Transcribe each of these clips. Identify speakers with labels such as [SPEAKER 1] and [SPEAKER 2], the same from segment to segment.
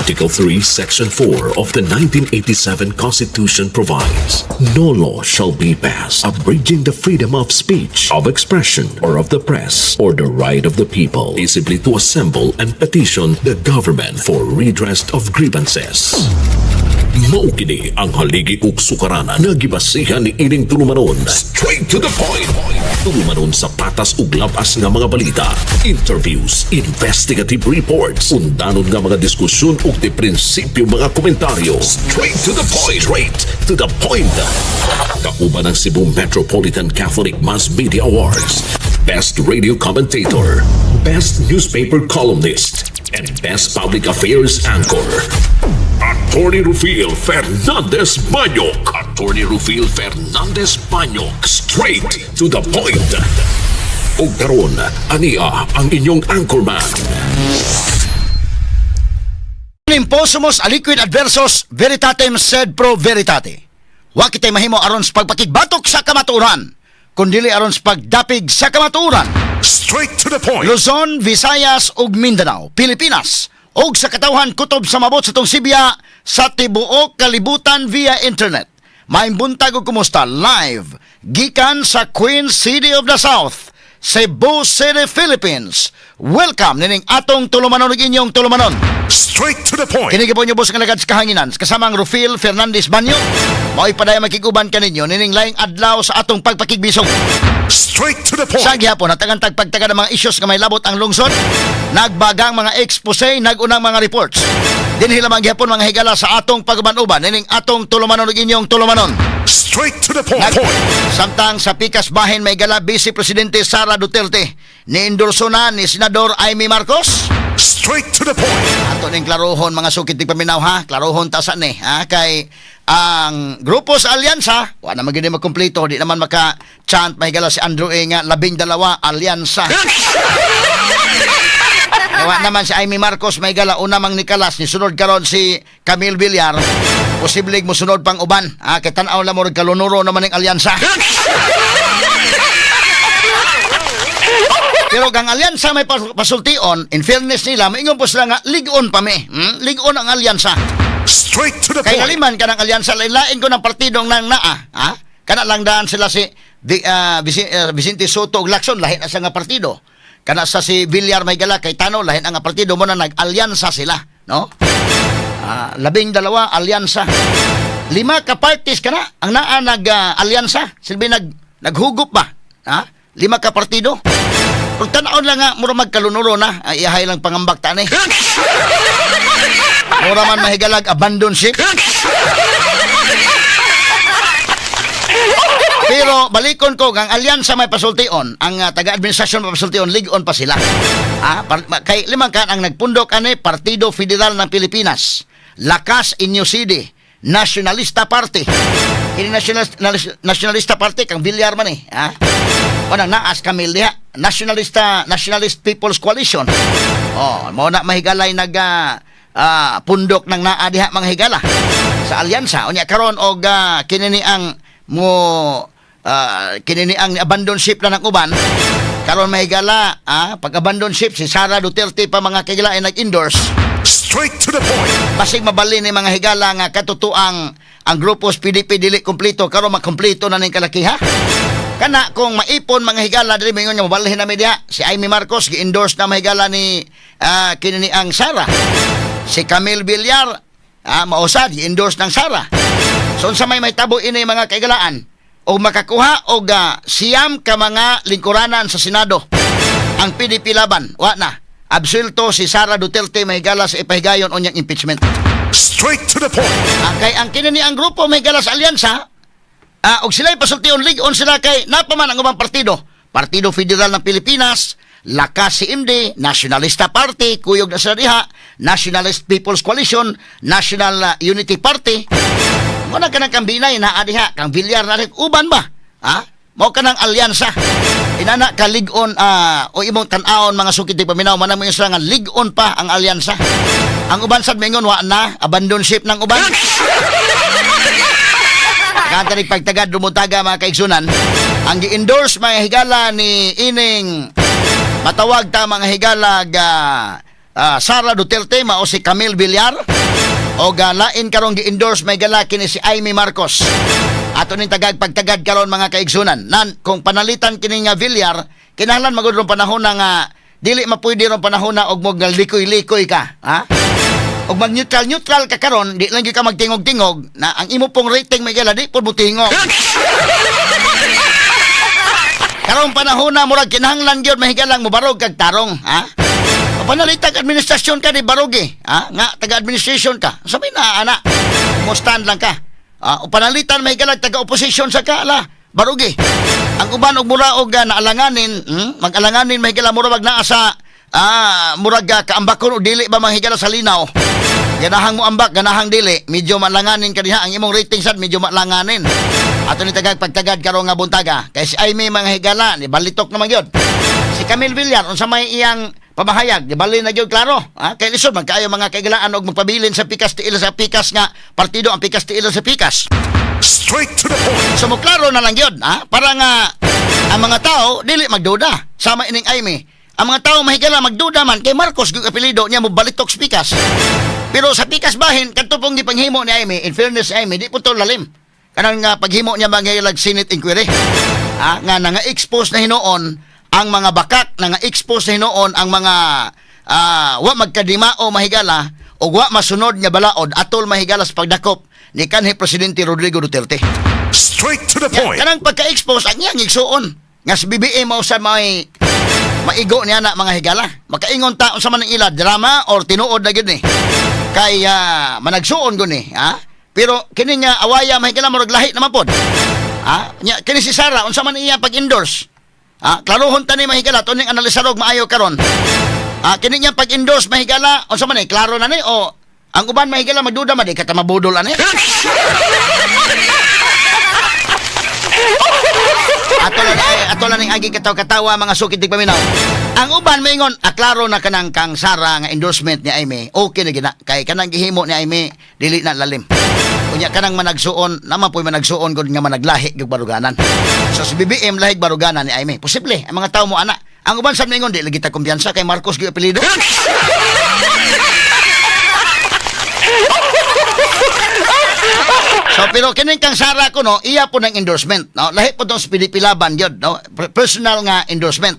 [SPEAKER 1] Article 3, Section 4 of the 1987 Constitution provides, no law shall be passed abridging the freedom of speech, of expression, or of the press, or the right of the people peaceably to assemble and petition the government for redress of grievances. Maukini ang haligi ug sukaranan nga gibasihan ni ining tulumanon. Straight to the point. Tulumanon sa patas ug labas nga mga balita, interviews, investigative reports, undanon nga mga diskusyon ug di prinsipyo mga komentaryo. Straight to the point. Straight to the point. Kauban ang Cebu Metropolitan Catholic Mass Media Awards, Best Radio Commentator, Best Newspaper Columnist, and Best Public Affairs Anchor. Attorney Rufil Fernandez Banyok. Attorney Rufil Fernandez Banyok. Straight to the point. O karon, ania ang inyong anchorman.
[SPEAKER 2] Imposumus aliquid adversus veritatem sed pro veritate. Wa kitay mahimo aron sa pagpakigbatok sa kamatuoran, kundili aron sa pagdapig sa kamatuoran.
[SPEAKER 1] Straight to the point.
[SPEAKER 2] Luzon, Visayas ug Mindanao, Pilipinas, ug sa katawhan kutob sa mabot sa tong Sibya sa tibuok kalibutan via internet. Maimbuntag ug kumusta live gikan sa Queen City of the South, Cebu City, Philippines. Welcome nining atong tulumanon ug inyong tulumanon.
[SPEAKER 1] Straight to the point.
[SPEAKER 2] Kini gyud bus nga lagad sa kahanginan kasama ang Rufil Fernandez Banyok. Mao'y padayang makiguban kaninyo nining laing adlaw sa atong pagpakigbisog.
[SPEAKER 1] Straight to the point.
[SPEAKER 2] Sa gihapon natagan tagpagtaga ng mga issues nga may labot ang lungsod. Nagbagang mga expose, nagunang mga reports. Dinhi lamang gihapon mga higala sa atong pagbanuban nining atong tulumanon ug inyong tulumanon.
[SPEAKER 1] Straight to the point.
[SPEAKER 2] Samtang sa pikas bahin may gala Vice Presidente Sara Duterte, ni-endorso na ni Senador Amy Marcos.
[SPEAKER 1] Straight to the point.
[SPEAKER 2] Ato ning klarohon mga sukit tig paminaw ha, klarohon ta sa ni ha kay ang grupo sa alyansa, wa na magini makumpleto, di naman maka-chant may gala si Andrew A nga 12 alyansa. Wa naman si Amy Marcos may gala una mang nikalas ni sunod karon si Camille Villar. Posibleng mo sunod pang uban. Kay tan-aw la mo rig kalunuro naman ning alyansa. Pero kang alyansa may pasultion, in fairness nila, maingon po sila nga, ligon pa me. Ligon ang alyansa.
[SPEAKER 1] Straight to the
[SPEAKER 2] Kaya
[SPEAKER 1] point.
[SPEAKER 2] liman ka ng alyansa, lain ko ng partidong nang naa. Kana lang daan sila si Vicente Soto ug Lacson, lahin na sa nga partido. Kana sa si Villar may gala, kay Tano, lahin ang nga partido mo na nag-alyansa sila. No? 12 alyansa. 5 ka parties ka na, ang naa nag-alyansa. Silbi naghugup ba? 5 ka partido. Kung tanaon lang nga, mura magkalunuro na, iyahay lang pangambak ta ni. Mura man mahigalag, abandon ship. Pero balikon ko, ang alyansa may pasultion, ang taga-administrasyon may pasultion, ligon pa sila. Kay limang kan ang nagpundok ani, Partido Federal ng Pilipinas, Lakas Inyo City, Nationalista Party. Ini Nationalista Party, kang Villar man eh. Unang naas Camille diha, Nationalist People's Coalition. Mao na mahigalay pundok ng naa diha mga higala sa alyansa. Unya karon og kinini ang abandon ship na ng uban. Karon mahigala pag abandon ship si Sara Duterte pa mga kigala ay nag-endorse.
[SPEAKER 1] Straight to the point.
[SPEAKER 2] Basig mabali ni mga higala nga katutuang ang grupos PDP dili kompleto karon makompleto na ning kalakiha. Kana kung maipon mga higala dili mingon nga mabalhin na media si Amy Marcos gi-endorse na mahigala ni kinini ang Sara. Si Camille Villar mausad gi-endorse ng Sara. So unsa may tabo ini mga kaigalaan o makakuha og siyam ka mga lingkuranan sa Senado ang PDP laban wa na absuelto si Sara Duterte mahigala sa ipahigayon unyang impeachment.
[SPEAKER 1] Straight to the point.
[SPEAKER 2] Kay ang kinini ang grupo mahigala sa alyansa og sila'y pasultion ligon sila kay napaman ang ubang partido. Partido Federal ng Pilipinas, Lakas CMD, Nationalista Party, kuyog na sila diha, Nationalist People's Coalition, National Unity Party. Muna ka ng kambinay na adiha, kang Villar na rin, uban ba? Mao ka ng alyansa. Inana ka ligon o imong tan-aon mga sukit di paminaw, manang mga sila nga ligon pa ang alyansa. Ang uban sad mingon wa na, abandon ship ng uban. Katanig pagtagad dumutaga mga kaigsunan, ang gi-endorse mga higala ni ining matawag ta mga higala Sara Duterte mao si Camille Villar o lain karong gi-endorse may gala kini si Amy Marcos. Ato ning pagtagad karon mga kaigsunan. Kung panalitan kini nga Villar, kinahanglan magud rong panahon na nga dili mapuydi rong panahon na og likoy-likoy ka, ha? Og mag-neutral ka karon, di lang gyud ka magtingog-tingog na ang imo pong rating may gala di pud mo tingog. Karong panahon na murag kinahanglan gyud mahigalang mo barog kag tarong, ha? Panalitag administrasyon ka di barog ha? Nga taga-administration ka. Sabi na ana, mo stand lang ka. O panalitan mahigalang taga-opposition sa ka ala, barog Ang uban og mura og naalanganin, mag-alanganin mahigalang murag naa sa murag kaambakon o dili ba mahigala sa linaw. Ganahang mo ambak, ganahang dili, medyo malanganin ka diha ang imong rating sad medyo malanganin. Ato ni pagtagad karon nga buntaga kay si Amy mga higala ni balitok naman gyud. Si Camille Villar unsa may iyang pamahayag, di bali na gyud klaro. Kay lisod man kaayo mga kaigalaan og magpabilin sa pikas tiil sa pikas nga partido ang pikas tiil sa pikas.
[SPEAKER 3] Straight to the point.
[SPEAKER 2] So mo klaro na lang gyud, para nga ang mga tao dili magduda sama ining Amy. Ang mga tao mahigala magduda man kay Marcos gyud apelyido niya mo balitok sa pikas. Pero sa pikas bahin kadto pong gipanghimo ni Amy, in fairness Amy, di po to lalim. Kanang paghimo niya mangyaylag Senate inquiry. Nga nanga-expose na hinoon ang mga bakak, nanga-expose na hinoon ang mga wa magkadimao mahigala o wa masunod nga balaod atol mahigala sa pagdakop ni kanhi Presidente Rodrigo Duterte.
[SPEAKER 3] Straight to the point.
[SPEAKER 2] Kanang pagka-expose ang iyang igsuon nga si BBM mao sa may maigo niya na mga higala. Makaingon ta unsa man ang ila drama or tinuod na gyud ni. Kay managsuon gud ni, Pero kini nga awaya mahigala murag lahi naman pod. Kini si Sara unsa man iya pag-endorse. Klarohon tani mahigala to ning analisarog maayo karon. Kini nga pag-endorse mahigala unsa man klaro na ni o ang uban mahigala magduda man di ka mabudol ani. Ato lang ning agi katawa mga sukit tig paminaw. Ang uban maingon klaro na kanang kang Sara nga endorsement ni Amy. Okay na gina kay kanang gihimo ni Amy dili na lalim. Unya kanang managsuon naman po'y managsuon gud nga managlahi gyud baruganan. So si BBM lahig baruganan ni Amy. Posible ang mga tawo mo ana. Ang uban sa mingon di lagi ta kumpiyansa kay Marcos gyud apelyido. So pero kining kang Sara ko no, iya po ng endorsement, no. Lahi po tong pinipilaban gyud, no. Personal nga endorsement.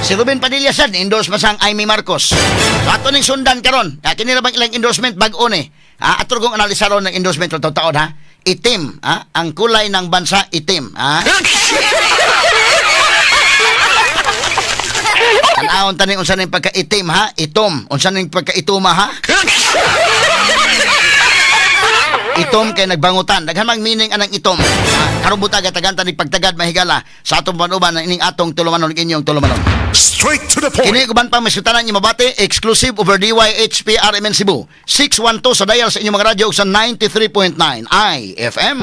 [SPEAKER 2] Si Ruben Padilla sad endorse masang Amy Marcos. So ato ning sundan karon. Kini ra bang ilang endorsement bag-o ni. Ato kong analisaron ng endorsement taon ha. Itim, ang kulay ng bansa itim, Tanawon tani unsa ning pagka-itim Itom, unsa ning pagka-ituma Itom kay nagbangutan. Daghan mang meaning anang itom. Karon butag tagan tani pagtagad mahigala sa atong panuban ining atong tulumanon inyong tulumanon.
[SPEAKER 3] Straight to the point.
[SPEAKER 2] Kini uban pa masutanan ni mabati exclusive over DYHP RMN Cebu 612 sa dial sa inyong mga radyo sa 93.9 IFM.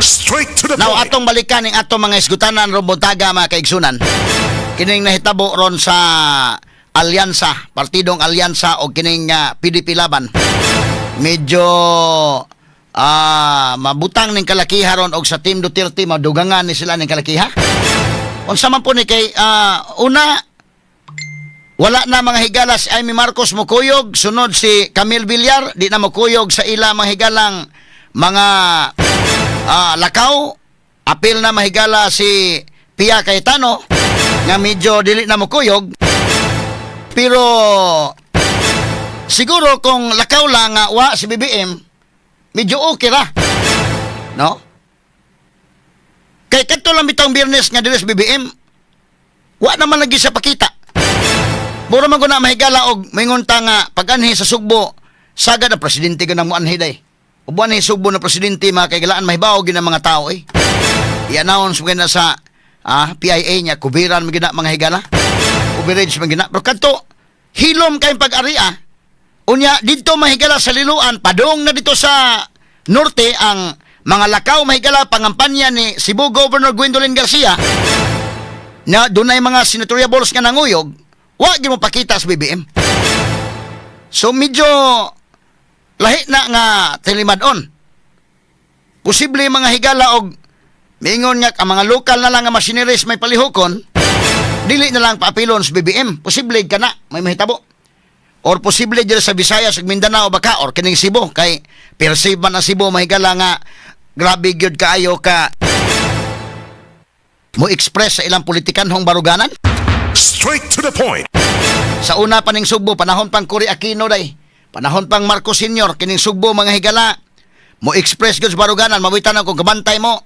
[SPEAKER 3] Straight to the
[SPEAKER 2] Now
[SPEAKER 3] point.
[SPEAKER 2] atong balikan ning atong mga isgutanan ron buntaga mga kaigsunan. Kining nahitabo ron sa alyansa, partidong alyansa o kining PDP laban. Medyo mabutang ning kalakiha ron og sa Team Duterte madugangan ni sila ning kalakiha. Unsa man po ni kay una wala na mga higala si Amy Marcos mukuyog, sunod si Camille Villar di na mukuyog sa ila mga higalang mga lakaw. Apil na mahigala si Pia Cayetano nga medyo dili na mukuyog. Pero siguro kung lakaw lang wa si BBM medyo okay ra. No? Kay kadto lang bitong Biyernes nga dili si BBM wa naman lagi sa pakita. Mura man guna mahigala og mingon ta nga pag-anhi sa Sugbo sagad na presidente ganang mo anhi day. Uban ni Sugbo na presidente mga kaigalaan mahibaw gid ang mga tao I-announce mo gina sa PIA niya kubiran mo gina mga higala. Coverage mo gina. Pero kadto hilom kay pag-aria. Unya dito mahigala sa Liloan padung na dito sa norte ang mga lakaw mahigala pangampanya ni Cebu Governor Gwendolyn Garcia na dunay mga senatoriables nga nanguyog wa gyud mo pakita sa BBM. So medyo lahi na nga tilimadon. Posible mga higala og mingon nga ang mga lokal na lang nga machineries may palihokon dili na lang paapilon sa BBM. Posible kana may mahitabo. or posible dyan sa Visayas ug Mindanao baka or kining Cebu kay perceive man ang Cebu mahigala nga grabe gyud kaayo ka mo express sa ilang politikanhong baruganan.
[SPEAKER 3] Straight to the point.
[SPEAKER 2] Sa una pa ning Sugbo, panahon pang Cory Aquino day, panahon pang Marcos Sr., kining Sugbo mga higala, mo express gyud sa baruganan, mawitan ako kabantay mo.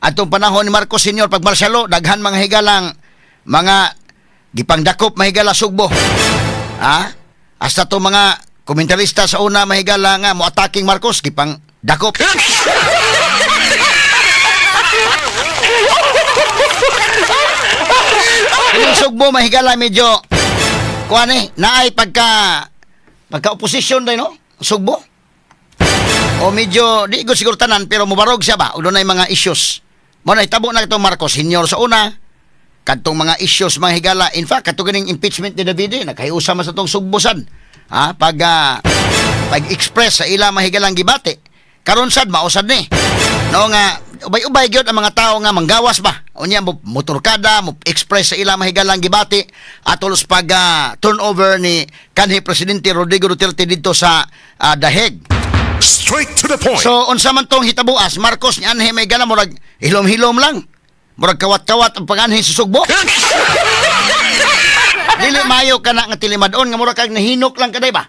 [SPEAKER 2] Atong panahon ni Marcos Sr. pag marsyalo, daghan mga higalang mga gipangdakop mahigala Sugbo. Ha? Hasta to mga komentarista sa una mahigala nga mo attacking Marcos, gipang dakop. Kining Sugbo mahigala medyo kuan naay pagka-oposisyon day no? Sugbo. O medyo di ko siguro tanan pero mubarog siya ba? O doon ay mga issues. Mo na itabo na itong Marcos Sr. sa una. Kadtong mga issues mga higala. In fact, kato ganing impeachment ni Davide, nakahiusa man sa itong Sugbosan. Ha? Pag-express sa ila mahigalang gibate. Karon sad mausad ni. No nga ubay-ubay gyud ang mga tao nga manggawas ba. Unya mo motorkada, mo express sa ila mahigalang gibate atolos pag turnover ni kanhi presidente Rodrigo Duterte dito sa The Hague.
[SPEAKER 3] Straight to the point.
[SPEAKER 2] So unsa man tong hitabuas, Marcos ni anhe may gala murag hilom-hilom lang. Murag kawat-kawat ang paganhi sa Sugbo. Dili mayo kana nga tilimadon nga murag kag nahinok lang kaday ba?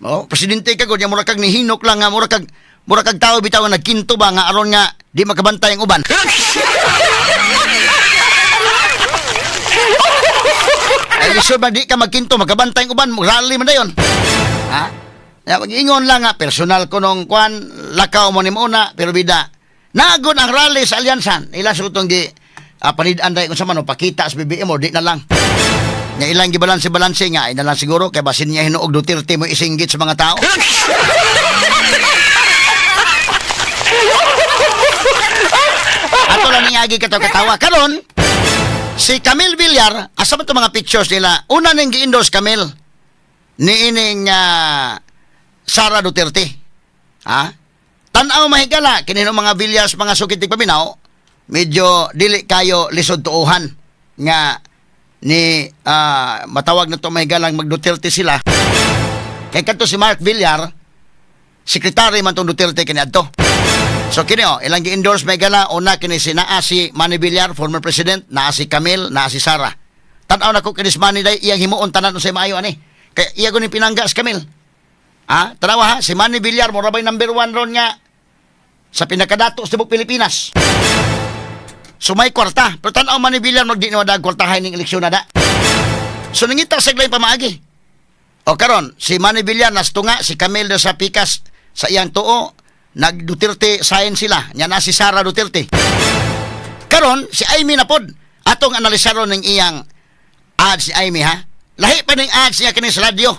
[SPEAKER 2] Oh, presidente ka gud nya murag kag nahinok lang nga murag kag tao bitaw nga nagkinto ba nga aron nga di makabantay ang uban. Ay lisod ba di ka magkinto makabantay ang uban, rally man dayon. Ha? Ya mag-ingon lang nga personal ko nung kwan lakaw mo ni muna pero bida. Nagod ang rally sa alyansan. Ila sa utong gi panid-an day kung sa man pakita sa BBM or di na lang. Nya ilang gibalanse-balanse nga ay na lang siguro kay basin niya hinuog Duterte mo isinggit sa mga tao. Ato lang niyagi katawa karon si Camille Villar asa man to mga pictures nila una ning gi-endorse Camille ni ining Sara Duterte. Ha? Tan-aw mahigala kini mga Villas mga sukitig paminaw medyo dili kayo lisod tuuhan nga ni matawag na to mahigalang mag-Duterte sila. Kay kadto si Mark Villar sekretary man tong Duterte kini adto. So kini ilang gi-endorse mahigala una kini si naa si Manny Villar former president, naa si Camille, naa si Sara. Tan-aw na ko kini si Manny day iyang himuon tanan unsay maayo ani. Kay iya ko ni pinangga si Camille. Tanawa ha, si Manny Villar mo rabay number 1 ron nga sa pinakadato sa Pilipinas. So may kwarta. Pero tanaw Manny Villar magdi na wadag kwartahay ning eleksyon na da. So nangita sa glay pamaagi. O karon si Manny Villar nastunga si Camille do sa pikas sa iyang tuo nag Duterte sign sila. Nya na si Sara Duterte. Karon si Amy na pod atong analisaron ning iyang ads si Amy ha. Lahi pa ning ads niya kini sa radyo.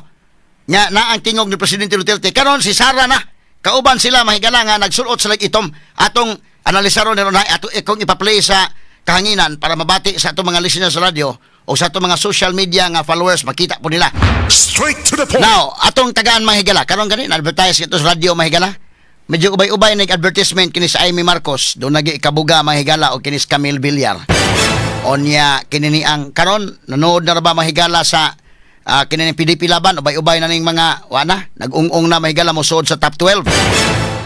[SPEAKER 2] Nya na ang tingog ni Presidente Duterte. Karon si Sara na kauban sila mahigala nga nagsulot sila itom atong analisaron nila na ato ikong ipa-play sa kahanginan para mabati sa atong mga listeners sa radio o sa atong mga social media nga followers makita po nila.
[SPEAKER 3] Straight to the point.
[SPEAKER 2] Now, atong tagaan mahigala karon gani advertise ito sa radio mahigala. Medyo ubay-ubay nag advertisement kini sa Amy Marcos do nagi ikabuga mahigala o kini sa Camille Villar. Onya kini ni ang karon nanood na ra ba mahigala sa kini ni PDP laban ubay-ubay na ning mga wana nag-ung-ung na mahigala mo suod sa top 12.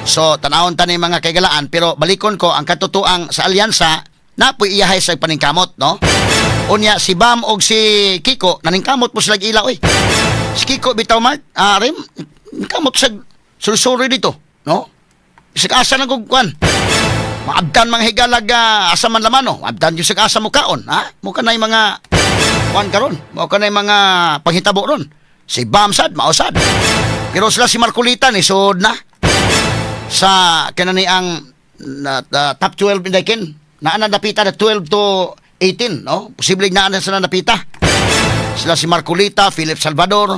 [SPEAKER 2] So tanawon ta ni mga kaigalaan pero balikon ko ang katotoang sa alyansa napoy iyahay sa paningkamot no. Unya si Bam og si Kiko naningkamot po sila ilaw eh. Si Kiko bitaw Mark rim kamot sa sursuri dito no. Bisag asa nang kugkuan. Maabdan mga higalag asa man laman no. Abdan yung sa asa mo kaon ha. Mo kanay mga kuan karon. Mo kanay mga panghitabo ron. Si Bam sad mausad. Pero sila si Marcolita ni sud na sa kanani ang top 12 in Daikin. Naana napita na 12 to 18 no. Posibleng naana sila napita. Sila si Marcolita, Philip Salvador.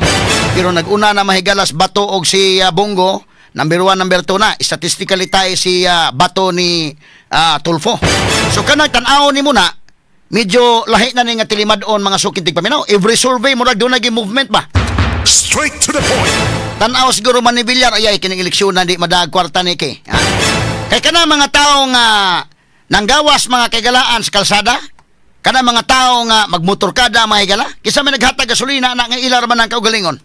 [SPEAKER 2] Pero nag-una na mahigalas Bato og si Bongo. Number 1, number 2 na. Statistically tayo si Bato ni Tulfo. So kanang tan-aw ni muna medyo lahi na ni nga tilimadon mga sukintig paminaw. Every survey mo doon naging movement ba?
[SPEAKER 3] Straight to the point.
[SPEAKER 2] Tan-aw siguro man ni Villar ayay kining eleksyon na di madag kwarta ni kay. Kay kana mga tao nga nanggawas mga kagalaan sa kalsada, kana mga tao nga magmotorkada mga higala, kisa may naghatag gasolina na nga ilar man ang kaugalingon.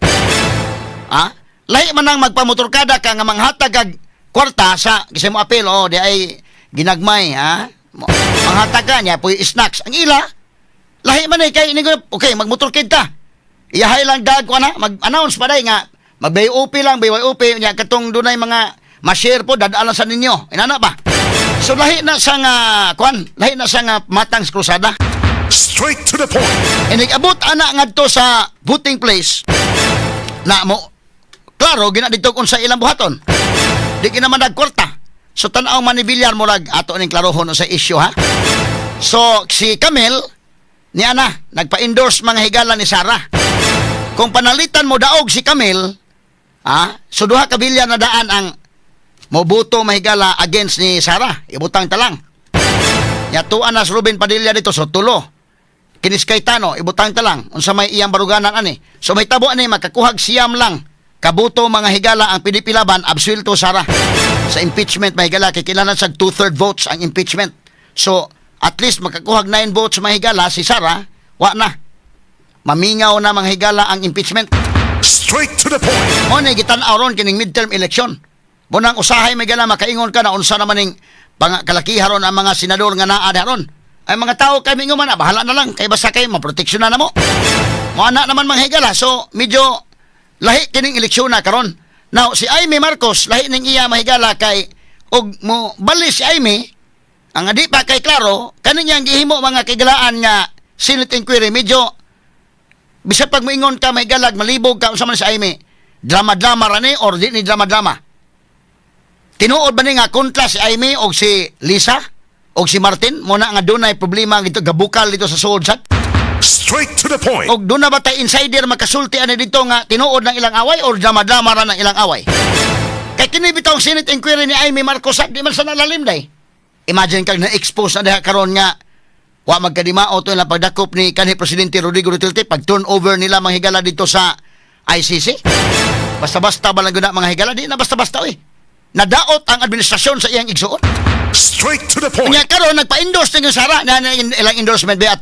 [SPEAKER 2] Ha? Lahi man nang magpamotorkada ka nga manghatag kag kwarta sa kasi mo apel di ay ginagmay ha. Manghatag ka niya puy snacks. Ang ila lahi man kay ini okay magmotorkid ta. Iyahay lang dag ko na mag-announce pa day nga mag-BYOP lang BYOP nya katong dunay mga ma-share po dadaan sa ninyo. Inana ba? So lahi na sa nga lahi na sa nga matang krusada.
[SPEAKER 3] Straight to the point.
[SPEAKER 2] Inig-abot ana ngadto sa voting place na mo klaro gina dito kun sa ilang buhaton. Di kinaman nagkwarta. So tan-aw man ni Villar mo lag ato ning klarohon sa issue ha. So si Camel ni ana nagpa-endorse mga higala ni Sara. Kung panalitan mo daog si Camel, so duha ka bilyan na daan ang mobuto mahigala against ni Sara. Ibutang talang. Yatuan na si Ruben Padilla dito so tulo. Kinis Cayetano ibutang talang unsa may iyang baruganan ani. So may tabo ani makakuhag siyam lang. Kabuto mga higala ang PDP laban absuelto Sara sa impeachment mga higala kay kailangan sa 2/3 votes ang impeachment. So at least makakuhag 9 votes mga higala si Sara wa na. Mamingaw na mga higala ang impeachment.
[SPEAKER 3] Straight to the point.
[SPEAKER 2] Mo ni gitan-aw ron kining midterm election. Mo nang usahay mga higala makaingon ka na unsa naman ning kalakiharon ang mga senador nga naa daron. Ay mga tao kay mingo man bahala na lang kay basta kay maproteksyon na mo. Mo ana naman mga higala so medyo lahi kining eleksyon na karon. Now si Amy Marcos lahi ning iya mahigala kay og mo bali si Amy ang adi pa kay klaro kaning yang gihimo mga kigalaan nga Senate inquiry medyo bisag pag moingon ka mahigalag malibog ka unsa man si Amy drama-drama ra ni or di ni drama-drama. Tinuod ba ni nga kontra si Amy og si Lisa og si Martin mo na nga dunay problema gito gabukal dito sa suodsat.
[SPEAKER 3] Straight to the point.
[SPEAKER 2] Og doon na ba tayo insider makasulti ani dito nga tinuod ng ilang away or drama-drama ra ng ilang away? Kay kini bitaw Senate inquiry ni Amy Marcos di man sa nalalim day. Imagine kag na-expose na diha karon nga wa magkadimao to na pagdakop ni kanhi presidente Rodrigo Duterte pag turnover nila mga higala dito sa ICC. Basta-basta ba lang guna mga higala di na basta-basta nadaot ang administrasyon sa iyang igsuon.
[SPEAKER 3] Straight to the point.
[SPEAKER 2] Unya karon nagpa-endorse ni Sara na ilang endorsement ba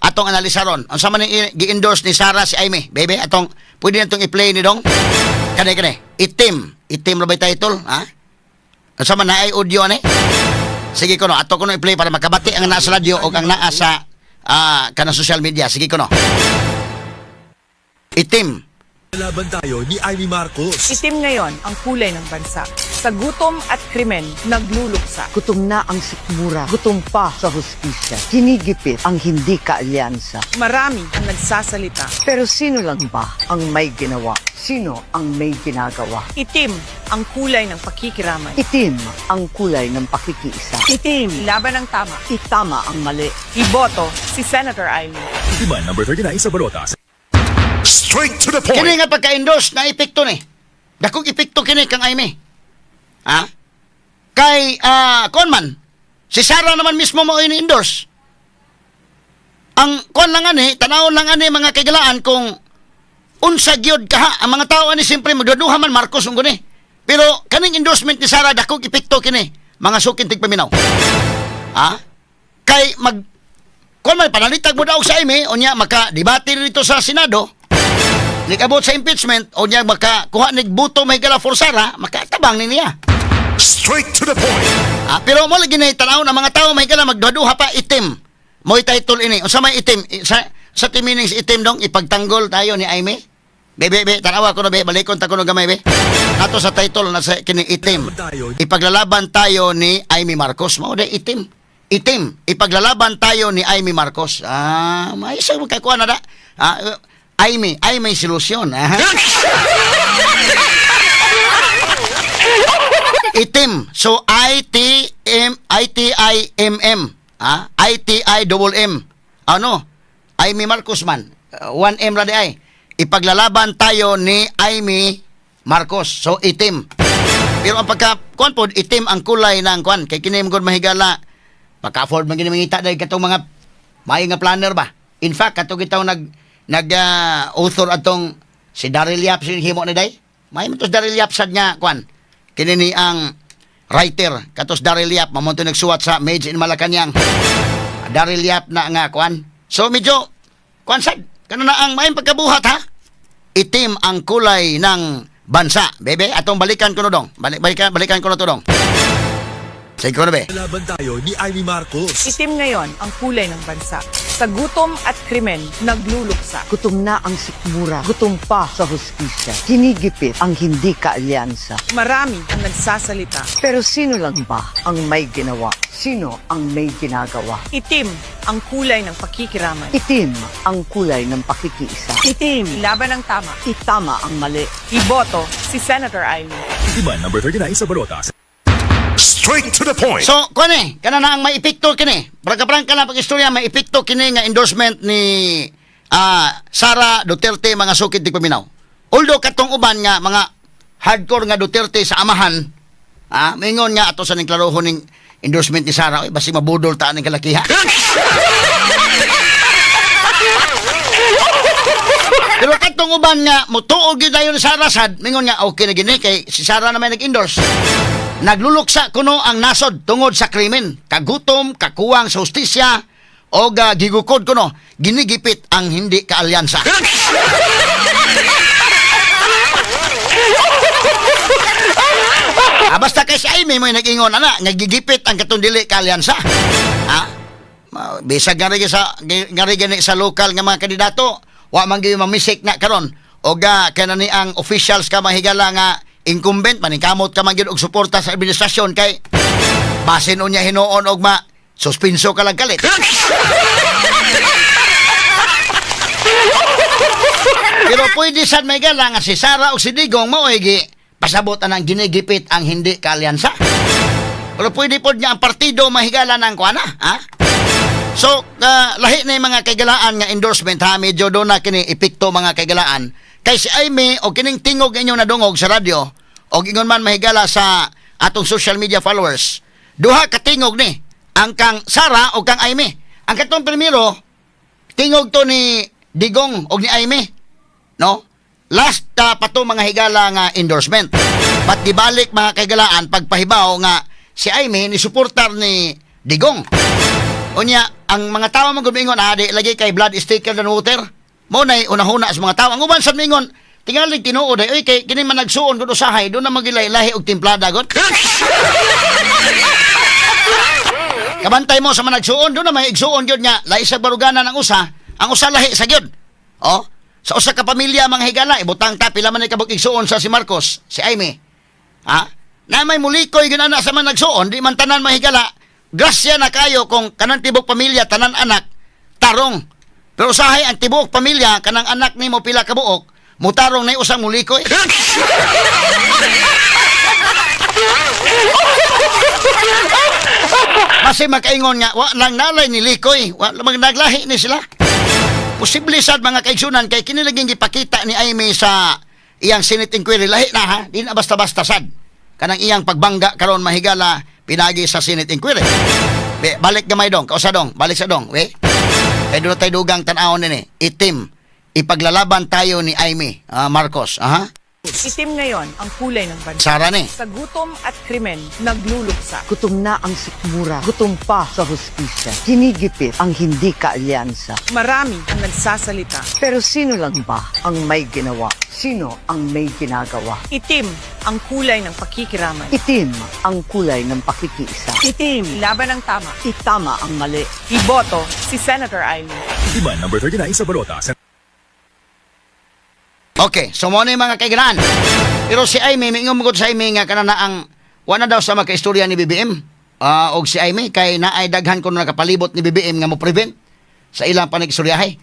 [SPEAKER 2] atong analisaron. Unsa man ni gi-endorse ni Sara si Amy? Baby, pwede natong i-play ni dong. Kani. Itim ra ba title, ha? Unsa man na ay audio ani? Sige ko no, ato ko no i-play para makabati ang naa sa radyo o ang naa sa kanang social media. Sige ko no. Itim.
[SPEAKER 4] Laban tayo ni Amy Marcos.
[SPEAKER 5] Itim ngayon ang kulay ng bansa. Sa gutom at krimen, nagluluksa.
[SPEAKER 6] Gutom na ang sikmura. Gutom pa sa hustisya. Hinigipit ang hindi kaalyansa.
[SPEAKER 5] Marami ang nagsasalita.
[SPEAKER 6] Pero sino lang ba ang may ginawa? Sino ang may ginagawa?
[SPEAKER 5] Itim ang kulay ng pakikiramay.
[SPEAKER 6] Itim ang kulay ng pakikiisa.
[SPEAKER 5] Itim, laban ng tama.
[SPEAKER 6] Itama ang mali.
[SPEAKER 5] Iboto si Senator Amy.
[SPEAKER 4] Itiman number 39 sa balota.
[SPEAKER 3] Straight to the point.
[SPEAKER 2] Kini nga pagka-endorse na epekto ni. Dakong epekto kini kang Amy. Ha? Kay konman si Sara naman mismo mo ini-endorse. Ang kon lang ani, tanawon lang ani mga kagalaan kung unsa gyud kaha ang mga tao ani simpre magduduha man Marcos ung guni. Pero kaning endorsement ni Sara dakong epekto kini mga sukin tigpaminaw. Ha? Kay kon may panalitag mo daw sa Amy unya maka debate dito sa Senado. Nikabot sa impeachment o niya makakuha ni buto may gala for Sara, makatabang ni niya.
[SPEAKER 3] Straight to the point.
[SPEAKER 2] Pero mo lagi na tanaw na mga tao may gala magduha pa itim. Mo'y title ini. Unsa may itim? Sa team meanings itim dong ipagtanggol tayo ni Amy. Bebe, tanawa ko na be, balikon ta ko no gamay be. Ato sa title na sa kining itim. Ipaglalaban tayo ni Amy Marcos. Mao de itim. Ipaglalaban tayo ni Amy Marcos. May isa magkakuha na da. Amy solusyon. Itim. So ITIMM. ITIMM. Ano? Amy Marcos man. 1M ra di ay. Ipaglalaban tayo ni Amy Marcos. So itim. Pero ang pagka-kuan pod itim ang kulay ng kuan kay kini gud mahigala. Pagka-afford man gini mangita dahil katong mga may nga planner ba. In fact katong gitaw author atong si Daryl Yap himo ni day. May matos Daryl Yap sad nga kuan. Kini ni ang writer katos Daryl Yap mamonto nagsuwat sa Made in Malacañang. Daryl Yap na nga kuan. So medyo kuan sad kana na ang may pagkabuhat ha. Itim ang kulay ng bansa. Bebe, atong balikan ko no dong. Balikan ko na to dong. Sige ko na be.
[SPEAKER 4] Laban tayo ni Amy Marcos.
[SPEAKER 5] Itim ngayon ang kulay ng bansa. Sa gutom at krimen, nagluluksa.
[SPEAKER 6] Gutom na ang sikmura, gutom pa sa hustisya. Ginigipit ang hindi kaalyansa.
[SPEAKER 5] Marami ang nagsasalita.
[SPEAKER 6] Pero sino lang ba ang may ginawa? Sino ang may ginagawa?
[SPEAKER 5] Itim ang kulay ng pakikiramay.
[SPEAKER 6] Itim ang kulay ng pakikiisa.
[SPEAKER 5] Itim, laban ng tama.
[SPEAKER 6] Itama ang mali.
[SPEAKER 5] Iboto si Senator Amy.
[SPEAKER 4] Itiman number 39 sa Barotas.
[SPEAKER 3] Straight to the point.
[SPEAKER 2] So, kani, kana na ang may epekto kini. Brangka-brangka lang pag-istorya, may epekto kini nga endorsement ni Sara Duterte mga sukid di paminaw. Although katong uban nga mga hardcore nga Duterte sa amahan, mingon nga ato sa ning klarohon ning endorsement ni Sara, basi mabudol ta ning kalakiha. Pero katong uban nga mutuog gyud dayon ni Sara sad, mingon nga okay na gini kay si Sara na may nag-endorse. Nagluluksa kuno ang nasod tungod sa krimen, kagutom, kakuwang sa hustisya, o gigukod kuno, ginigipit ang hindi kaalyansa. Basta kay si Amy may nag-ingon, nagigipit ang katong dili kaalyansa. Bisag nga rin sa lokal nga mga kandidato, wa man gyud mamisik na karon, o kanani ang officials ka mahigala nga incumbent maningkamot ka man gyud og suporta sa administrasyon kay basin unya hinuon og suspenso ka lang kalit. Pero pwede sad may gala nga si Sara o si Digong maoy pasabot ang ginigipit ang hindi kaalyansa. Pero pwede pod niya ang partido mahigala ng kuana, So, lahi na yung mga kaigalaan nga endorsement medyo doon na kini epekto mga kaigalaan. Kay si Amy o kining tingog inyo na dungog sa radyo o ingon man mahigala sa atong social media followers. Duha ka tingog ni ang kang Sara o kang Amy. Ang katong primero tingog to ni Digong o ni Amy. No? Last pa to mga higala nga endorsement. But dibalik mga kaigalaan pagpahibaw nga si Amy ni suportar ni Digong. Unya ang mga tawo man gumingon di lagi kay blood is thicker than water. Mo nay unahuna sa mga tao. Ang uban sa mingon, tingali tinuod ay kay kini man nagsuon gud usahay do na magilay-lahi og timplada gud. Kabantay mo sa man nagsuon do na may igsuon gyud nya lahi sa baruganan ang usa lahi sa gyud. Sa usa ka pamilya mga higala ibutang ta pila man kabuk igsuon sa si Marcos, si Amy. Na may mulikoy gyud ana sa man nagsuon, di man tanan mahigala. Grasya na kayo kung kanang tibok pamilya tanan anak tarong. Pero usahay ang tibuok pamilya kanang anak nimo pila ka buok, mutarong na usang mulikoy. Kasi makaingon nga, wa lang nalay ni Likoy, wa lang naglahi ni sila. Posible sad mga kaigsunan kay kinilaging gipakita ni Amy sa iyang Senate inquiry lahi na di na basta-basta sad. Kanang iyang pagbangga karon mahigala pinagi sa Senate inquiry. Balik gamay dong, kausa dong, balik sa dong, kaya doon tayo dugang tanawon nini. Itim. Ipaglalaban tayo ni Amy Marcos.
[SPEAKER 5] Itim ngayon ang kulay ng bansa.
[SPEAKER 2] Sara ni.
[SPEAKER 5] Sa gutom at krimen, nagluluksa.
[SPEAKER 6] Gutom na ang sikmura, gutom pa sa hustisya. Ginigipit ang hindi kaalyansa.
[SPEAKER 5] Marami ang nagsasalita.
[SPEAKER 6] Pero sino lang ba ang may ginawa? Sino ang may ginagawa?
[SPEAKER 5] Itim ang kulay ng pakikiramay.
[SPEAKER 6] Itim ang kulay ng pakikiisa.
[SPEAKER 5] Itim, laban ng tama.
[SPEAKER 6] Itama ang mali.
[SPEAKER 5] Iboto si Senator Amy.
[SPEAKER 4] Itiman number 39 sa Barotas.
[SPEAKER 2] Okay, so mo na yung mga kaigalaan. Pero si Amy, may ingumugod sa Amy nga kanana ang wala daw sa makaistorya ni BBM. Og si Amy, kay naay daghan ko na nakapalibot ni BBM nga mo prevent sa ilang panag-istoryahay.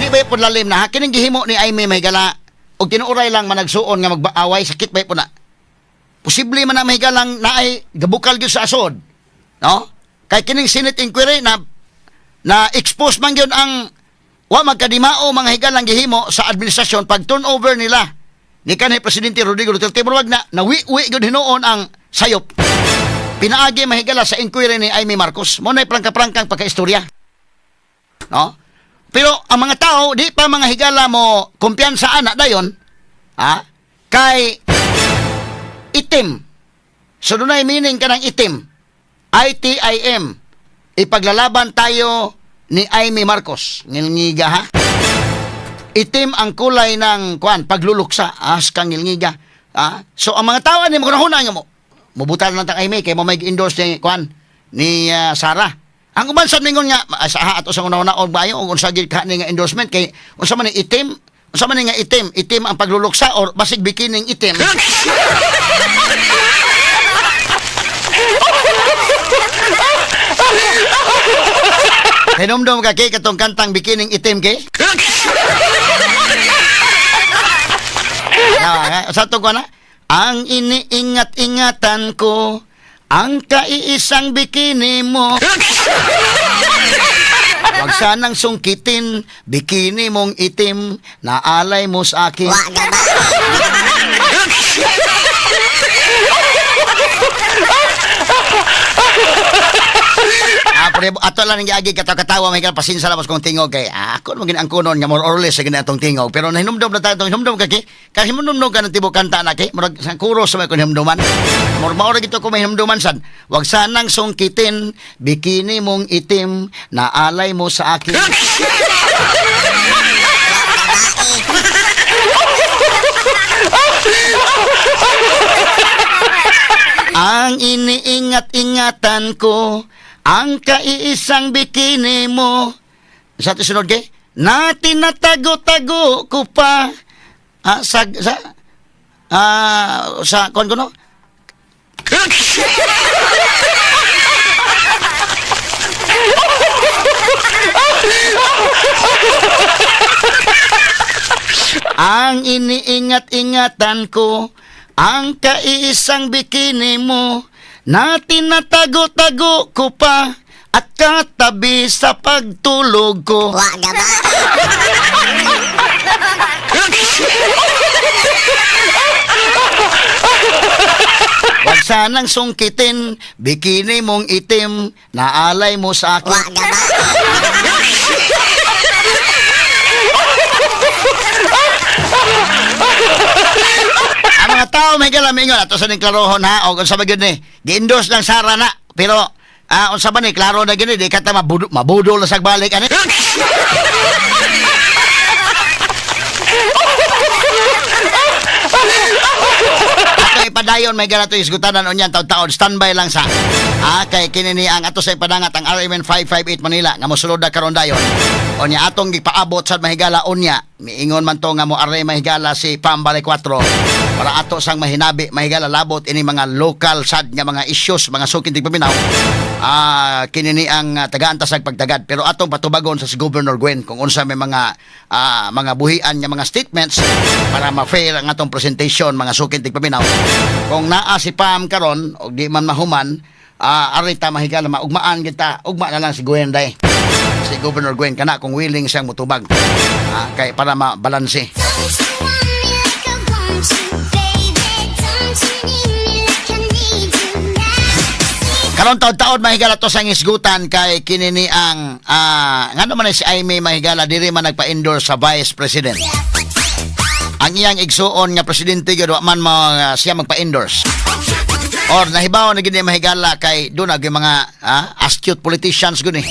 [SPEAKER 2] Di ba po lalim na kining gihimo ni Amy may gala og tinuuray lang managsuon nga magbaaway sakit ba po na. Posible man na may galang naay gabukal gyud sa asod. No? Kay kining Senate inquiry na expose man gyud ang wa magkadimao mga higalang gihimo sa administrasyon pag turnover nila ni kanhi Presidente Rodrigo Duterte murag na nawi-wi gyud hinuon ang sayop. Pinaagi mahigala sa inquiry ni Amy Marcos. Mo nay prangka-prangkang pagkaistorya. No? Pero ang mga tao di pa mga higala mo kumpiyansa ana dayon. Kay itim. So dunay meaning kanang itim. ITIM. Ipaglalaban tayo ni Amy Marcos. Ngilngiga Itim ang kulay ng pagluluksa. Kang ngilngiga. So ang mga tao ni mo kunahuna nga mo. Mubutal lang ta kay May kay mo may endorse ni kuan ni Sarah. Ang uban sa ningon nga sa ato sa una-una og bayo og unsa gid ka ni nga endorsement kay unsa man ni itim, unsa man ni nga itim ang pagluluksa or basig bikining itim. Hinumdum ka kay katong kantang bikining itim kay? Sa to ko na, ang iniingat-ingatan ko ang kaiisang bikini mo. Huwag sanang sungkitin bikini mong itim na alay mo sa akin. Ato lang nga agi katawa may pasinsa labas kong tingog kay ako mo ang kunon nga more or less sa ganitong tingog pero nahinumdum na tayo hinumdum ka kay kasi hinumdum ka ng tibok kanta na kay murag sa kuros sa may kun hinumduman maura gito ko may hinumduman sad wag sanang sungkitin bikini mong itim na alay mo sa akin. Ang iniingat-ingatan ko ang kaiisang bikini mo. Sa sunod kay na tinatago-tago ko pa sa kon ko no. Ang iniingat-ingatan ko ang kaiisang bikini mo na tinatago-tago ko pa at katabi sa pagtulog ko. Huwag sanang sungkitin bikini mong itim na alay mo sa akin. Ang mga tao may galamingon ato sa ning klarohon ha o unsa ba gyud ni gi-endorse lang Sara na pero unsa ba ni klaro na gini di kata mabudol na sag balik ani. Ato ipadayon may ganato isgutanan unyan taon-taon standby lang sa kay kini ni ang ato sa ipadangat ang RMN 558 Manila nga mosulod na karon dayon unya atong gipaabot sa mahigala unya miingon man to nga mo are mahigala si Pambale 4 para ato sang mahinabi mahigala labot ini mga local sad nga mga issues mga sukin tigpaminaw kini ni ang tagaan tasag pagtagad pero atong patubagon sa si Governor Gwen kung unsa may mga buhian nga mga statements para ma-fair ang atong presentation mga sukin tigpaminaw kung naa si Pam karon og di man mahuman arita mahigala maugmaan kita ugma na lang si Gwen day si Governor Gwen kana kung willing siyang mutubag kay para mabalanse. Karon taon-taon mahigala to sang isgutan kay kinini ang ngano man si Aimee mahigala diri man nagpa-endorse sa Vice President. Ang iyang igsuon nga presidente gyud man siya magpa-endorse. Or nahibaw na gid mahigala kay do na mga astute politicians gud ni.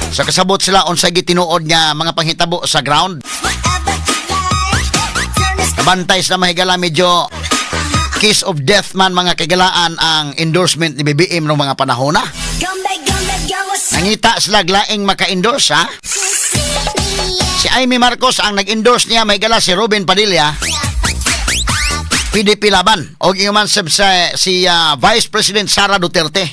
[SPEAKER 2] Sa kasabot sila unsa gid tinuod nga mga panghitabo sa ground. Kabantay sila mahigala medyo kiss of death man mga kagalaan ang endorsement ni BBM ng mga panahon na. Nangita sila glaing maka-endorse ha. Si Aimee Marcos ang nag-endorse niya mahigala si Robin Padilla. PDP laban o inguman si Vice President Sara Duterte.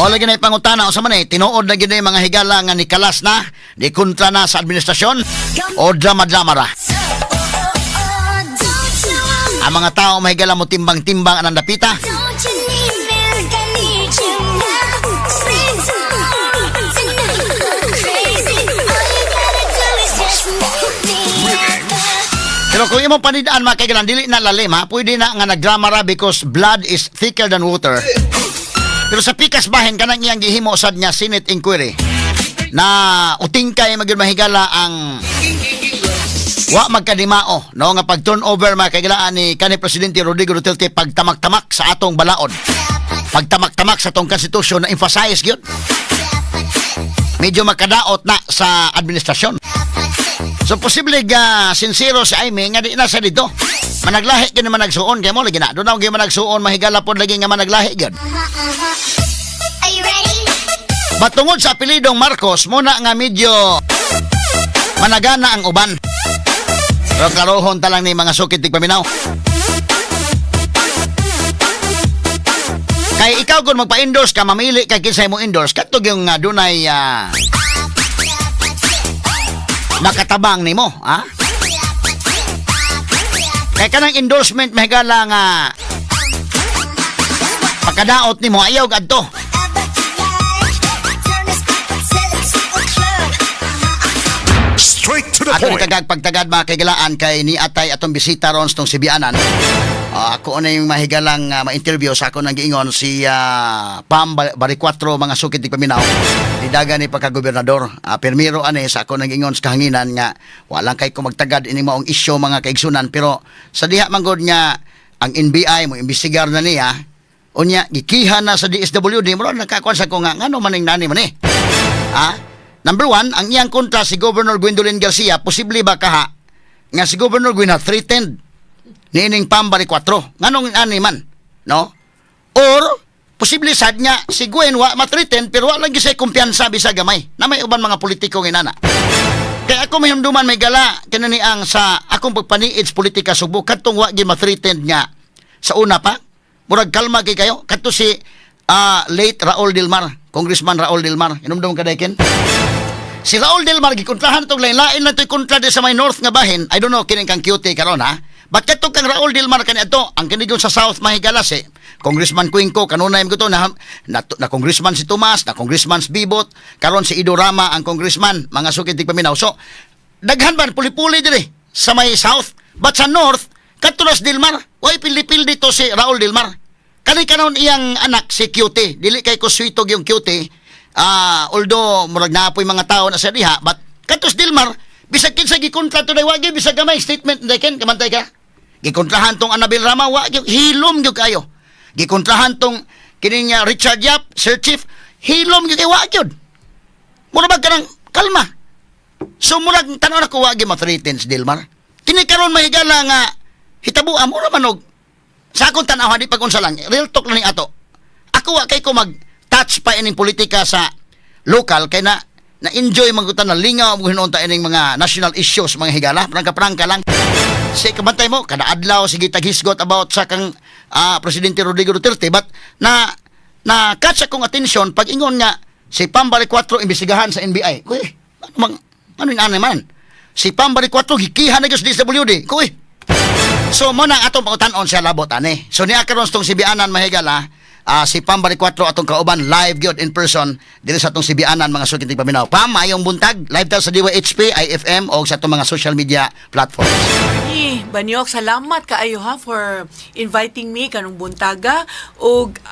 [SPEAKER 2] Mo lagi na ipangutana o sa man tinuod na gid mga higala nga nikalas na di kontra na sa administrasyon o drama-drama ra. Ang mga tao mahigala mo timbang-timbang anang dapita. Pero kung imong panidaan mga kaigalan dili na lalim ha, pwede na nga nagdrama ra because blood is thicker than water. Pero sa pikas bahin kanang iyang gihimo sad niya Senate inquiry na utingkay magyud mahigala ang wa magkanimao no nga pag turnover makaigalaan ni kanhi presidente Rodrigo Duterte pagtamak-tamak sa atong balaod. Pagtamak-tamak sa atong konstitusyon na emphasize gyud. Medyo makadaot na sa administrasyon. So posible ga sincero si Aimee nga di na sa dito. Managlahi gyud naman nagsuon kay mo lagi na. Do na gyud managsuon mahigala pod lagi nga managlahi gyud.
[SPEAKER 7] Are you ready?
[SPEAKER 2] Batungod sa apelidong Marcos muna nga medyo managana ang uban. Pero karohon talang ni mga sukit tigpaminaw. Kay ikaw kung magpa-endorse ka, mamili kay kinsay mo endorse, katog yung dunay nakatabang nimo, ha? Kay kanang endorsement mahigala nga pagkadaot nimo ayaw gadto.
[SPEAKER 3] Straight to the
[SPEAKER 2] Ato ni
[SPEAKER 3] point.
[SPEAKER 2] pagtagad mga kaigalaan kay ni atay atong bisita ron sa tong Sibianan. Ako na yung mahigalang ma-interview sa ako nang giingon si Pam Baricuatro mga sukit di paminaw. Didaga ni pagkagobernador. Permiro ani sa ako nang giingon sa kahanginan nga walang kay ko magtagad ini maong isyu mga kaigsunan pero sa diha manggod nga ang NBI mo imbestigar na niya unya gikihan na sa DSWD mo nakakuan sa ko nga ngano maning nani man eh. Number one, ang iyang kontra si Governor Gwendolyn Garcia, posible ba kaha nga si Governor Gwyn threatened niining Pam Baricuatro? Nganong ani man, no? Or, posible sad niya si Gwen wa ma-threaten pero wa lang gisay kumpiyansa bisa gamay na may uban mga politiko nginana. Kaya ako may humduman may gala kinani ang sa akong pagpaniid sa politika Subo katong wa gi ma-threaten niya sa una pa. Murag kalma kay kayo kadto si late Raul Delmar, Congressman Raul Delmar. Inumdum ka dayken? Si Raul Delmar gikontrahan tong lain-lain na to'y kontra sa may north nga bahin. I don't know kining kang QT karon ha. But katong kang Raul Delmar kani ato, ang kinigon sa South mahigala si Congressman Cuenco kanunay mo to na Congressman si Tomas, na Congressman si Bibot, karon si Ido Rama ang Congressman, mga sukit tigpaminaw. So daghan ban puli-puli dire sa may South, but sa North katulas Delmar, way pili-pili dito si Raul Delmar. Kani kanon iyang anak si QT, dili kay ko sweetog yung QT. Although murag na apoy mga tao na sa diha, but katos Dilmar bisag kinsa gikontra to day wagi bisag gamay statement daken kamantay ka gikontrahan tong Annabel Rama wa hilom gyud kayo gikontrahan tong kining Richard Yap Sir Chief hilom gyud kay wa gyud mura ba kanang kalma so murag tan-aw nako wa gyud ma-threaten si Dilmar kini karon mahigala nga hitabuan mura manog sa akong tan-aw di pag unsa lang real talk lang ni ato ako wa kay ko mag touch pa ining politika sa local kay na-enjoy magkutan na lingaw mo hinunta ining mga national issues mga higala prangka lang si kabantay mo kada adlaw sige taghisgot about sa kang presidente Rodrigo Duterte but na catch akong attention pag ingon nga si Pam Baricuatro imbestigahan sa NBI kuy ano yung man si Pam Baricuatro gikihan na gyud sa DSWD kuy so mo na atong pangutan-on siya labot ani so niya karon tong Sibianan mahigala si Pam Baricuatro atong kauban live gyud in person diri sa atong Sibianan mga sukit paminaw. Pam, mayong buntag live ta sa DYHP, IFM o sa atong mga social media platforms.
[SPEAKER 8] Banyok, salamat kaayo ha for inviting me kanong buntaga og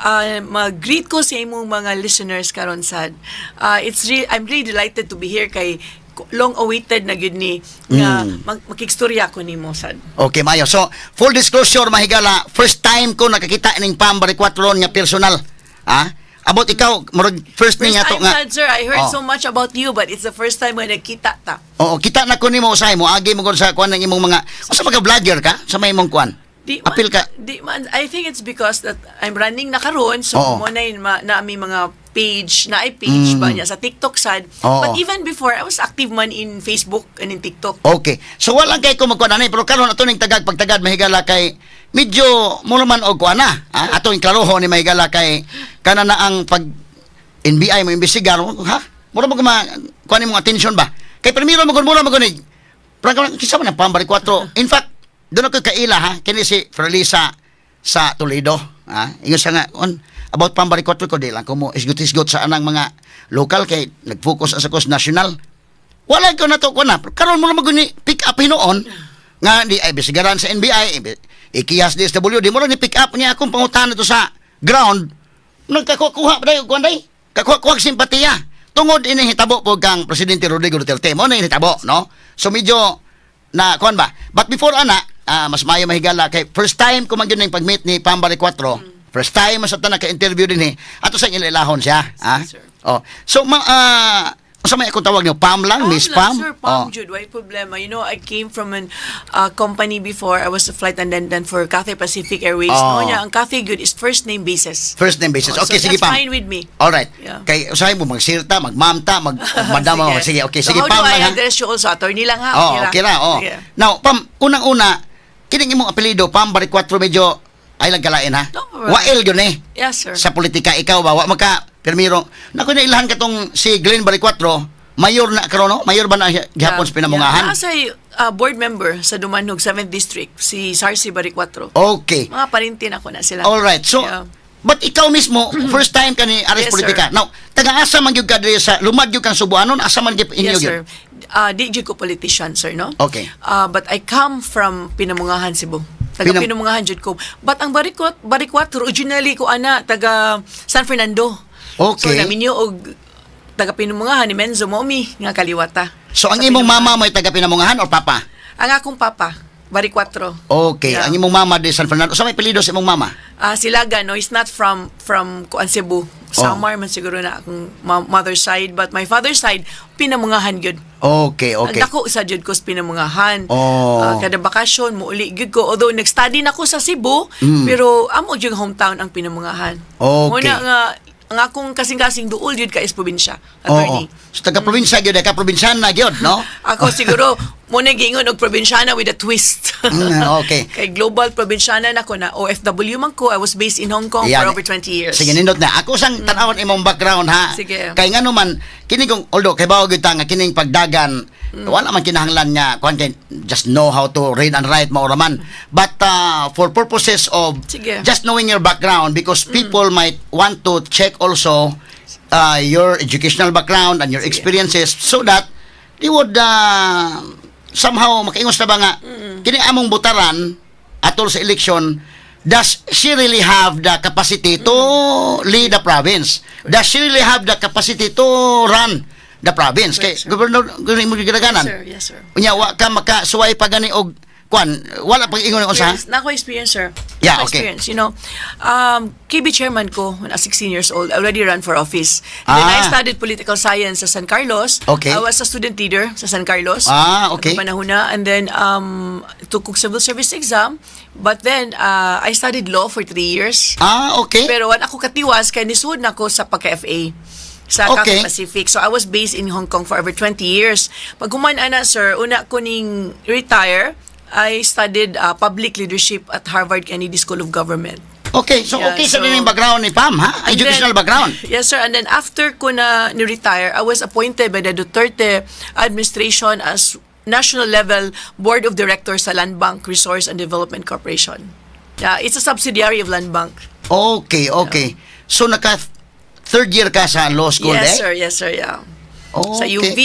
[SPEAKER 8] mag-greet ko sa imong mga listeners karon sad. I'm really delighted to be here kay long awaited na gyud ni nga makikstorya ko nimo sad.
[SPEAKER 2] Okay, mayo. So, full disclosure mahigala, first time ko nakakita ning Pam Baricuatro nga personal. About ikaw, murag first ni nga to nga.
[SPEAKER 8] Sad, sir, I heard so much about you but it's the first time when nakita ta.
[SPEAKER 2] Oo, kita na ko nimo usahay mo agi mo gud sa kuan ng imong mga usa mga vlogger ka sa may imong kuan. Apil ka.
[SPEAKER 8] I think it's because that I'm running na karon so mo na may mga page ba niya sa TikTok sad. But even before I was active man in Facebook and in TikTok.
[SPEAKER 2] Okay. So walang kay ko magkuan ani pero karon ato ning pagtagad mahigala kay medyo mo naman og kuan na. Ato ing klaroho ni mahigala kay kana na ang pag NBI mo imbestigar ha. Mura mo kuan imong attention ba? Kay primero mo ni kinsa man ang Pam Baricuatro. In fact, doon ako kaila ha, kini si Frelisa sa Toledo. Ingon siya nga, about Pam Baricuatro ko, di lang ko mo isgot-isgot sa anang mga local kay nag-focus sa kos national. Wala ko na to ko na. Karon mo na mag-ni pick up hinoon nga di ay bisigaran sa NBI, ikiyas DSWD, mo ni pick up niya akong pangutan to sa ground. Nagkakuha pa dayo kuan day. Kakuha simpatiya. Tungod ini hitabo po kang Presidente Rodrigo Duterte. Mo na hitabo, no? So medyo na kuan ba. But before ana, mas maayo mahigala kay first time ko man gyud ning pag-meet ni Pambari 4. First time sa tanan ka interview din ato sa ilahon siya, ha?
[SPEAKER 8] sir.
[SPEAKER 2] Oh. So sa may akong tawag niyo, Pam lang, Miss Pam.
[SPEAKER 8] Sir, Pam Jude, why problema? You know, I came from an company before. I was a flight attendant for Cathay Pacific Airways.
[SPEAKER 2] Oh.
[SPEAKER 8] No, ang Cathay Good is first name basis.
[SPEAKER 2] First name basis.
[SPEAKER 8] Oh,
[SPEAKER 2] Okay,
[SPEAKER 8] so
[SPEAKER 2] sige
[SPEAKER 8] that's
[SPEAKER 2] Pam.
[SPEAKER 8] fine with me.
[SPEAKER 2] All right.
[SPEAKER 8] Yeah.
[SPEAKER 2] Kay usahay mo magsirta, magmamta, madam mo. Sige, okay. Sige
[SPEAKER 8] so
[SPEAKER 2] Pam
[SPEAKER 8] how do
[SPEAKER 2] lang.
[SPEAKER 8] I
[SPEAKER 2] ha?
[SPEAKER 8] address you also? Attorney lang ha?
[SPEAKER 2] Oh, okay ra. Oh.
[SPEAKER 8] Sige.
[SPEAKER 2] Now, Pam, unang-una, kining imong apelyido, Pam Bari 4 medyo ay lagkalain ha.
[SPEAKER 8] No, right.
[SPEAKER 2] Wael yun eh.
[SPEAKER 8] Yes, sir.
[SPEAKER 2] Sa politika ikaw ba wa maka permiro. Nako na ilahan katong si Glenn Bari 4, mayor na karon no? Mayor ba na gihapon sa pinamungahan?
[SPEAKER 8] Nasa board member sa Dumanog 7th District, si Sarcy Baricuatro.
[SPEAKER 2] Okay.
[SPEAKER 8] Mga parintin ako na sila.
[SPEAKER 2] All right. So,
[SPEAKER 8] Yeah.
[SPEAKER 2] but ikaw mismo first time ka ni Aris
[SPEAKER 8] Yes,
[SPEAKER 2] Politika.
[SPEAKER 8] sir.
[SPEAKER 2] Now, taga-asa man gyud ka diri sa lumad gyud kang Subuanon, asa man gyud inyo
[SPEAKER 8] Yes,
[SPEAKER 2] gyud?
[SPEAKER 8] sir. Di ko politician, sir, no?
[SPEAKER 2] Okay.
[SPEAKER 8] But I come from Pinamungahan, Cebu. Taga Pinamungahan, jud ko. But ang Baricuatro, originally ko ana, taga San Fernando.
[SPEAKER 2] Okay.
[SPEAKER 8] So, naminyo og taga Pinamungahan ni Menzo Momi nga kaliwata.
[SPEAKER 2] So, ang
[SPEAKER 8] Sa
[SPEAKER 2] imong
[SPEAKER 8] Pinamungahan.
[SPEAKER 2] mama may taga Pinamungahan or papa?
[SPEAKER 8] Ang akong papa, Baricuatro.
[SPEAKER 2] Okay.
[SPEAKER 8] Yeah.
[SPEAKER 2] Ang imong mama di San Fernando. So, may apelyido sa imong mama?
[SPEAKER 8] Silaga, no? He's not from Kuan Cebu. Samar man siguro na akong mother's side. But my father's side, Pinamungahan yun.
[SPEAKER 2] Okay, okay.
[SPEAKER 8] Ang dako sa jud ko sa Pinamungahan.
[SPEAKER 2] Oh.
[SPEAKER 8] Kada bakasyon, muuli gyud ko. Although, nag-study na ko sa Cebu, pero amo yung hometown ang Pinamungahan.
[SPEAKER 2] Okay.
[SPEAKER 8] Muna nga, ang akong kasing-kasing duol yun ka is probinsya.
[SPEAKER 2] Oo.
[SPEAKER 8] Attorney.
[SPEAKER 2] So, taga-probinsya gyud ka probinsyan na gyud, no?
[SPEAKER 8] Ako siguro, muna gingon og probinsyana with a twist.
[SPEAKER 2] Okay.
[SPEAKER 8] Kay global probinsyana na ko na OFW man ko. I was based in Hong Kong
[SPEAKER 2] Yan.
[SPEAKER 8] for over 20 years.
[SPEAKER 2] Sige, nindot na. Ako sang tanawon imong background ha.
[SPEAKER 8] Sige.
[SPEAKER 2] Kay ngano man kini kung although kay bawo gyud ta nga kining pagdagan wala man kinahanglan nga kuan kay just know how to read and write mo man. But for purposes of
[SPEAKER 8] Sige.
[SPEAKER 2] just knowing your background because people might want to check also your educational background and your experiences so that they would somehow makaingon na ba nga kini among butaran atol sa election, does she really have the capacity to lead the province? Does she really have the capacity to run the province? Kay
[SPEAKER 8] Correct, sir.
[SPEAKER 2] gobernador mo gidaganan.
[SPEAKER 8] Yes, sir.
[SPEAKER 2] Unya wa ka makasuway pa gani og kwan, wala pag ingon unsa.
[SPEAKER 8] Yes, nako experience, sir.
[SPEAKER 2] Yeah,
[SPEAKER 8] Nako
[SPEAKER 2] okay.
[SPEAKER 8] experience, you know. KB chairman ko when I was 16 years old, I already ran for office. And then I studied political science sa San Carlos.
[SPEAKER 2] Okay.
[SPEAKER 8] I was a student leader sa San Carlos.
[SPEAKER 2] Okay.
[SPEAKER 8] At panahon na. And then took civil service exam. But then I studied law for 3 years.
[SPEAKER 2] Okay.
[SPEAKER 8] Pero wala ako katiwas kay nisud na ko sa pagka-FA sa
[SPEAKER 2] Okay.
[SPEAKER 8] Cathay Pacific. So I was based in Hong Kong for over 20 years. Pag human ana, sir, una ko ning retire, I studied public leadership at Harvard Kennedy School of Government.
[SPEAKER 2] Okay, so
[SPEAKER 8] Yeah,
[SPEAKER 2] okay sa
[SPEAKER 8] so-
[SPEAKER 2] din yung background ni Pam ha?
[SPEAKER 8] And
[SPEAKER 2] Educational
[SPEAKER 8] then-
[SPEAKER 2] background.
[SPEAKER 8] Yes, sir. And then after ko na ni-retire, I was appointed by the Duterte administration as national level board of directors sa Land Bank Resource and Development Corporation. Yeah, it's a subsidiary of Land Bank.
[SPEAKER 2] Okay, okay. So naka third year ka sa law school
[SPEAKER 8] Yes,
[SPEAKER 2] eh?
[SPEAKER 8] sir. Yes, sir. Yeah.
[SPEAKER 2] Okay.
[SPEAKER 8] Sa UV.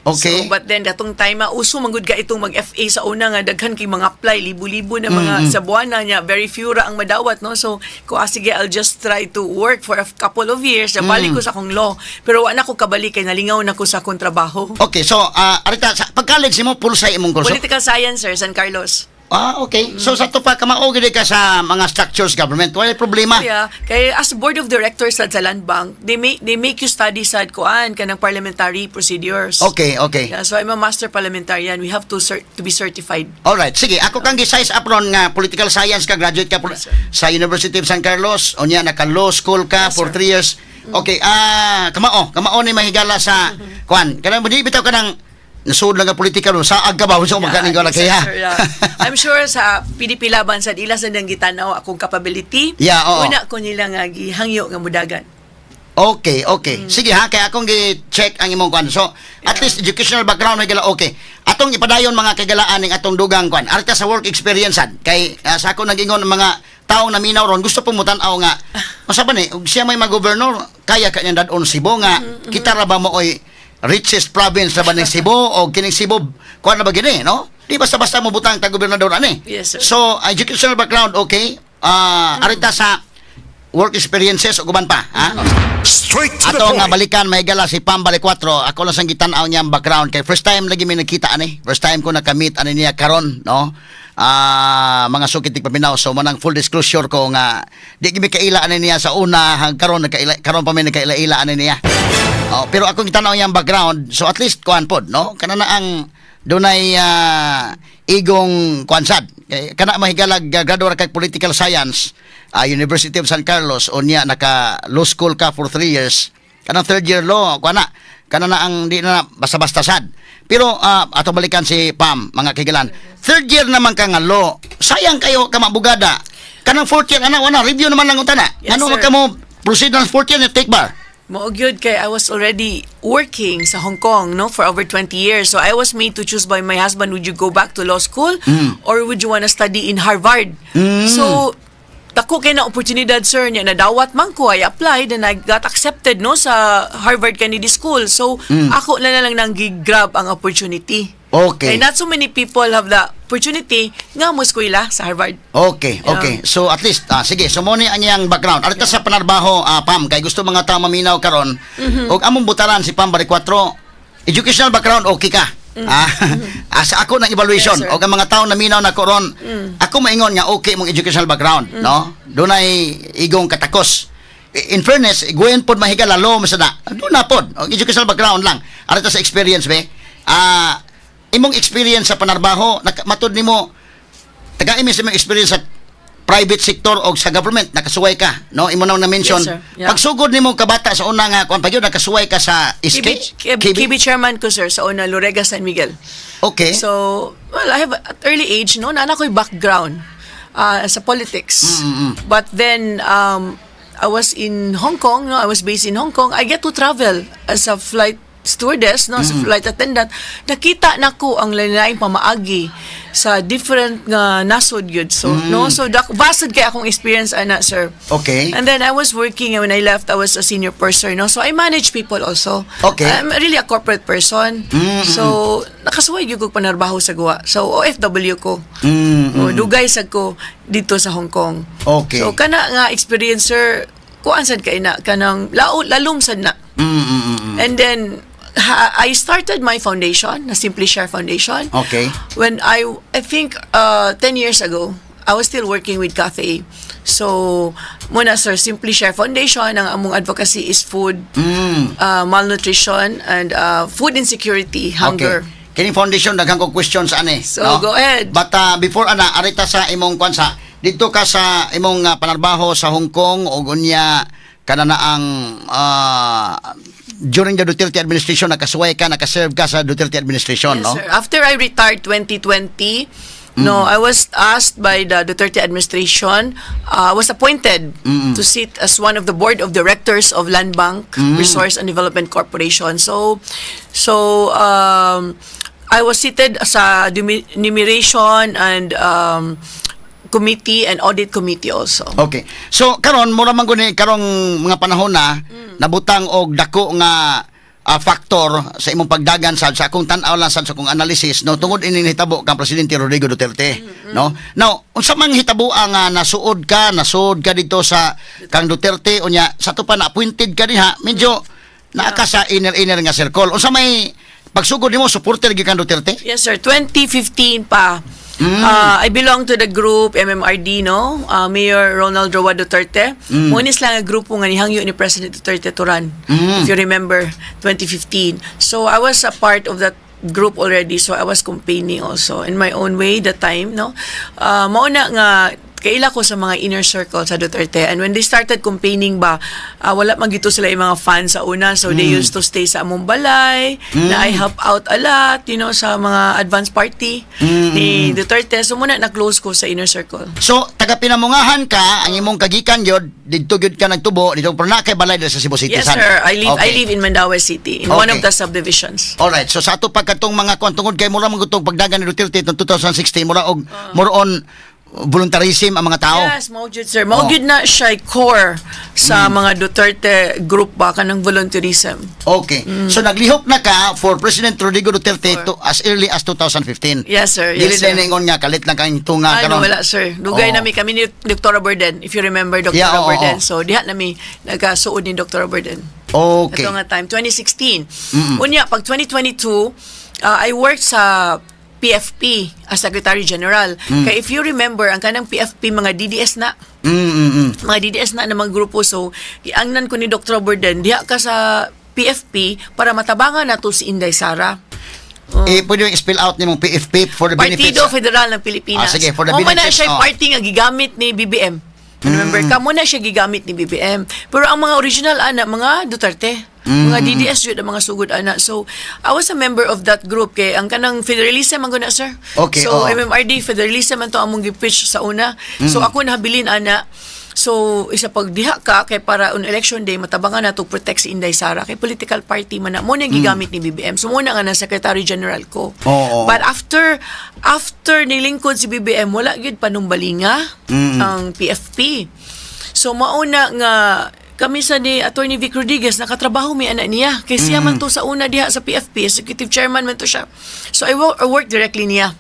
[SPEAKER 2] Okay.
[SPEAKER 8] So, but then, datong time, uso manggod ka itong mag-FA sa una nga, daghan kay mga apply, libo-libo na mga sa buwan na niya, very few ra ang madawat, no? So, ko sige, I'll just try to work for a couple of years, balik ko sa akong law. Pero wala ko kabalik, kay nalingaw na ko sa akong trabaho.
[SPEAKER 2] Okay, so arita sa pag-college mo pulsay imong kurso.
[SPEAKER 8] Political Science, sir, San Carlos.
[SPEAKER 2] Okay. So sa to pa ka mao gid ka sa mga structures government, wala problema.
[SPEAKER 8] Yeah, kay as board of directors sa Land Bank, they make you study sa kuan kanang parliamentary procedures.
[SPEAKER 2] Okay, okay.
[SPEAKER 8] Yeah, so I'm a master parliamentarian. We have to be certified.
[SPEAKER 2] All right, sige. Ako kang gi-size upron nga political science ka, graduate ka
[SPEAKER 8] Yes, sir.
[SPEAKER 2] sa University of San Carlos, unya naka law school ka
[SPEAKER 8] Yes,
[SPEAKER 2] for
[SPEAKER 8] sir.
[SPEAKER 2] 3 years. Okay, kamao ni mahigala sa kuan. Kanang di bitaw kanang nasud lang nga politika ro sa agka ba unsa magkaning wala
[SPEAKER 8] yes,
[SPEAKER 2] kaya.
[SPEAKER 8] sir, yeah. I'm sure sa PDP laban sa ila sa nang gitanaw akong capability.
[SPEAKER 2] Yeah, oo.
[SPEAKER 8] Una ko nila nga gihangyo nga mudagan.
[SPEAKER 2] Okay, okay. Sige ha, kaya akong gi-check ang imong kwan. So, at least educational background may gala okay. Atong ipadayon mga kagalaan ning atong dugang kwan. Arta sa work experience sad. Kay sa ako nag-ingon ng mga taong naminaw ron gusto pong mutan-aw nga. Masa ba ni, ug siya may mag-governor, kaya kanya dadon Cebu nga kita ra ba mo oy richest province ra ba ng Cebu o kining Cebu kuan na ba gini, no? Di basta-basta mo butang ta gobernador ani.
[SPEAKER 8] Yes, sir.
[SPEAKER 2] So, educational background okay. Arita sa work experiences o guban pa, ha?
[SPEAKER 3] Straight to the
[SPEAKER 2] Ato nga
[SPEAKER 3] point.
[SPEAKER 2] balikan may gala si Pam Bali 4. Ako lang sang gitan-aw niya ang background kay first time lagi may nakita ani. First time ko nakamit ani niya karon, no? Mga sukitik paminaw, so manang full disclosure ko nga di gimi kaila ani niya sa una hang karon karon pa may nakaila-ila ani niya. Pero ako gitan-aw niya ang background, so at least kuan pod, no? Kana na ang dunay igong kwansad. Kana mahigalag graduate kag political science, University of San Carlos, o niya naka law school ka for 3 years. Kanang third year law, kana na ang di na basta-basta sad. Pero ato balikan si Pam, mga kigalan. Third year naman ka nga law. Sayang kayo ka mabugada. Kanang fourth year ana review naman lang utana.
[SPEAKER 8] Yes,
[SPEAKER 2] Ano
[SPEAKER 8] sir.
[SPEAKER 2] ka mo proceed ng fourth year na take bar?
[SPEAKER 8] Maogyod kay I was already working sa Hong Kong, no, for over 20 years. So I was made to choose by my husband, would you go back to law school or would you want to study in Harvard? So dako kay na oportunidad, sir, niya nadawat man ko, I applied and I got accepted, no, sa Harvard Kennedy School. So ako na lang nang grab ang opportunity.
[SPEAKER 2] Okay.
[SPEAKER 8] And not so many people have the opportunity nga mo eskwela sa Harvard.
[SPEAKER 2] Okay. So at least sige, so mo ni anyang background. Arita sa panarbaho, Pam, kay gusto mga tao maminaw karon. Og among butaran si Pam Bari 4, educational background okay ka. Sa ako ng evaluation,
[SPEAKER 8] Yes, sir.
[SPEAKER 2] og ang mga tao na minaw na koron, ako maingon nga okay mong educational background, no? Dunay igong katakos. In fairness, guwen pod mahigala law masada. Doon na pod, og educational background lang. Arita sa experience be. Imong experience sa panarbaho, matud nimo taga-imi sa imong experience sa private sector o sa government, nakasuway ka, no? Imo na mention.
[SPEAKER 8] Yes, sir. Yeah.
[SPEAKER 2] Pagsugod nimo kabata sa una nga kuan pagyud nakasuway ka sa SK?
[SPEAKER 8] KB chairman ko, sir, sa una Lorega San Miguel.
[SPEAKER 2] Okay.
[SPEAKER 8] So, well, I have at early age, no, na ko'y background sa politics. But then, I was in Hong Kong, no, I was based in Hong Kong. I get to travel as a flight stewardess, no, as a flight attendant. Nakita na ko ang lain-laing pamaagi sa different nga nasod yun. So, no, so basad kay akong experience ana, sir.
[SPEAKER 2] Okay.
[SPEAKER 8] And then I was working, and when I left, I was a senior person, no? So I manage people also.
[SPEAKER 2] Okay.
[SPEAKER 8] I'm really a corporate person. So nakasuway yung panarbaho sa gawa. So OFW ko. Dugay sad ko dito sa Hong Kong.
[SPEAKER 2] Okay.
[SPEAKER 8] So kana nga experiencer, kuan sad kay na kanang lalom sad na. And then I started my foundation, na Simply Share Foundation.
[SPEAKER 2] Okay.
[SPEAKER 8] When I think 10 years ago, I was still working with Cathay. So, muna, sir, Simply Share Foundation, ang among advocacy is food, malnutrition, and food insecurity, hunger.
[SPEAKER 2] Okay. Kini foundation daghang ko questions ani.
[SPEAKER 8] So, go ahead.
[SPEAKER 2] But before arita sa imong kwansa, dito ka sa imong panarbaho sa Hong Kong o unya kanana ang during the Duterte administration nakasuway ka, nakaserve ka sa Duterte administration,
[SPEAKER 8] Yes,
[SPEAKER 2] no?
[SPEAKER 8] sir. After I retired 2020, no, I was asked by the Duterte administration, I was appointed to sit as one of the board of directors of Land Bank Resource and Development Corporation. So I was seated sa numeration and committee and audit committee also.
[SPEAKER 2] Okay. So karon mura man gud ni karong mga panahon na nabutang og dako nga factor sa imong pagdagan sa akong tan-aw lang sa akong analysis, no, tungod ini hitabo kang presidente Rodrigo Duterte, no. Now unsa man hitabo nga nasud ka dito sa kang Duterte unya sa to pa na appointed ka diha, medyo naaka sa inner nga circle. Unsa may pagsugod nimo supporter gyud kang Duterte?
[SPEAKER 8] Yes, sir. 2015 pa. I belong to the group MMRD, no? Mayor Ronald Roa Duterte. Munis lang ang grupo nga nihangyo ni President Duterte to run. If you remember, 2015. So I was a part of that group already. So I was campaigning also in my own way that time, no? Mauna nga kaila ko sa mga inner circle sa Duterte, and when they started campaigning ba, wala man gito sila yung mga fans sa una, so they used to stay sa among balay, na I help out a lot, you know, sa mga advance party ni Duterte. So muna na-close ko sa inner circle.
[SPEAKER 2] So taga Pinamungahan ka, ang imong kagikan yun, dito gyud ka nagtubo, dito pero na kay balay dito sa Cebu City.
[SPEAKER 8] Yes,
[SPEAKER 2] San?
[SPEAKER 8] sir. I
[SPEAKER 2] Okay.
[SPEAKER 8] live in Mandaue City, in one
[SPEAKER 2] Okay.
[SPEAKER 8] of the subdivisions.
[SPEAKER 2] Alright, so sa ato pagkatong mga tungod kay mura man gutong pagdagan ni Duterte itong 2016 mura og more on voluntarism ang mga tao.
[SPEAKER 8] Yes, maujud sir. Maujud na siya core sa mga Duterte group ba kanang volunteerism.
[SPEAKER 2] Okay. So naglihok na ka for President Rodrigo Duterte to as early as 2015.
[SPEAKER 8] Yes sir.
[SPEAKER 2] Dili
[SPEAKER 8] Yes sir.
[SPEAKER 2] na ingon nga kalit lang kang tunga
[SPEAKER 8] Ano,
[SPEAKER 2] karon.
[SPEAKER 8] wala sir. Dugay
[SPEAKER 2] Oo.
[SPEAKER 8] nami kami ni Dr. Burden. If you remember Dr.
[SPEAKER 2] Yeah, oo,
[SPEAKER 8] Burden.
[SPEAKER 2] oo.
[SPEAKER 8] So diha nami nagasuod ni Dr. Burden.
[SPEAKER 2] Okay.
[SPEAKER 8] Ito nga time 2016. Unya pag 2022 I worked sa PFP as Secretary General. Kaya if you remember, ang kanang PFP mga DDS na, mga DDS na namang grupo. So, iangnan ko ni Dr. Burden, diha ka sa PFP para matabangan na to si Inday Sara.
[SPEAKER 2] Pwede yung spell out ni mong PFP for the benefits.
[SPEAKER 8] Partido Federal ng Pilipinas.
[SPEAKER 2] Sige, for the
[SPEAKER 8] O man na
[SPEAKER 2] benefits,
[SPEAKER 8] siya party nga gigamit ni BBM. Remember, kamo na siya gigamit ni BBM. Pero ang mga original ana, mga Duterte. Mga DDS yun, ang mga sugod ana. So, I was a member of that group kay ang kanang federalism ang guna, sir.
[SPEAKER 2] Okay,
[SPEAKER 8] So,
[SPEAKER 2] oo.
[SPEAKER 8] MMRD, federalism ang to among gi-pitch sa una. So, ako nahabilin ana. So, isa pag diha ka kay para on election day matabangan na to protect si Inday Sara kay political party man na mo na gigamit ni BBM. So, muna nga na Secretary General ko.
[SPEAKER 2] Oo.
[SPEAKER 8] But after nilingkod si BBM, wala gyud panumbalinga ang PFP. So, mauna nga kami sa ni Attorney Vic Rodriguez nakatrabaho may anak niya kay siya man to sa una diha sa PFP, executive chairman man to siya. So I work directly niya.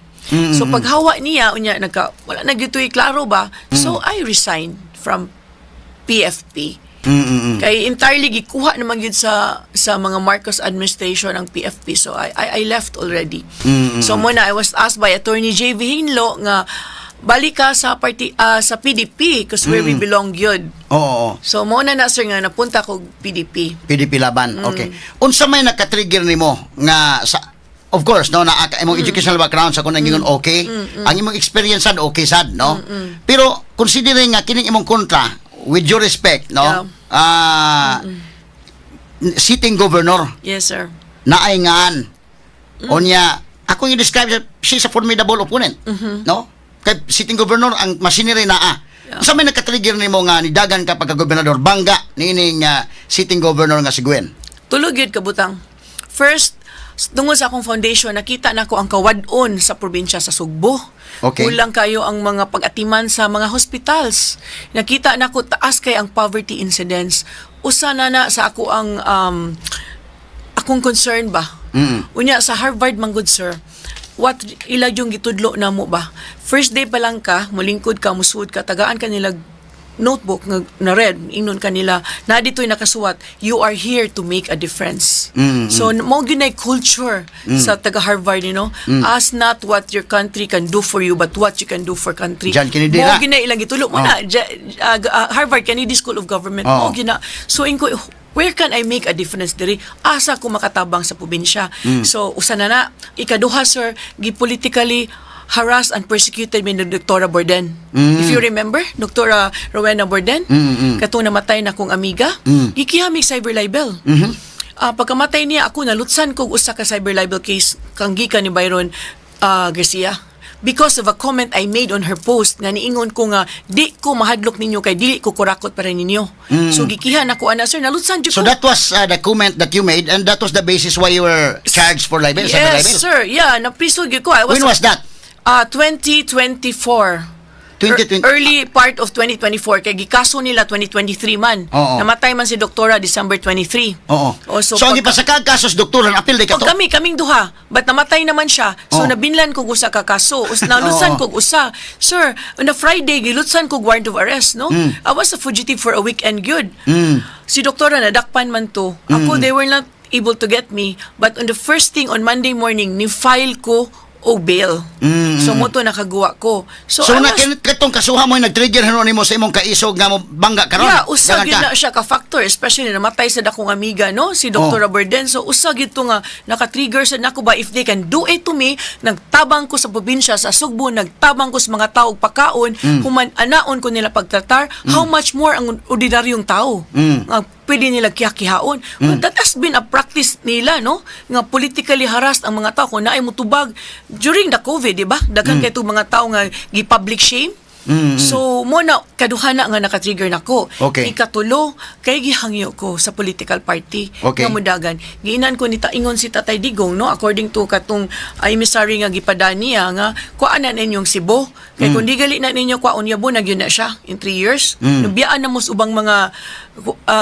[SPEAKER 8] So paghawa niya unya wala na gitoy klaro ba, so I resigned from PFP. Kay entirely gikuha naman yun sa mga Marcos administration ang PFP, so I left already. So muna I was asked by Attorney J.V. Hinlo nga balik ka sa party sa PDP because where we belong yun.
[SPEAKER 2] Oo.
[SPEAKER 8] So mo na sir nga napunta ko PDP.
[SPEAKER 2] PDP laban. Okay. Unsa may naka-trigger nimo nga sa of course no na imong educational background sa kun ingon okay. Ang imong experience sad okay sad no. Pero considering nga kining imong kontra with due respect no. Sitting governor
[SPEAKER 8] Yes sir.
[SPEAKER 2] naay ngaan. Onya ako yung describe she's a formidable opponent. No? Kay sitting governor ang machinery na Sa may nakatrigger nimo nga nidagan ka pagka-gobernador bangga nining sitting governor nga si Gwen.
[SPEAKER 8] Tulog yun kabutang. First, tungod sa akong foundation, nakita na ko ang kawadon sa probinsya sa Sugbo.
[SPEAKER 2] Okay.
[SPEAKER 8] Kulang kayo ang mga pag-atiman sa mga hospitals. Nakita na ko taas kay ang poverty incidence. Usa na sa ako ang akong concern ba. Unya sa Harvard man good sir. What ila yung gitudlo na mo ba? First day pa lang ka, mulingkod ka, musuod ka, tagaan ka nila notebook na red, ingnon kanila na dito'y nakasuwat, you are here to make a difference. So mo ginay culture sa taga Harvard, you know, ask not what your country can do for you but what you can do for country.
[SPEAKER 2] John Kennedy
[SPEAKER 8] mo
[SPEAKER 2] na.
[SPEAKER 8] ginay ilang gitulo mo na Harvard Kennedy School of Government mo gina. So inko where can I make a difference diri? Asa ko makatabang sa probinsya. So usa na ikaduha sir, gi-politically harassed and persecuted by Dr. Borden. If you remember, Dr. Rowena Borden, katong namatay na kong amiga, gikihamig cyber libel. Pagkamatay niya, ako nalutsan kog usa ka cyber libel case kang gikan ni Byron Garcia. Because of a comment I made on her post nga niingon ko nga di ko mahadlok ninyo kay dili ko kurakot para ninyo. So gikihan ako ana sir nalutsan jud
[SPEAKER 2] So
[SPEAKER 8] ko.
[SPEAKER 2] that was the comment that you made and that was the basis why you were charged for libel. cyber libel.
[SPEAKER 8] Yes sir, yeah, napriso gyud ko.
[SPEAKER 2] When was that?
[SPEAKER 8] 2024.
[SPEAKER 2] 2020.
[SPEAKER 8] Early part of 2024 kay gikaso nila 2023 man.
[SPEAKER 2] Oo.
[SPEAKER 8] Namatay man si Doktora December 23.
[SPEAKER 2] Oo.
[SPEAKER 8] So
[SPEAKER 2] So ang
[SPEAKER 8] pagka-
[SPEAKER 2] ipasakag kasos doktor ang apil di ka to.
[SPEAKER 8] kaming duha, but namatay naman siya. So
[SPEAKER 2] Oo.
[SPEAKER 8] nabinlan kog usa ka kaso. Nalutsan kog usa. Sir, on a Friday gilutsan kog warrant of arrest, no? I was a fugitive for a weekend good. Si Doktora nadakpan man to. Ako they were not able to get me, but on the first thing on Monday morning ni file ko o bail. So mo to nakaguwa ko. So,
[SPEAKER 2] So
[SPEAKER 8] I
[SPEAKER 2] na
[SPEAKER 8] was-
[SPEAKER 2] katong kasuha mo yung nag-trigger hanon nimo sa imong kaisog nga mo bangga karon.
[SPEAKER 8] Yeah, usag
[SPEAKER 2] Dagan
[SPEAKER 8] yun
[SPEAKER 2] ka.
[SPEAKER 8] na siya ka-factor, especially namatay sa dakong amiga, no? Si Dr. Borden. So, usag ito nga, naka-trigger sa nako ba, if they can do it to me, nagtabang ko sa probinsya, sa Sugbo, nagtabang ko sa mga tao pagkaon, human anaon ko nila pagtratar, how much more ang ordinaryong tao? Nga pwede nila kihakihaon. Well, that has been a practice nila, no? Nga politically harassed ang mga tao. Kung naay mutubag, during the COVID, di ba? Daghang kay itong mga tao nga gi-public shame. So mo na kaduhana nga naka-trigger nako.
[SPEAKER 2] Okay.
[SPEAKER 8] Ikatulo kay gihangyo ko sa political party
[SPEAKER 2] Okay.
[SPEAKER 8] nga mudagan. Giinan ko ni ingon si Tatay Digong no according to katong emissary nga gipadani nga kuan na ninyong Cebu. Kay kun di gali na ninyo kuan yabo na gyud na siya in 3 years. Nabiyaan na mos ubang mga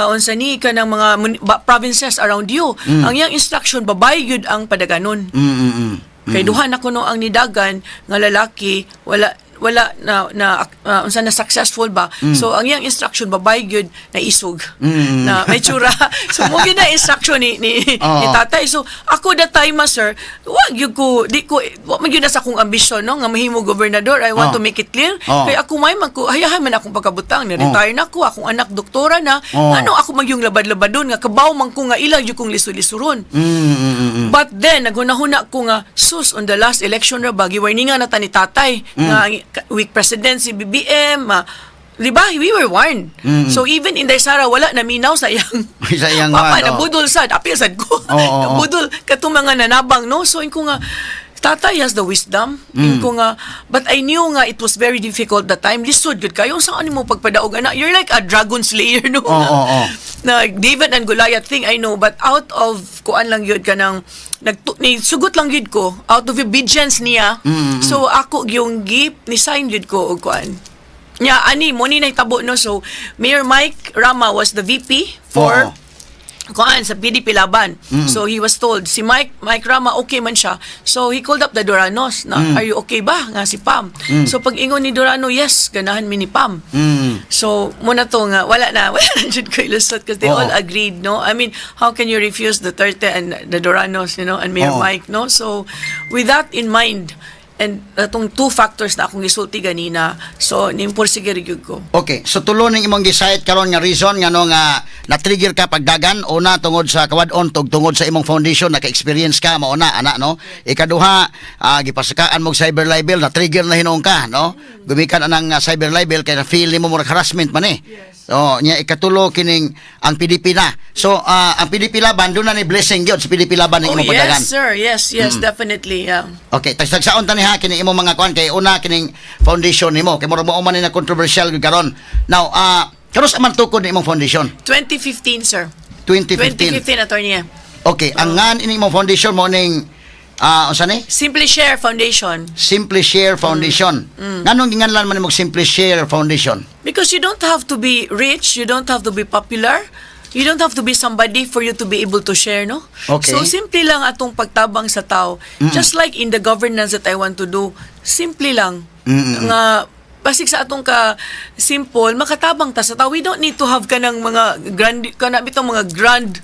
[SPEAKER 8] unsa ni kanang mga provinces around you. Ang iyang instruction babay gyud ang padaganon. Kay duha na kuno ang nidagan nga lalaki wala na unsa na successful ba. So ang iyang instruction babay gyud na isog na may tsura. So mo gyud na instruction ni tatay. So ako that time sir, wa gyud ko wa man gyud na sa akong ambisyon no nga mahimo gobernador. I want to make it clear. Kay ako may hayahan man akong pagkabutang ni retire na ko, akong anak doktora na. Ano ako magyung labad-labadon nga kabaw man ko nga ilang gyud kong lisod-lisuron. But then naghunahuna ko nga sus on the last election ra ba giwarningan na ta ni tatay nga weak presidency BBM di ba we were warned. So even in Daysara wala na minaw sa iyang
[SPEAKER 2] Sa iyang
[SPEAKER 8] papa
[SPEAKER 2] one,
[SPEAKER 8] nabudol sad apil sad ko
[SPEAKER 2] Oo.
[SPEAKER 8] nabudol katong mga nanabang no. So inko nga tatay has the wisdom. Inko nga but I knew nga it was very difficult that time. Lisod gud kayo saan mo pagpadaog ana. You're like a dragon slayer no. Na David and Goliath thing I know, but out of kuan lang yun ka ng sugot lang yun ko out of obedience niya. So ako yung ni sign yun ko og kuan nya ani mo ni nahitabo no. So Mayor Mike Rama was the VP for kuan sa PDP Laban. So he was told si Mike Rama okay man siya. So he called up the Doranos na are you okay ba nga si Pam. So pag ingon ni Dorano yes ganahan mi ni Pam. So muna to nga wala na jud ko ilusot because they all agreed no. I mean how can you refuse the Duterte and the Doranos you know and Mayor Mike no. So with that in mind and atong two factors na akong gisulti ganina so nimporsige gyud ko.
[SPEAKER 2] Okay, so tulo ning imong decide karon nga reason nga no nga na-trigger ka pagdagan una tungod sa kawadon tungod sa imong foundation naka-experience ka mao na ana no. Ikaduha gipasakaan mo cyber libel na-trigger na hinuon ka no. Gumikan anang cyber libel kay na feel nimo murag harassment man So nya ikatulo kining ang PDP na. So ang PDP Laban doon na ni blessing gyud sa PDP Laban ning imong pagdagan.
[SPEAKER 8] Yes sir, yes definitely. Yeah.
[SPEAKER 2] Okay, tagsaon ta ni ha kini imong mga kuan kay una kining foundation nimo kay mura mo man na controversial gyud karon. Now, karon sa man tukod ni imong foundation?
[SPEAKER 8] 2015 sir.
[SPEAKER 2] 2015.
[SPEAKER 8] 2015 attorney.
[SPEAKER 2] Okay, ang ngan ini imong foundation mo ning unsa ni?
[SPEAKER 8] Simply Share Foundation.
[SPEAKER 2] Simply Share Foundation. Nganong ginganlan man imong Simply Share Foundation?
[SPEAKER 8] Because you don't have to be rich, you don't have to be popular. You don't have to be somebody for you to be able to share, no?
[SPEAKER 2] Okay.
[SPEAKER 8] So, simple lang atong pagtabang sa tao. Just like in the governance that I want to do, simple lang. Nga, basig sa atong simple, makatabang ta sa tao. We don't need to have kanang mga grand, bitong mga grand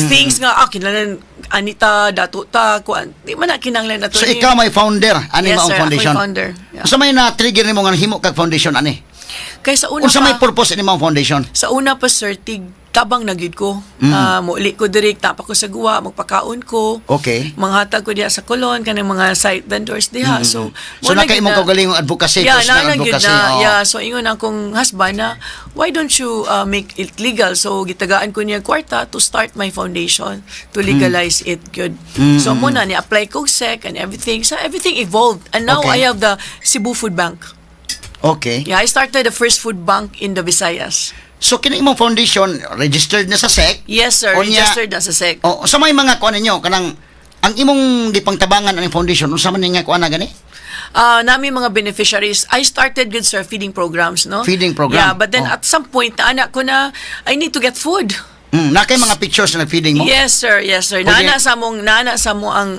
[SPEAKER 8] things nga, kinalan, Anita, Dato ta, kuan. Di man na kinanglan na to.
[SPEAKER 2] So ikaw may founder ani
[SPEAKER 8] Yes,
[SPEAKER 2] maong
[SPEAKER 8] sir,
[SPEAKER 2] foundation.
[SPEAKER 8] ako may founder. Yeah.
[SPEAKER 2] So may na trigger nimo nga himo kag foundation ani.
[SPEAKER 8] Kaya sa una
[SPEAKER 2] Unsa may purpose ni maong foundation?
[SPEAKER 8] Sa una pa sir, tabang na gyud ko. Muuli ko direct tapa ko sa guwa, magpakaon ko.
[SPEAKER 2] Okay.
[SPEAKER 8] Manghatag ko diha sa kolon kanang mga site vendors diha. So
[SPEAKER 2] So naka imong kaugalingong advocacy, personal advocacy.
[SPEAKER 8] Yeah, so ingon akong husband na why don't you make it legal? So gitagaan ko niya kwarta to start my foundation to legalize it good. So muna ni apply ko SEC and everything. So everything evolved and now
[SPEAKER 2] Okay.
[SPEAKER 8] I have the Cebu Food Bank.
[SPEAKER 2] Okay.
[SPEAKER 8] Yeah, I started the first food bank in the Visayas.
[SPEAKER 2] So kini imong foundation registered na sa SEC?
[SPEAKER 8] Yes sir,
[SPEAKER 2] O niya-
[SPEAKER 8] registered na sa SEC.
[SPEAKER 2] Oh, sa may mga kuan ninyo kanang ang imong gipangtabangan ang foundation unsa man nga kuan na gani?
[SPEAKER 8] Nami mga beneficiaries. I started with sir feeding programs, no?
[SPEAKER 2] Feeding program.
[SPEAKER 8] Yeah, but then at some point na anak ko na I need to get food.
[SPEAKER 2] Na kay mga pictures na nag-feeding mo?
[SPEAKER 8] Yes sir, yes sir. Nana sa mo ang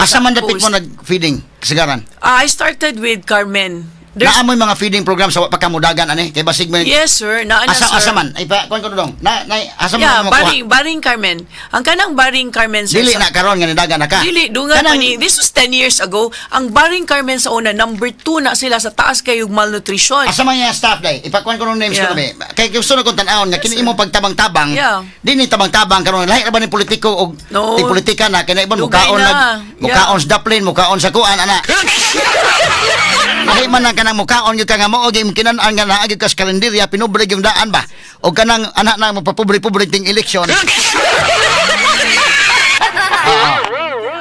[SPEAKER 2] Asa man dapit
[SPEAKER 8] post.
[SPEAKER 2] mo nag-feeding kasagaran?
[SPEAKER 8] I started with Carmen.
[SPEAKER 2] Naamoy mga feeding program sa wa pa kamudagan ani kay basig man.
[SPEAKER 8] Yes sir, naana sir.
[SPEAKER 2] Asa man? Ay pa kuan ko dong. Asa
[SPEAKER 8] Yeah,
[SPEAKER 2] man mo
[SPEAKER 8] Baring Carmen. Ang kanang Baring Carmen sir.
[SPEAKER 2] Dili na karon nga nidagan na ka.
[SPEAKER 8] Dili, dungan
[SPEAKER 2] Kanang-
[SPEAKER 8] pa ni. This was 10 years ago. Ang Baring Carmen sa una, number 2 na sila sa taas kayong malnutrition.
[SPEAKER 2] Asa man yung staff day? Ipakuan ko ng names
[SPEAKER 8] Yeah.
[SPEAKER 2] ko kami. Kay gusto na kong tanawon nga kini imong pagtabang-tabang.
[SPEAKER 8] Yeah.
[SPEAKER 2] Di ni tabang-tabang karon lahi ra ba ni politiko og
[SPEAKER 8] No.
[SPEAKER 2] ti politika na kay ibon
[SPEAKER 8] Dugay
[SPEAKER 2] mukaon
[SPEAKER 8] na.
[SPEAKER 2] mukaon sa daplin, mukaon sa kuan ana. Lahi man na kanang mukaon gyud ka nga mao gyud kinan-an nga naagi ka sa kalendarya pinobre yung daan ba? O kanang anak na mapapobre-pobre ting eleksyon.
[SPEAKER 8] I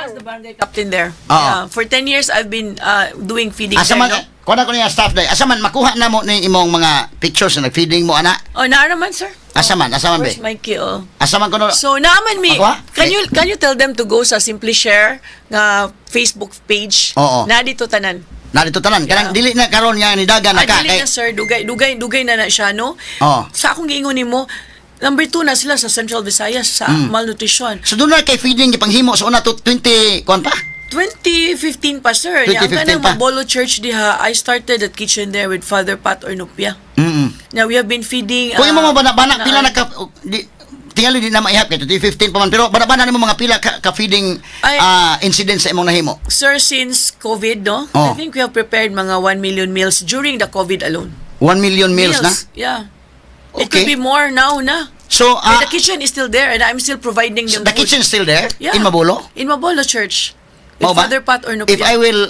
[SPEAKER 8] was the barangay captain there.
[SPEAKER 2] Oo.
[SPEAKER 8] Yeah. For 10 years, I've been doing feeding
[SPEAKER 2] Asa
[SPEAKER 8] there,
[SPEAKER 2] man
[SPEAKER 8] no?
[SPEAKER 2] kuha na ko niya staff day. Asa man makuha na mo ni imong mga pictures na nag-feeding mo ana?
[SPEAKER 8] Oh, naaraman, sir.
[SPEAKER 2] Asa man be?
[SPEAKER 8] Where's Mikey, oh?
[SPEAKER 2] Asa man kuno?
[SPEAKER 8] So, naaman mi.
[SPEAKER 2] Ako, ha?
[SPEAKER 8] Can you tell them to go sa Simply Share nga Facebook page?
[SPEAKER 2] Oo.
[SPEAKER 8] Na dito tanan.
[SPEAKER 2] Na dito tanan kanang dili na karon nga ni dagan na ka.
[SPEAKER 8] Dili na, sir. Dugay na siya, no?
[SPEAKER 2] Oo.
[SPEAKER 8] Sa akong giingon nimo, number 2 na sila sa Central Visayas sa malnutrition.
[SPEAKER 2] So doon na kay feeding ipanghimo sa una to 20 kuan pa?
[SPEAKER 8] 2015 pa, sir.
[SPEAKER 2] 2015
[SPEAKER 8] Ang kanang
[SPEAKER 2] pa.
[SPEAKER 8] Mabolo Church diha, I started that kitchen there with Father Pat Ornupia. Now, we have been feeding...
[SPEAKER 2] Kung imo mo bana pila na ka tingali di na maihap kay 2015 pa man pero bana nimo mga pila ka feeding incidents sa imong nahimo.
[SPEAKER 8] Sir, since COVID, no?
[SPEAKER 2] Oh.
[SPEAKER 8] I think we have prepared mga 1 million meals during the COVID alone.
[SPEAKER 2] 1 million meals na.
[SPEAKER 8] Yeah. It
[SPEAKER 2] Okay.
[SPEAKER 8] could be more now na.
[SPEAKER 2] So
[SPEAKER 8] But the kitchen is still there and I'm still providing them
[SPEAKER 2] the
[SPEAKER 8] food.
[SPEAKER 2] kitchen still there
[SPEAKER 8] Yeah.
[SPEAKER 2] in Mabolo?
[SPEAKER 8] In Mabolo Church. With
[SPEAKER 2] Mao ba?
[SPEAKER 8] Father Pat Ornupia.
[SPEAKER 2] If I will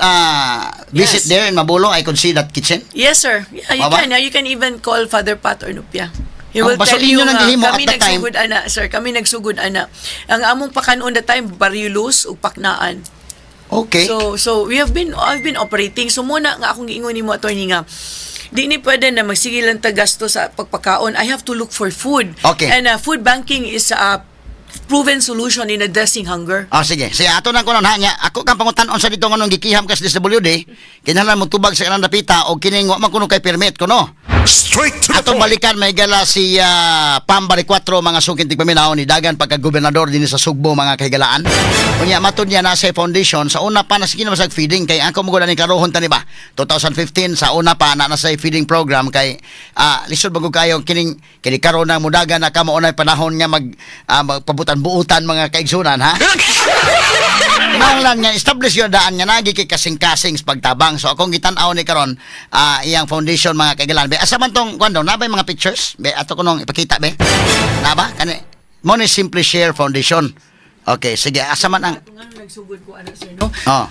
[SPEAKER 2] visit
[SPEAKER 8] Yes.
[SPEAKER 2] there in Mabolo, I could see that kitchen.
[SPEAKER 8] Yes, sir. Yeah, you
[SPEAKER 2] Mao ba?
[SPEAKER 8] can. You can even call Father Pat Ornupia. He
[SPEAKER 2] Ang
[SPEAKER 8] will tell
[SPEAKER 2] basulin
[SPEAKER 8] you
[SPEAKER 2] nyo nang
[SPEAKER 8] nga,
[SPEAKER 2] gihimo
[SPEAKER 8] kami
[SPEAKER 2] at that time.
[SPEAKER 8] nagsugod ana, sir. Kami nagsugod ana. Ang among pakanon that time, Bariulos ug Paknaan.
[SPEAKER 2] Okay.
[SPEAKER 8] So I've been operating. So muna nga akong giingon nimo attorney nga di ni pwede na magsigilan ta gasto sa pagpakaon. I have to look for food.
[SPEAKER 2] Okay.
[SPEAKER 8] And food banking is a proven solution in addressing hunger.
[SPEAKER 2] Sige. Siya ato nang kunon ha nya. Ako kang pangutan-on sa dito nganong gikiham kas DSWD. Kinahanglan mo tubag sa kanang dapita o kining wa man kuno kay permit kuno.
[SPEAKER 3] Straight to the
[SPEAKER 2] Atong
[SPEAKER 3] point.
[SPEAKER 2] balikan may gala si Pambari 4 mga sugin tigpaminaw ni dagan pagka-gobernador dinhi sa Sugbo mga kahigalaan. Unya matud niya na sa foundation sa una pa na sige na masag feeding kay ako mo ni karohon tani ba 2015 sa una pa na sa feeding program kay lisod bago kayo kining kini karon na mudagan na kamo unay panahon nga magpabutan-buutan mga kaigsunan ha. Nanglan nga establish yung daan nga nagi kay kasing-kasing sa pagtabang. So akong gitan-aw ni karon iyang foundation mga kaigalan. Be asa man tong kuando na ba mga pictures? Be ato ko nung ipakita be. Na ba? Kani mo ni Simply Share Foundation. Okay, sige. Asa man ang
[SPEAKER 8] Nagsugod ko ana sir no.
[SPEAKER 2] Oh.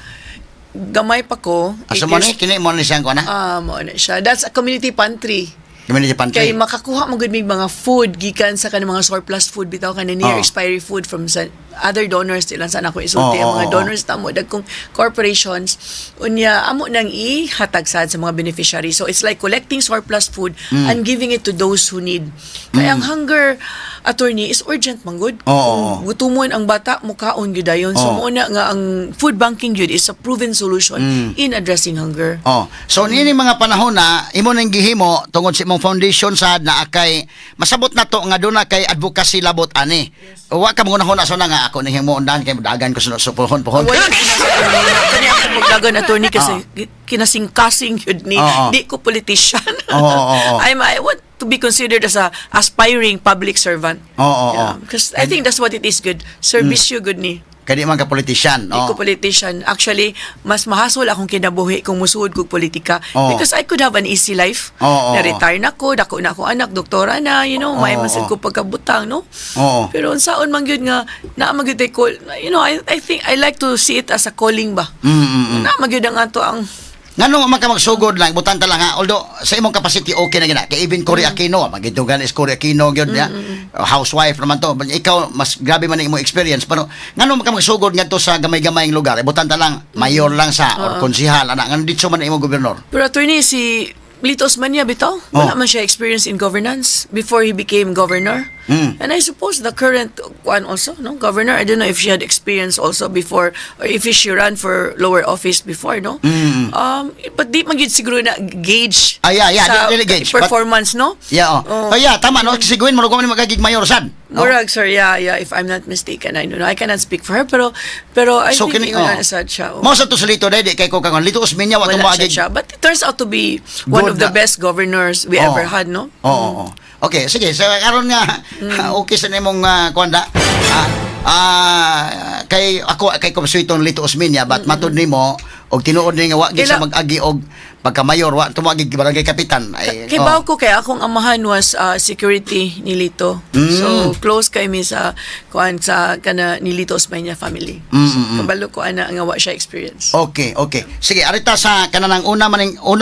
[SPEAKER 8] Gamay pa ko.
[SPEAKER 2] Asa mo ni kini mo ni siyang kuana?
[SPEAKER 8] Mo na siya. That's a community pantry.
[SPEAKER 2] Community pantry.
[SPEAKER 8] Kay makakuha mo gud mig mga food gikan sa kanang mga surplus food bitaw kanang near
[SPEAKER 2] Oh.
[SPEAKER 8] expiry food from sa other donors ilan sa ako isulti ang mga donors tamo dagkong corporations unya amo nang ihatag sad sa mga beneficiaries. So it's like collecting surplus food and giving it to those who need. Kaya ang hunger attorney is urgent man gud.
[SPEAKER 2] Oo.
[SPEAKER 8] Kung gutumon ang bata mukaon gyud dayon. So
[SPEAKER 2] Oo.
[SPEAKER 8] muna nga ang food banking gyud is a proven solution in addressing hunger.
[SPEAKER 2] Oh, so nini mga panahon na imo nang gihimo tungod sa imong foundation sad na akay masabot na to nga doon na kay advocacy labot ani. Wa ka mo na so na nga ako ning himo undan kay dagan ko sa pohon.
[SPEAKER 8] Wala kani ako magdagan attorney kasi kinasing-kasing yun ni
[SPEAKER 2] Oo.
[SPEAKER 8] di ko politician.
[SPEAKER 2] Oo.
[SPEAKER 8] I want to be considered as a aspiring public servant.
[SPEAKER 2] Oo.
[SPEAKER 8] Because I think that's what it is good. Service you good ni.
[SPEAKER 2] Kadi man ka politician.
[SPEAKER 8] Di ko politician. Actually, mas mahasol akong kinabuhi kung musuod kog politika.
[SPEAKER 2] Oo.
[SPEAKER 8] Because I could have an easy life.
[SPEAKER 2] Oo.
[SPEAKER 8] Na-retire na ko, dako na akong anak, doktora na, may masid ko pagkabutang, no?
[SPEAKER 2] Oo.
[SPEAKER 8] Pero unsaon man gyud nga naa man gyud tay call, I think I like to see it as a calling ba. Naa man gyud ang ato ang
[SPEAKER 2] Ngano man ka magsugod lang butan ta lang ha. Although sa imong capacity okay na gina. Kay even Cory Aquino, magidugan is Cory Aquino gyud ya. Housewife naman to. But ikaw mas grabe man ang imong experience pero ngano man ka magsugod ngadto sa gamay-gamayng lugar. Butan ta lang mayor lang sa or konsehal ana ngano ditso man ang imong gobernador.
[SPEAKER 8] Pero attorney si Lito Osmania bitaw, wala man siya experience in governance before he became governor. And I suppose the current one also, no, governor, I don't know if she had experience also before or if she ran for lower office before, no. But di man gyud siguro na gauge
[SPEAKER 2] Yeah,
[SPEAKER 8] sa
[SPEAKER 2] really gauge, but-
[SPEAKER 8] performance, no.
[SPEAKER 2] Yeah, oh. Oh yeah, tama no. Siguin mo ko man magagig mayor sad. No?
[SPEAKER 8] Murag, sir, yeah, if I'm not mistaken, I don't know. I cannot speak for her, pero I
[SPEAKER 2] So
[SPEAKER 8] think
[SPEAKER 2] kini
[SPEAKER 8] yun sad siya.
[SPEAKER 2] Mo sa to sa Lito dai di kay ko kangon Lito Osmeña wa to
[SPEAKER 8] Wala
[SPEAKER 2] magagig.
[SPEAKER 8] siya. But it turns out to be one
[SPEAKER 2] Good
[SPEAKER 8] of the
[SPEAKER 2] na.
[SPEAKER 8] best governors we
[SPEAKER 2] Oo.
[SPEAKER 8] ever had, no?
[SPEAKER 2] Oo. Okay, sige. So karon nga okay sa nimong kuanda. Kay ko suiton Lito Osmeña but matud nimo og tinuod ni nga wa gid sa
[SPEAKER 8] Kila-
[SPEAKER 2] mag-agi og pagka-mayor wa tumagi barangay kapitan ay
[SPEAKER 8] Kay bawo ko kay akong amahan was security ni Lito. So close kay mi sa kuan sa kana ni Lito Osmeña family. So kabalo ko ana nga wa siya experience.
[SPEAKER 2] Okay. Sige, arita sa kanang una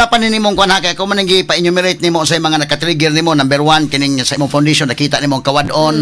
[SPEAKER 2] pa nimong kuan ha kay ko man gi-pa-enumerate nimo sa mga naka-trigger nimo. Number 1 kining sa imong foundation nakita nimo kawad-on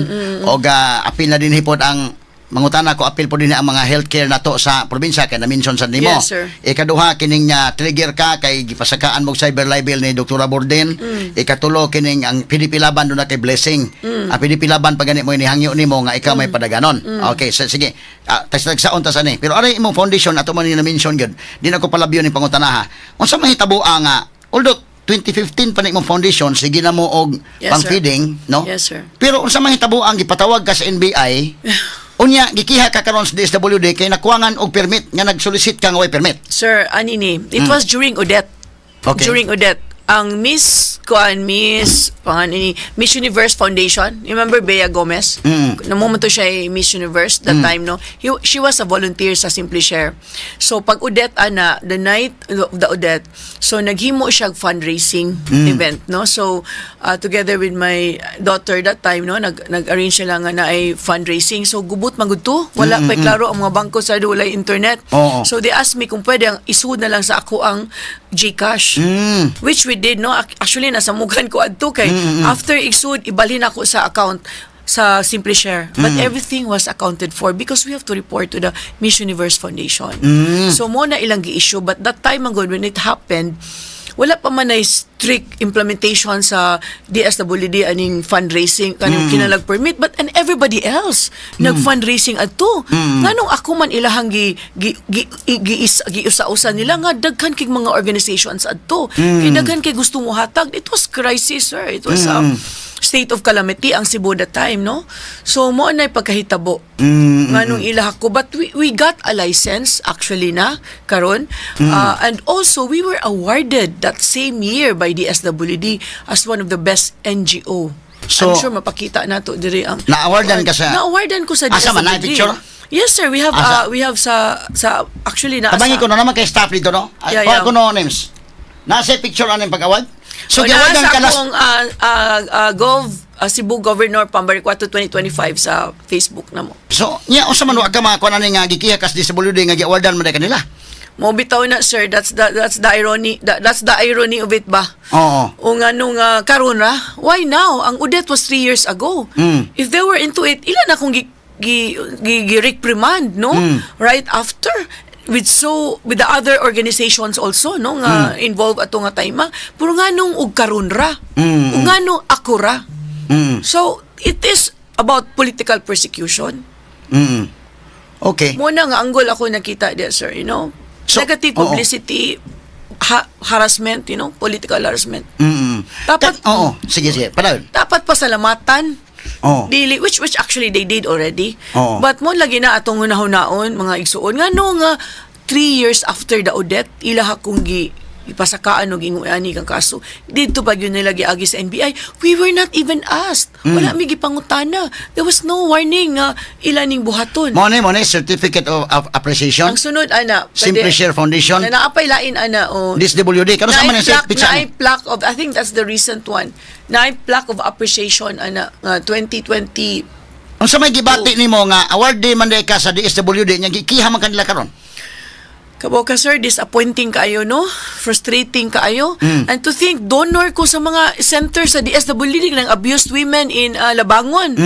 [SPEAKER 2] og apil na din hipod ang mangutana ko apil po din ang mga healthcare nato sa probinsya kay na-mention sa nimo.
[SPEAKER 8] Yes, sir.
[SPEAKER 2] Ikaduha kining trigger ka kay gipasakaan mo cyber libel ni Dr. Borden. Ikatulo kining ang PDP Laban do na kay Blessing. Ang PDP Laban pag gani mo inihangyo nimo nga ikaw may padaganon. Okay, sige. Tagsaon ta sa ni. Pero aray imong foundation ato man ni na-mention gyud. Di na ko palabyo ni pangutanaha. Unsa mahitabo nga although 2015 pa na imong foundation sige na mo og
[SPEAKER 8] Yes,
[SPEAKER 2] pang-feeding, no?
[SPEAKER 8] Yes, sir.
[SPEAKER 2] Pero unsa mahitabo ang gipatawag ka sa NBI? Unya gikiha ka karon sa DSWD kay nakuwangan og permit nga nagsolicit ka nga way permit.
[SPEAKER 8] Sir, ani ni, it was during Odette.
[SPEAKER 2] Okay.
[SPEAKER 8] During Odette. Ang Miss Universe Foundation, remember Bea Gomez? Na momento siya ay Miss Universe that time, no? She was a volunteer sa Simply Share. So pag Odette ana, the night of the Odette, so naghimo siya fundraising event, no? So together with my daughter that time, no, nag-arrange siya lang nga na ay fundraising. So gubot magudto, wala pa klaro ang mga bangko sa walay internet.
[SPEAKER 2] Oo.
[SPEAKER 8] So they asked me kung pwede ang isud na lang sa ako ang GCash. Which we did, no? Actually, nasamugan ko adto kay after isud, ibalhin ako sa account sa Simply Share. But everything was accounted for because we have to report to the Miss Universe Foundation. So, mo na ilang gi-issue. But that time ago, when it happened, wala pa man ay strict implementation sa DSWD aning fundraising kaning kinalag permit, but and everybody else nag-fundraising adto. Nganong ako man ilahang giusa-usa nila nga daghan kay mga organizations adto. Kay daghan kay gusto mo hatag. It was crisis, sir. It was state of calamity ang Cebu that time, no? So mo na pagkahitabo nganong ilahak ko, but we got a license actually na karon, and also we were awarded that same year by DSWD as one of the best NGO.
[SPEAKER 2] So,
[SPEAKER 8] I'm sure mapakita nato diri ang
[SPEAKER 2] na-awardan ka sa
[SPEAKER 8] na-awardan ko sa DSWD.
[SPEAKER 2] Asa man na picture?
[SPEAKER 8] Yes, sir. We have
[SPEAKER 2] Asa?
[SPEAKER 8] we have sa actually na
[SPEAKER 2] Tabangi ko na naman kay staff dito, no?
[SPEAKER 8] Yeah,
[SPEAKER 2] Kuha
[SPEAKER 8] yeah.
[SPEAKER 2] ko no names. Nasa picture aning pag-award? So,
[SPEAKER 8] So,
[SPEAKER 2] giawardan
[SPEAKER 8] nasa
[SPEAKER 2] ka last...
[SPEAKER 8] akong Cebu Governor Pambarikwato 2025 sa Facebook na mo.
[SPEAKER 2] So, niya, unsa man wa ka mga kuha na nga gikiha kas DSWD nga giawardan man kanila?
[SPEAKER 8] Mo bitaw na, sir, that's the irony, that's the irony of it ba?
[SPEAKER 2] Oo.
[SPEAKER 8] O nga nung karon ra, why now? Ang Odette was 3 years ago. If they were into it, ilan akong gi-reprimand, no? Right after with the other organizations also, no, nga involved ato nga time, pero nga nung og karon ra, o nga nung ako ra. So it is about political persecution.
[SPEAKER 2] Okay.
[SPEAKER 8] Muna nga anggol ako nakita there, sir, you know.
[SPEAKER 2] So,
[SPEAKER 8] Negative
[SPEAKER 2] oo.
[SPEAKER 8] publicity, harassment, you know, political harassment. Dapat
[SPEAKER 2] Oo. Sige. Padahal.
[SPEAKER 8] dapat pasalamatan.
[SPEAKER 2] Oo.
[SPEAKER 8] Dili, which actually they did already.
[SPEAKER 2] Oo.
[SPEAKER 8] But mo lagi na atong hunahon mga igsuon nga no nga 3 years after the Odette ila akong ipasakaan og inguani kang kaso didto pa gyud nila giagi sa NBI. We were not even asked. Wala mi gipangutana. There was no warning nga ilaning buhaton.
[SPEAKER 2] Mo ni certificate of appreciation.
[SPEAKER 8] Ang sunod ana
[SPEAKER 2] Simply Share Foundation.
[SPEAKER 8] na naapay lain ana o
[SPEAKER 2] DSWD. Kano sa man ang pizza ni?
[SPEAKER 8] plaque of, I think that's the recent one. Plaque of appreciation ana 2020.
[SPEAKER 2] Unsa may gibati nimo nga award day man day ka sa DSWD nya gikiha man kanila karon?
[SPEAKER 8] Kabo ka, sir, disappointing kaayo, no? Frustrating kaayo. And to think, donor ko sa mga center sa DSWD ng abused women in Labangon.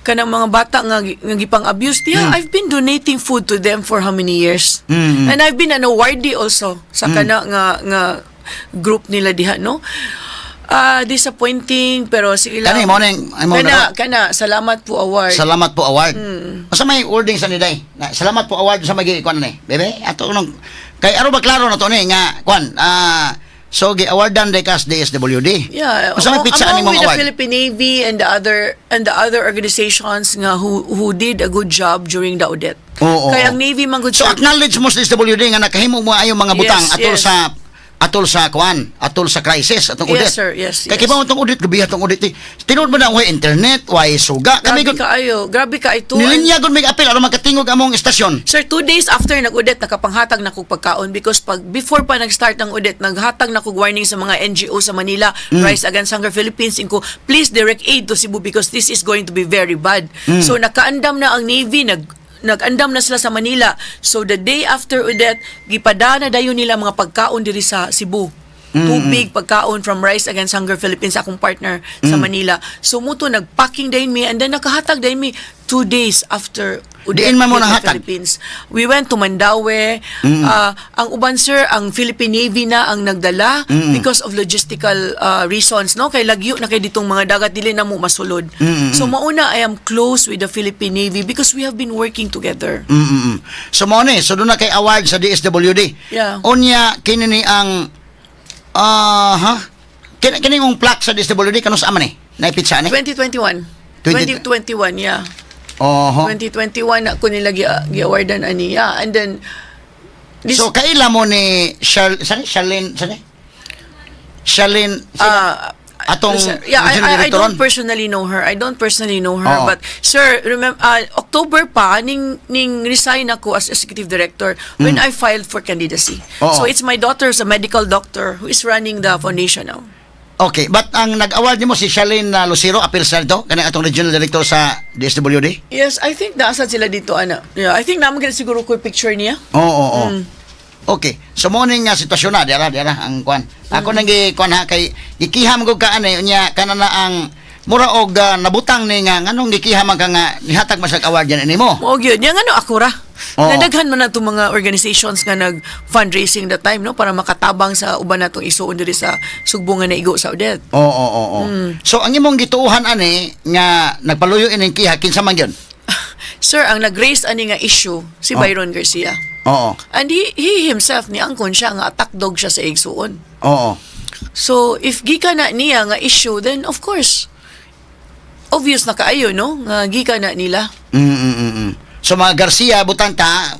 [SPEAKER 8] Kanang mga bata nga gipang-abuse. Yeah, I've been donating food to them for how many years? And I've been an awardee also sa kana nga group nila diha, no? Disappointing, pero sige lang.
[SPEAKER 2] Kani mo ning
[SPEAKER 8] Kana, salamat po award.
[SPEAKER 2] Salamat po award. Unsa may wording sa niday? Salamat po award sa magi kuan ni. Bebe, ato nung kay aro ba klaro na to ni nga kuan so gi awardan day kas DSWD.
[SPEAKER 8] Yeah,
[SPEAKER 2] Unsa may pizza ni mo
[SPEAKER 8] with the
[SPEAKER 2] award?
[SPEAKER 8] Philippine Navy and the other organizations nga who did a good job during the Odette.
[SPEAKER 2] Oo.
[SPEAKER 8] Kaya ang Navy man good
[SPEAKER 2] So
[SPEAKER 8] job.
[SPEAKER 2] acknowledge mo sa DSWD nga nakahimo mo ayo mga butang
[SPEAKER 8] Yes,
[SPEAKER 2] atol sa kuan, atol sa crisis atong
[SPEAKER 8] Yes,
[SPEAKER 2] audit.
[SPEAKER 8] sir. Yes,
[SPEAKER 2] Kay
[SPEAKER 8] yes.
[SPEAKER 2] kibaw atong audit gabi atong audit. Tinud mo na way internet, way suga. Kami
[SPEAKER 8] Grabe ka ito.
[SPEAKER 2] nilinya gud may apel aron makatingog among istasyon.
[SPEAKER 8] Sir, 2 days after nag-audit, nakapanghatag na kog pagkaon because before pa nag-start ng audit, naghatag na kog warning sa mga NGO sa Manila, Rise Against Hunger Philippines, inko, please direct aid to Cebu because this is going to be very bad. So, nakaandam na ang Navy, nag-andam na sila sa Manila. So, the day after Odette, gipadana dayon nila mga pagkaon diri sa Cebu. Tubig, pagkaon from Rise Against Hunger Philippines, akong partner sa Manila. So, muto, nagpacking dayon mi, and then nakahatag dayon mi 2 days after
[SPEAKER 2] Diin man mo
[SPEAKER 8] hit the
[SPEAKER 2] nanghatag?
[SPEAKER 8] Philippines. We went to Mandaue. Ang uban, sir, ang Philippine Navy na ang nagdala because of logistical reasons, no? Kay lagyo na kay ditong mga dagat, dili na mo masulod. So mauna, I am close with the Philippine Navy because we have been working together.
[SPEAKER 2] So mo ni, so doon na kay award sa DSWD.
[SPEAKER 8] Yeah.
[SPEAKER 2] Unya kini ni ang kini yung plaque sa DSWD kanus ama ni? Naipitsa ni?
[SPEAKER 8] 2021. 2021, yeah.
[SPEAKER 2] Oho.
[SPEAKER 8] 2021 ako nila gi-awardan aniya. And then this,
[SPEAKER 2] So kaila mo ni Charlene atong
[SPEAKER 8] yeah,
[SPEAKER 2] regional
[SPEAKER 8] I
[SPEAKER 2] director
[SPEAKER 8] don't
[SPEAKER 2] ron?
[SPEAKER 8] personally know her.
[SPEAKER 2] Oo.
[SPEAKER 8] But sir, remember October pa ning resign ako as executive director when I filed for candidacy.
[SPEAKER 2] Oo.
[SPEAKER 8] So it's my daughter, a medical doctor, who is running the foundation now.
[SPEAKER 2] Okay, but ang nag-award nimo si Charlene Lucero, appeal sa dito, kanang atong regional director sa DSWD?
[SPEAKER 8] Yes, I think nasa sila dito, ana. Yeah, I think naman siguro ko yung picture niya.
[SPEAKER 2] Oo. Okay. So mo ning sitwasyon na dira ang kwan. Ako nang gikuan ha kay gikiham ko ka ani unya kanana ang mura og nabutang ni nga nganong gikiham ka nga nihatag masag award yan nimo.
[SPEAKER 8] O gyud, yang ano ako ra.
[SPEAKER 2] Oo.
[SPEAKER 8] Nadaghan man na itong mga organizations nga nag-fundraising that time, no? Para makatabang sa uban natong isuon diri sa sugbungan na igo sa Odette.
[SPEAKER 2] Oo. So ang imong gituuhan ani nga nagpaluyo ining kiha kinsa man gyud?
[SPEAKER 8] Sir, ang nag-raise ani nga issue si Byron Garcia.
[SPEAKER 2] Oo.
[SPEAKER 8] And he himself ni angkon siya nga attack dog siya sa igsuon.
[SPEAKER 2] Oo.
[SPEAKER 8] So if gika na niya nga issue, then of course obvious na kaayo, no? Nga gika na nila.
[SPEAKER 2] So mga Garcia butang ta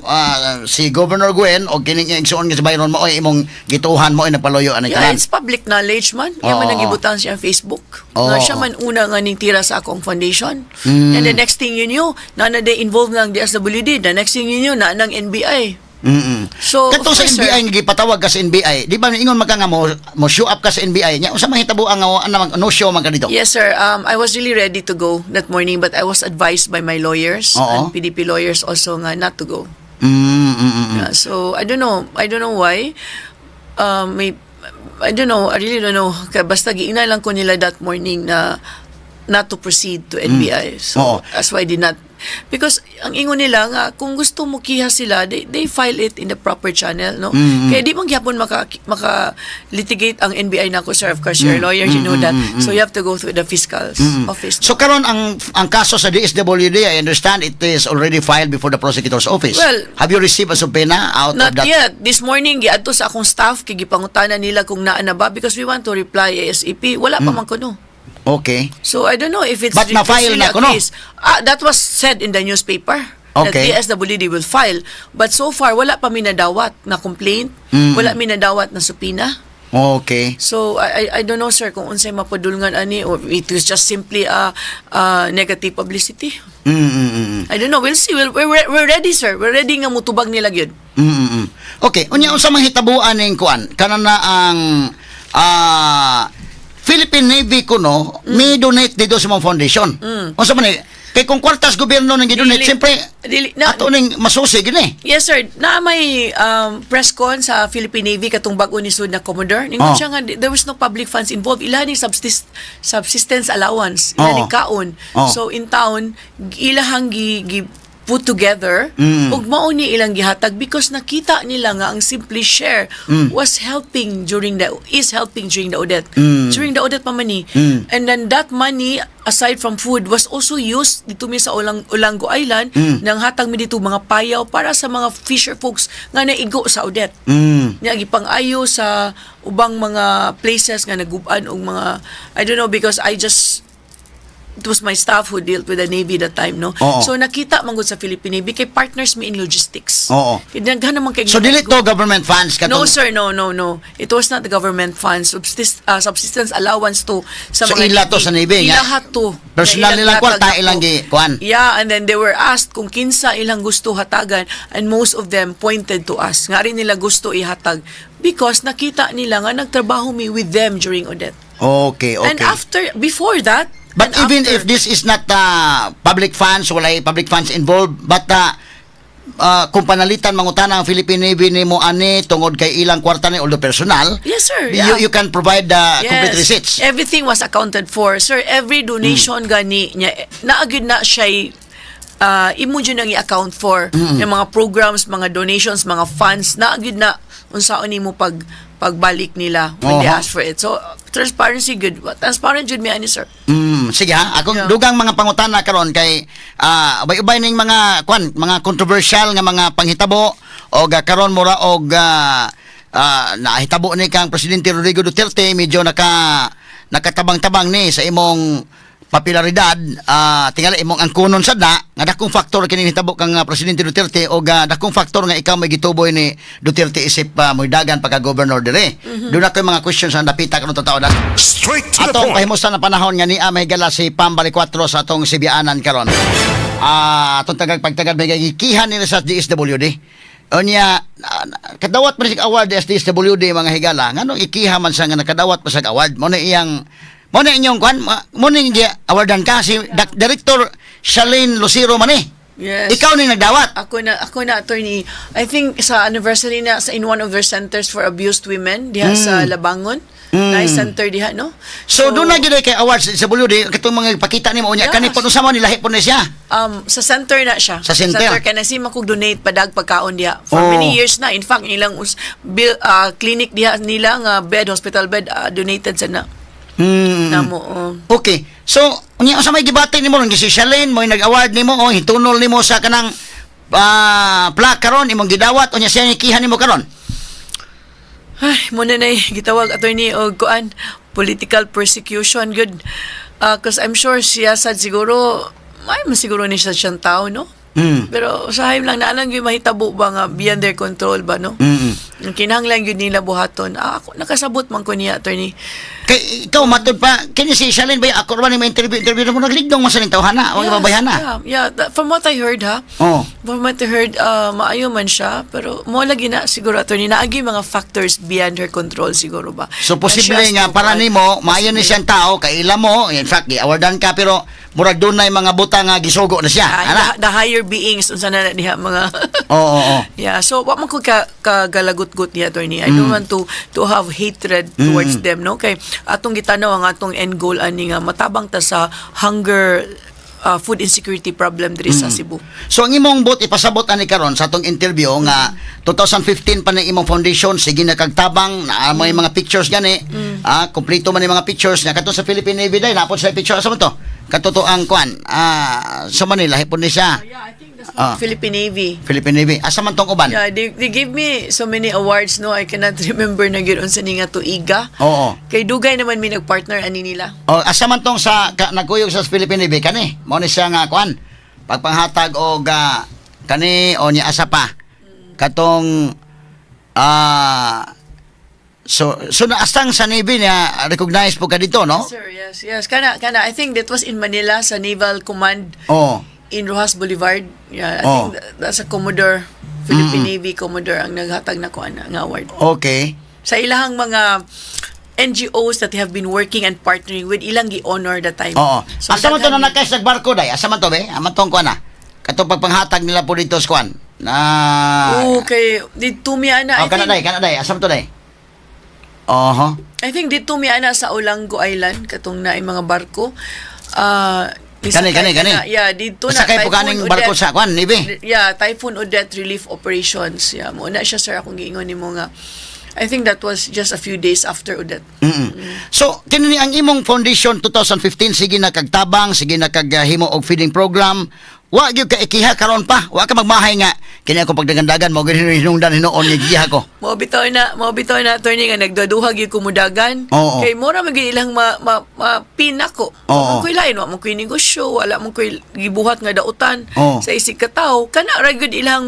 [SPEAKER 2] si Governor Gwen o kining igsuon nga si Byron mo oy imong gituuhan mo nagpaluyo ani
[SPEAKER 8] Yeah,
[SPEAKER 2] kanan.
[SPEAKER 8] it's public knowledge man. Yan man
[SPEAKER 2] Oo.
[SPEAKER 8] nagibutan siya sa Facebook.
[SPEAKER 2] Oo.
[SPEAKER 8] Nga siya man una nga ning tira sa akong foundation. And the next thing you knew, na day involved ng DSWD. The next thing you knew, na ng NBI. So,
[SPEAKER 2] Kadto
[SPEAKER 8] of
[SPEAKER 2] sa
[SPEAKER 8] course, sir,
[SPEAKER 2] NBI nga gipatawag ka sa NBI, di ba ingon man ka nga mo show up ka sa NBI nya unsa mahitabo ang no show man ka dito?
[SPEAKER 8] yes, sir. I was really ready to go that morning, but I was advised by my lawyers
[SPEAKER 2] Oo.
[SPEAKER 8] and PDP lawyers also nga not to go. Yeah, so, I don't know why. I really don't know. Kaya basta giingnan lang ko nila that morning na not to proceed to NBI.
[SPEAKER 2] Oo.
[SPEAKER 8] So, that's why I did not. Because ang ingon nila nga, kung gusto mo kiha sila, they file it in the proper channel, no? Kaya di man gyapon maka-litigate ang NBI na ko, sir. Of course, you're a lawyer, you know that. So, you have to go through the fiscal's office.
[SPEAKER 2] So karon ang kaso sa DSWD, I understand it is already filed before the prosecutor's office.
[SPEAKER 8] Well,
[SPEAKER 2] have you received a subpoena out of
[SPEAKER 8] Not
[SPEAKER 2] that?
[SPEAKER 8] yet. This morning, giadto sa akong staff, kigipangutanan nila kung naa na ba because we want to reply ASAP. Wala pa man kuno.
[SPEAKER 2] Okay.
[SPEAKER 8] So, I don't know if it's
[SPEAKER 2] But na-file
[SPEAKER 8] really
[SPEAKER 2] na
[SPEAKER 8] a
[SPEAKER 2] kuno?
[SPEAKER 8] case. That was said in the newspaper.
[SPEAKER 2] Okay.
[SPEAKER 8] That DSWD will file. But so far, wala pa minadawat na complaint. Wala minadawat na supina.
[SPEAKER 2] Okay.
[SPEAKER 8] So, I don't know, sir, kung unsay mapadulngan ani or it was just simply a negative publicity. I don't know. We'll see. We're ready, sir. We're ready nga mutubag nila gyud.
[SPEAKER 2] Okay, unya unsa man hitabuan ning kuan? Kanana ang Philippine Navy kuno may donate dito sa mga foundation. Unsa man kay kung kwartas gobyerno nang gidonate, siyempre ato ning masusi gini.
[SPEAKER 8] Yes, sir. Na may press con sa Philippine Navy katong bag-o ni Sud na Commodore. Ningon siya nga there was no public funds involved. Ilahang subsistence allowance, ilahang kaon. So in town, ilahang put together ug mao ni ilang gihatag because nakita nila nga ang simple share is helping during the Odette. During the Odette pa man ni. And then that money aside from food was also used dito mi sa Olango Island nang hatag mi dito mga payaw para sa mga fisher folks nga naigo sa Odette. Nya gipang-ayo sa ubang mga places nga nagub-an og mga I don't know because it was my staff who dealt with the Navy that time, no?
[SPEAKER 2] Oo.
[SPEAKER 8] So, nakita man gud sa Philippine Navy kay partners me in logistics.
[SPEAKER 2] Oo.
[SPEAKER 8] Daghan naman kay
[SPEAKER 2] So dili to government funds katong
[SPEAKER 8] No, sir. No. It was not the government funds. Subsistence allowance to sa
[SPEAKER 2] So,
[SPEAKER 8] mga
[SPEAKER 2] ila to sa Navy, nga?
[SPEAKER 8] Ilahat to.
[SPEAKER 2] Personal
[SPEAKER 8] Na
[SPEAKER 2] nilang
[SPEAKER 8] hatag
[SPEAKER 2] kwarta,
[SPEAKER 8] ako.
[SPEAKER 2] ilang kuan?
[SPEAKER 8] Yeah, and then they were asked kung kinsa ilang gusto hatagan and most of them pointed to us. Nga rin nila gusto ihatag because nakita nila nga nagtrabaho mi with them during Odette.
[SPEAKER 2] Okay.
[SPEAKER 8] And before that,
[SPEAKER 2] But
[SPEAKER 8] and
[SPEAKER 2] even
[SPEAKER 8] after-
[SPEAKER 2] if this is not public funds, walay public funds involved, but kung panalitan mangutana ang Philippine Navy nimo ani tungod kay ilang kwarta ni although personal,
[SPEAKER 8] Yes, sir.
[SPEAKER 2] you can provide the complete receipts.
[SPEAKER 8] Everything was accounted for. Sir, every donation gani niya, naagid na siya imo dyan ang i-account for yung mga programs, mga donations, mga funds na agad na unsaon nimo pagbalik nila when they
[SPEAKER 2] Oho.
[SPEAKER 8] ask for it. So transparency good. Transparent jud mi ani sir.
[SPEAKER 2] Sige ha, akong
[SPEAKER 8] Yeah.
[SPEAKER 2] dugang mga pangutana karon kay ubay-ubay ning mga controversial nga mga panghitabo o karon mura og nahitabo ni kang Presidente Rodrigo Duterte medyo nakatabang-tabang ni sa imong popularidad, tingala imong angkunon sad na nga dakong faktor kini hitabo kang Presidente Duterte o dakong faktor nga ikaw may gituboy ni Duterte isip moydagan pagka-governor dire. Doon na koy mga questions ang napita karon taon na.
[SPEAKER 3] Straight to the
[SPEAKER 2] Atong
[SPEAKER 3] point.
[SPEAKER 2] pahimusta na panahon nga ni mahigala si Pambali 4 sa atong Sibianan karon. Atong pagtagad may gikihan ni sa DSWD. Onya kadawat pa sa award sa DSWD mga higala ngano ikiha man sa nga nakadawat pa sa award mo na inyong kwan mo na niya awardan ka si Director Shalene Lucero man eh.
[SPEAKER 8] Yes.
[SPEAKER 2] Ikaw ni nagdawat.
[SPEAKER 8] Ako na attorney. I think sa anniversary na sa in one of their centers for abused women diha sa Labangon. Na center diha no.
[SPEAKER 2] So doon na gid kay awards sa WD katong mga ipakita nimo unya
[SPEAKER 8] Yes.
[SPEAKER 2] kani pud usama ni lahi pud na siya.
[SPEAKER 8] Sa center na siya.
[SPEAKER 2] Sa center?
[SPEAKER 8] kaya si makog-donate padag pagkaon diha. For
[SPEAKER 2] Oh.
[SPEAKER 8] many years na. In fact, ilang clinic diha nila nga bed, hospital bed, donated sa na. Namo.
[SPEAKER 2] Okay. So, unya sa may gibati nimo ron si Shalene mo nag-award nimo o hitunol nimo sa kanang plaque karon imong gidawat unya siya ikihan nimo karon.
[SPEAKER 8] Ay, muna na gitawag attorney o kuan political persecution good. Cause I'm sure siya sad siguro ay masiguro ni siya siyang tao no. Pero usahay lang na lang yung mahitabo ba nga beyond their control ba no. Ang kinahanglan yun nila buhaton. Ako nakasabot man ko niya attorney.
[SPEAKER 2] Kay ikaw matud pa kini si Shalene ba ako ra ni interview mo nagligdong man sa ning tawhana o ibabayhana.
[SPEAKER 8] Yeah, from what I heard ha.
[SPEAKER 2] Oh.
[SPEAKER 8] From what I heard, maayo man siya, pero mo lagi na siguro attorney naagi mga factors beyond her control siguro ba.
[SPEAKER 2] So posible
[SPEAKER 8] Na siya
[SPEAKER 2] nga para nimo maayo ni siyang tao kay ila mo in fact awardan ka pero murag dunay mga butang nga gisugo na siya. Ana.
[SPEAKER 8] the higher beings unsa na diha mga
[SPEAKER 2] Oo.
[SPEAKER 8] Yeah, so wa man ko kagalagut-gut niya attorney. I don't want to have hatred towards them no kay atong gitanaw ang atong end goal ani nga matabang ta sa hunger food insecurity problem diri sa Cebu.
[SPEAKER 2] So ang imong bot ipasabot ani karon sa atong interview nga 2015 pa ni imong foundation sige na kagtabang na may mga pictures gani. Kompleto man ni mga pictures na kato sa Philippine Navy day napod sa picture sa mo to. Katoto ang kwan sa Manila hipon ni siya.
[SPEAKER 8] Yeah, I think that's
[SPEAKER 2] Ah.
[SPEAKER 8] Philippine Navy.
[SPEAKER 2] Philippine Navy asa man tong uban?
[SPEAKER 8] Yeah, they give me so many awards no I cannot remember na gyud unsa ni nga tuiga.
[SPEAKER 2] Oo.
[SPEAKER 8] Kay dugay naman mi nagpartner ani nila.
[SPEAKER 2] Asa man tong sa nagkuyog sa Philippine Navy kani mo ni siya nga kwan pagpanghatag og kani o niya asa pa katong so na astang sa Navy niya recognize po ka dito no?
[SPEAKER 8] Sir, yes. Kana I think that was in Manila sa Naval Command
[SPEAKER 2] Oo.
[SPEAKER 8] in Rojas Boulevard. Yeah, I
[SPEAKER 2] Oh.
[SPEAKER 8] think that's a Commodore, Philippine Navy Commodore ang naghatag na kuan nga award.
[SPEAKER 2] Okay.
[SPEAKER 8] Sa ilahang mga NGOs that have been working and partnering with ilang gi-honor that time.
[SPEAKER 2] Oo.
[SPEAKER 8] So,
[SPEAKER 2] Asa man to
[SPEAKER 8] daghan-
[SPEAKER 2] na nakay sa barko day? Asa man to be? Aman tong kwan na. Katong pagpanghatag nila po dito sa kwan. Na
[SPEAKER 8] Okay, dito mi ana.
[SPEAKER 2] kana day. Asa man to day? Oho.
[SPEAKER 8] I think dito mi ana sa Olango Island katong naay mga barko.
[SPEAKER 2] Kani.
[SPEAKER 8] Yeah, dito na.
[SPEAKER 2] Sakay po
[SPEAKER 8] Typhoon
[SPEAKER 2] kaning barko
[SPEAKER 8] Odette.
[SPEAKER 2] sa kwan, Navy.
[SPEAKER 8] Yeah, Typhoon Odette Relief Operations. Yeah, mo na siya sir akong giingon nimo nga. I think that was just a few days after Odette.
[SPEAKER 2] So, kini ang imong foundation 2015 sige na kagtabang, sige na kaghimo og feeding program. Wa gyud ka ikiha karon pa. Wa ka magmahay nga kini ako pagdagandagan mo gyud hinungdan hinuon ni giha ko.
[SPEAKER 8] Mo bitaw na attorney nga nagduduhag gyud kumudagan.
[SPEAKER 2] Oo.
[SPEAKER 8] Kay mura man gyud ilang pinako.
[SPEAKER 2] Oo.
[SPEAKER 8] Mo koy lain wa mo koy negosyo, wala mo koy gibuhat nga dautan
[SPEAKER 2] Oo.
[SPEAKER 8] sa isig ka tawo. Kana ra gyud ilang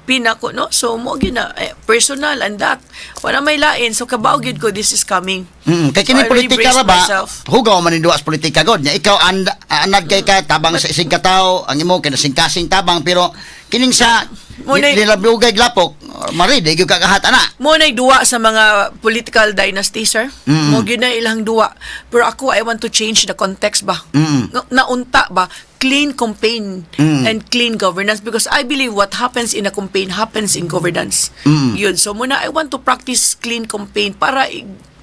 [SPEAKER 8] pinako no. So mo gyud na personal and that. Wala may lain. So kabaw gyud ko this is coming.
[SPEAKER 2] Kay
[SPEAKER 8] So,
[SPEAKER 2] kini
[SPEAKER 8] I really
[SPEAKER 2] politika
[SPEAKER 8] brace
[SPEAKER 2] ra ba?
[SPEAKER 8] myself.
[SPEAKER 2] Hugaw man ni duwas politika god nya ikaw anad kay ka tabang sa isig ka tawo, ang imo kinasing-kasing tabang pero kining sa
[SPEAKER 8] Munay-
[SPEAKER 2] nilabugay glapok, mari di gyud ka kahat ana.
[SPEAKER 8] Mo nay duwa sa mga political dynasty, sir. Mo gyud na ilang duwa. Pero ako, I want to change the context ba? Naunta ba? Clean campaign and clean governance because I believe what happens in a campaign happens in governance. Yun. So muna, I want to practice clean campaign para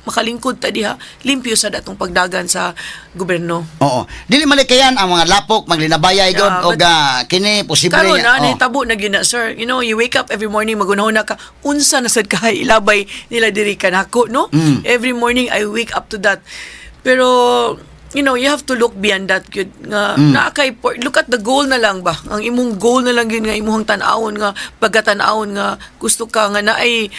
[SPEAKER 8] makalingkod ta diha, limpyo sa datong pagdagan sa gobyerno.
[SPEAKER 2] Oo. Dili malikayan ang mga lapok maglinabayay
[SPEAKER 8] Yeah,
[SPEAKER 2] gud og kini posible
[SPEAKER 8] Karon na
[SPEAKER 2] nga.
[SPEAKER 8] nahitabo na gina, sir. You know, you wake up every morning magunahon na ka unsa na sad ka ilabay nila diri kanako, no? Every morning I wake up to that. Pero you know, you have to look beyond that good nga look at the goal na lang ba, ang imong goal na lang yun nga imong tan-awon nga pagkatan-awon nga gusto ka nga naay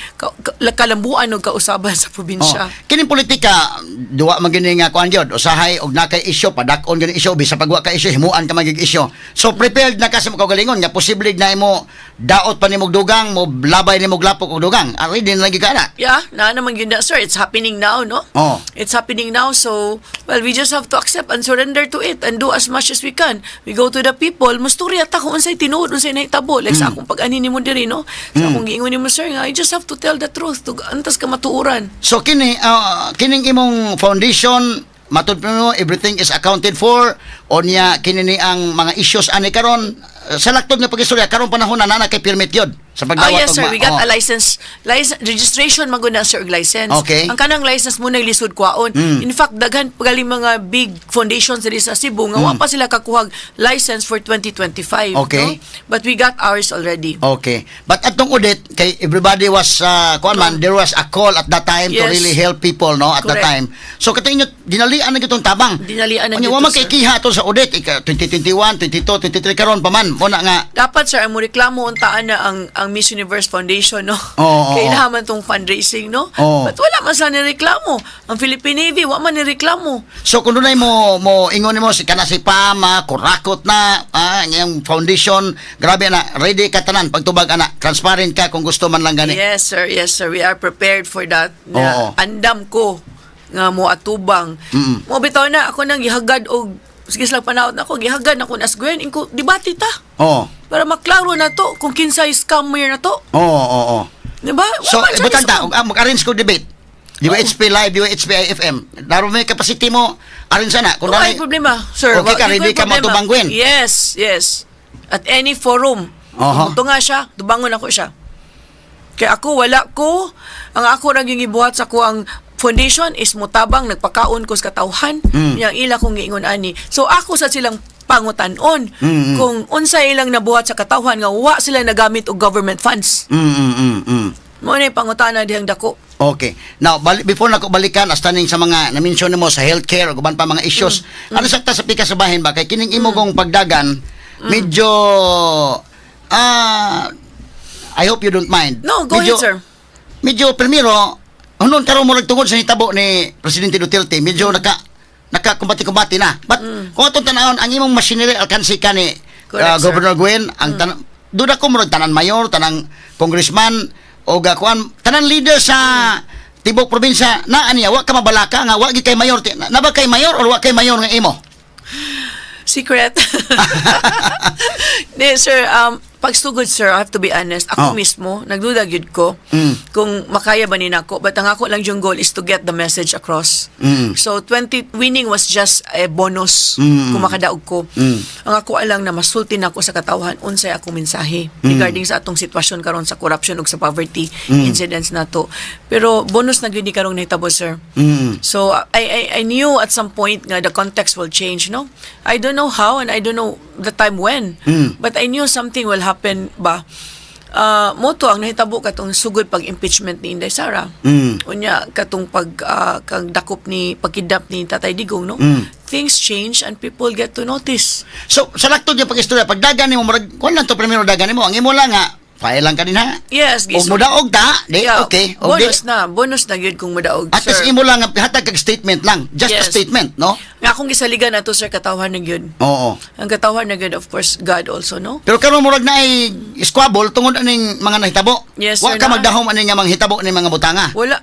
[SPEAKER 8] kalambuan og kausaban sa probinsya.
[SPEAKER 2] Kining politika duwa man gini nga kuan gyud usahay og nakay isyu padak-on gani isyu bisa pagwa ka isyu himuan ka magig isyu. So prepared na ka sa makagalingon nga posible na imo daot pa nimog dugang mo labay nimog lapok og dugang. Ari din lagi ka na.
[SPEAKER 8] Yeah, na naman yun na, sir. It's happening now, no?
[SPEAKER 2] Oh.
[SPEAKER 8] It's happening now, so, well, we just have to accept and surrender to it and do as much as we can. We go to the people, musturya ta kung unsay tinuod, unsay nahitabo. Like sa akong pag-ani nimo diri, no? Sa akong giingon nimo, sir, nga, you just have to tell the truth to antas ka matuuran.
[SPEAKER 2] So kining imong foundation matud mo everything is accounted for o niya kinini ang mga issues ani karon sa laktod nga pagistorya karon panahon na kay permit gyud sa pagdawat
[SPEAKER 8] Yes, sir. We got
[SPEAKER 2] oh.
[SPEAKER 8] a license, registration maguna, sir, og license.
[SPEAKER 2] Okay.
[SPEAKER 8] Ang kanang license muna lisod kwaon. In fact, daghan pagaling mga big foundations diri sa Cebu nga wa pa sila kakuhag license for 2025.
[SPEAKER 2] Okay.
[SPEAKER 8] No? But we got ours already.
[SPEAKER 2] Okay. But atong audit kay everybody was kuan man there was a call at that time to
[SPEAKER 8] Yes.
[SPEAKER 2] really help people no at that
[SPEAKER 8] Correct.
[SPEAKER 2] time. So katinyo dinalian na gitong tabang.
[SPEAKER 8] Dinalian na
[SPEAKER 2] Unya,
[SPEAKER 8] gito,
[SPEAKER 2] wa man
[SPEAKER 8] sir.
[SPEAKER 2] kay kiha to sa audit 2021, 22, 23 karon pa man mo na nga
[SPEAKER 8] Dapat, sir, ang mo reklamo untaan na ang Miss Universe Foundation, no?
[SPEAKER 2] Oo,
[SPEAKER 8] Kailangan tong fundraising, no?
[SPEAKER 2] Oo.
[SPEAKER 8] But wala man sa nireklamo. Ang Philippine Navy, wala man nireklamo.
[SPEAKER 2] So kung dunay mo ingon nimo si kana si Pama, kurakot na ang foundation, grabe na, ready ka tanan pagtubag ana, transparent ka kung gusto man lang gani.
[SPEAKER 8] Yes, sir. Yes, sir. We are prepared for that.
[SPEAKER 2] Oo.
[SPEAKER 8] Na andam ko nga mo atubang. Mo bitaw na ako nang gihagad og sige lang panahon ako gihagad ako nas Gwen inko debate ta.
[SPEAKER 2] Oo.
[SPEAKER 8] Para maklaro na to kung kinsay scammer na to.
[SPEAKER 2] Oo.
[SPEAKER 8] Di ba?
[SPEAKER 2] So
[SPEAKER 8] Wa man siya
[SPEAKER 2] ibutan ta
[SPEAKER 8] scam.
[SPEAKER 2] mag-arrange ko debate. DWHP Live, DWHP IFM. Daro may capacity mo arin sana kung
[SPEAKER 8] Wala
[SPEAKER 2] dali-
[SPEAKER 8] problema, sir.
[SPEAKER 2] Okay ka,
[SPEAKER 8] Wala
[SPEAKER 2] ready ka
[SPEAKER 8] problema.
[SPEAKER 2] matubang, Gwen?
[SPEAKER 8] Yes, yes. At any forum.
[SPEAKER 2] Aha.
[SPEAKER 8] Kung nga siya, tubangon ako siya. Kaya ako, wala ko. Ang ako naging ibuhat sa ko ang foundation is mutabang, nagpakaon ko sa katawhan. Yang ila kong giingon ani. So ako sa silang pangutanon kung unsa ilang nabuhat sa katawhan nga wa sila nagamit og government funds. Mo na pangutana dihang dako.
[SPEAKER 2] Okay. Now, before na ko balikan as taning sa mga na-mention mo sa healthcare o guban pa mga issues, ano sakta sa pika sa bahin ba kay kining imo kong pagdagan medyo I hope you don't mind.
[SPEAKER 8] No, go ahead, sir.
[SPEAKER 2] Medyo primero hunon karon mo nagtungod sa hitabo ni Presidente Duterte, medyo nakakumbati-kumbati na. But kung atong tanawon ang imong machinery alkansi ka ni
[SPEAKER 8] Correct, sir.
[SPEAKER 2] Governor Gwen, ang duda ko mo tanan mayor, tanang congressman o gakuan tanan leader sa tibok probinsya na aniya wa ka mabalaka nga wa gi kay mayor na ba kay mayor or wa kay mayor nga imo.
[SPEAKER 8] Secret. Di, sir, pagsugod, sir, I have to be honest. Ako mismo, nagduda gyud ko kung makaya ba ni nako. But ang ako lang yung goal is to get the message across. So, winning was just a bonus kung makadaog ko. Ang ako alang na masulti na ako sa katawhan, unsay akong mensahe regarding sa atong sitwasyon karon sa corruption ug sa poverty incidents na to. Pero bonus na gyud ni karong nahitabo, sir. So, I knew at some point nga the context will change, no? I don't know how and I don't know the time when. But I knew something will happen ba. Moto ang nahitabo katong sugod pag-impeachment ni Inday Sara. Unya katong kang dakop ni pagkidnap ni Tatay Digong, no? Things change and people get to notice.
[SPEAKER 2] So sa laktod yung pag-istorya pagdagan nimo murag kun lang to primero dagan nimo ang imo lang nga file lang kanina.
[SPEAKER 8] Yes,
[SPEAKER 2] Og mo daog ta, di
[SPEAKER 8] Yeah,
[SPEAKER 2] okay. Og di,
[SPEAKER 8] bonus na gyud kung madaog,
[SPEAKER 2] at least
[SPEAKER 8] sir.
[SPEAKER 2] imo lang hatag kag statement lang, just a
[SPEAKER 8] Yes.
[SPEAKER 2] statement, no?
[SPEAKER 8] Nga akong gisaligan na to, sir, katawhan na gyud.
[SPEAKER 2] Oo.
[SPEAKER 8] Ang katawhan na gyud, of course, God also, no?
[SPEAKER 2] Pero karon murag na ay squabble tungod aning mga nahitabo.
[SPEAKER 8] Yes,
[SPEAKER 2] Wa
[SPEAKER 8] sir,
[SPEAKER 2] ka
[SPEAKER 8] na.
[SPEAKER 2] magdahom ani nga manghitabo ni mga butanga.
[SPEAKER 8] Well,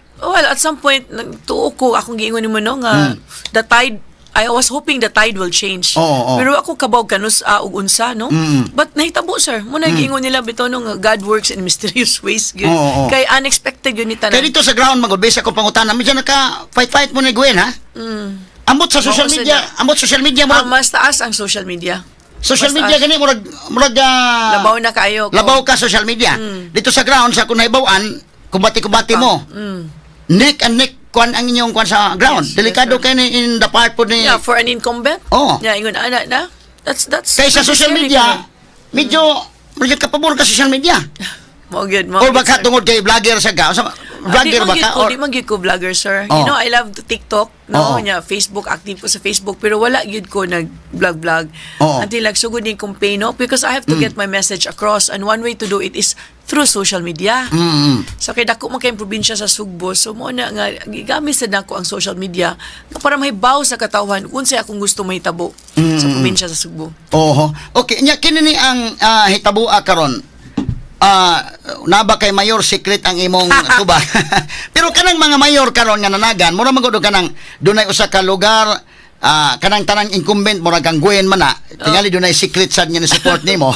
[SPEAKER 8] at some point, nagtuo ko, akong giingon nimo, no, nga, the tide, I was hoping the tide will change.
[SPEAKER 2] Oo.
[SPEAKER 8] Pero ako kabaw kanus ug unsa, no? But nahitabo, sir. Muna giingon nila bitaw no nga God works in mysterious ways gyud.
[SPEAKER 2] Oo.
[SPEAKER 8] Kay unexpected yun ni tanan.
[SPEAKER 2] Kaya dito sa ground magulbes ako pangutana, medyo naka fight mo ni Gwen ha? Ambot sa social
[SPEAKER 8] Oo,
[SPEAKER 2] media,
[SPEAKER 8] sir.
[SPEAKER 2] ambot social media mo.
[SPEAKER 8] Mas taas ang social media.
[SPEAKER 2] Social
[SPEAKER 8] mas
[SPEAKER 2] media
[SPEAKER 8] taas.
[SPEAKER 2] gani murag
[SPEAKER 8] Labaw na kayo.
[SPEAKER 2] labaw ka social media. Dito sa ground sa kunahibawan, kumbati-kumbati mo. Neck and neck kuan ang inyong kuan sa ground.
[SPEAKER 8] Yes,
[SPEAKER 2] Delikado
[SPEAKER 8] yes,
[SPEAKER 2] kay ni in the part po ni
[SPEAKER 8] Yeah, for an incumbent.
[SPEAKER 2] Oo.
[SPEAKER 8] Yeah, ingon ana na. That's
[SPEAKER 2] kay sa social
[SPEAKER 8] scary
[SPEAKER 2] media,
[SPEAKER 8] ka.
[SPEAKER 2] medyo kapabor ka sa social media.
[SPEAKER 8] Mo good, mo.
[SPEAKER 2] Or
[SPEAKER 8] good,
[SPEAKER 2] baka
[SPEAKER 8] sir.
[SPEAKER 2] tungod kay vlogger sa ka, vlogger ba ka? Or
[SPEAKER 8] Di man gyud ko vlogger, sir.
[SPEAKER 2] Oh.
[SPEAKER 8] You know, I love TikTok, no,
[SPEAKER 2] Oo.
[SPEAKER 8] nya Facebook, active ko sa Facebook, pero wala gyud ko nag-vlog.
[SPEAKER 2] Oo.
[SPEAKER 8] Until like sugod ni campaign, no, because I have to get my message across, and one way to do it is through social media. So kay dako man kay probinsya sa Sugbo, so mo na nga gigamit sa nako ang social media nga para mahibaw sa katawhan unsay akong gusto mahitabo sa probinsya sa Sugbo.
[SPEAKER 2] Oho. Okay, nya kini ni ang hitabua karon. Naba kay mayor secret ang imong tuba. Pero kanang mga mayor karon nga nanagan, mura magud kanang dunay usa ka lugar kanang tanang incumbent mura kang Gwen man na. Tingali dunay secret sad nga ni support nimo.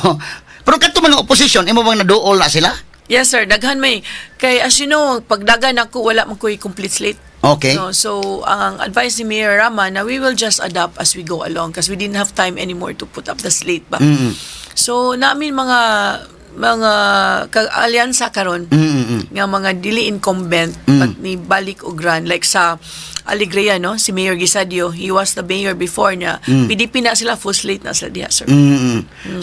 [SPEAKER 2] Pero kadto mga opposition, imo bang naduol na sila?
[SPEAKER 8] Yes, sir. Daghan may. Kay, as you know, pag dagan ako, wala man ko'y complete slate.
[SPEAKER 2] Okay.
[SPEAKER 8] No, so, ang advice ni Mayor Rama na we will just adapt as we go along because we didn't have time anymore to put up the slate ba. So, namin mga alyansa karon nga mga dili incumbent but ni balik og run like sa Alegria, no, si Mayor Gisadio, he was the mayor before niya. PDP na sila, full slate na sila diha, sir.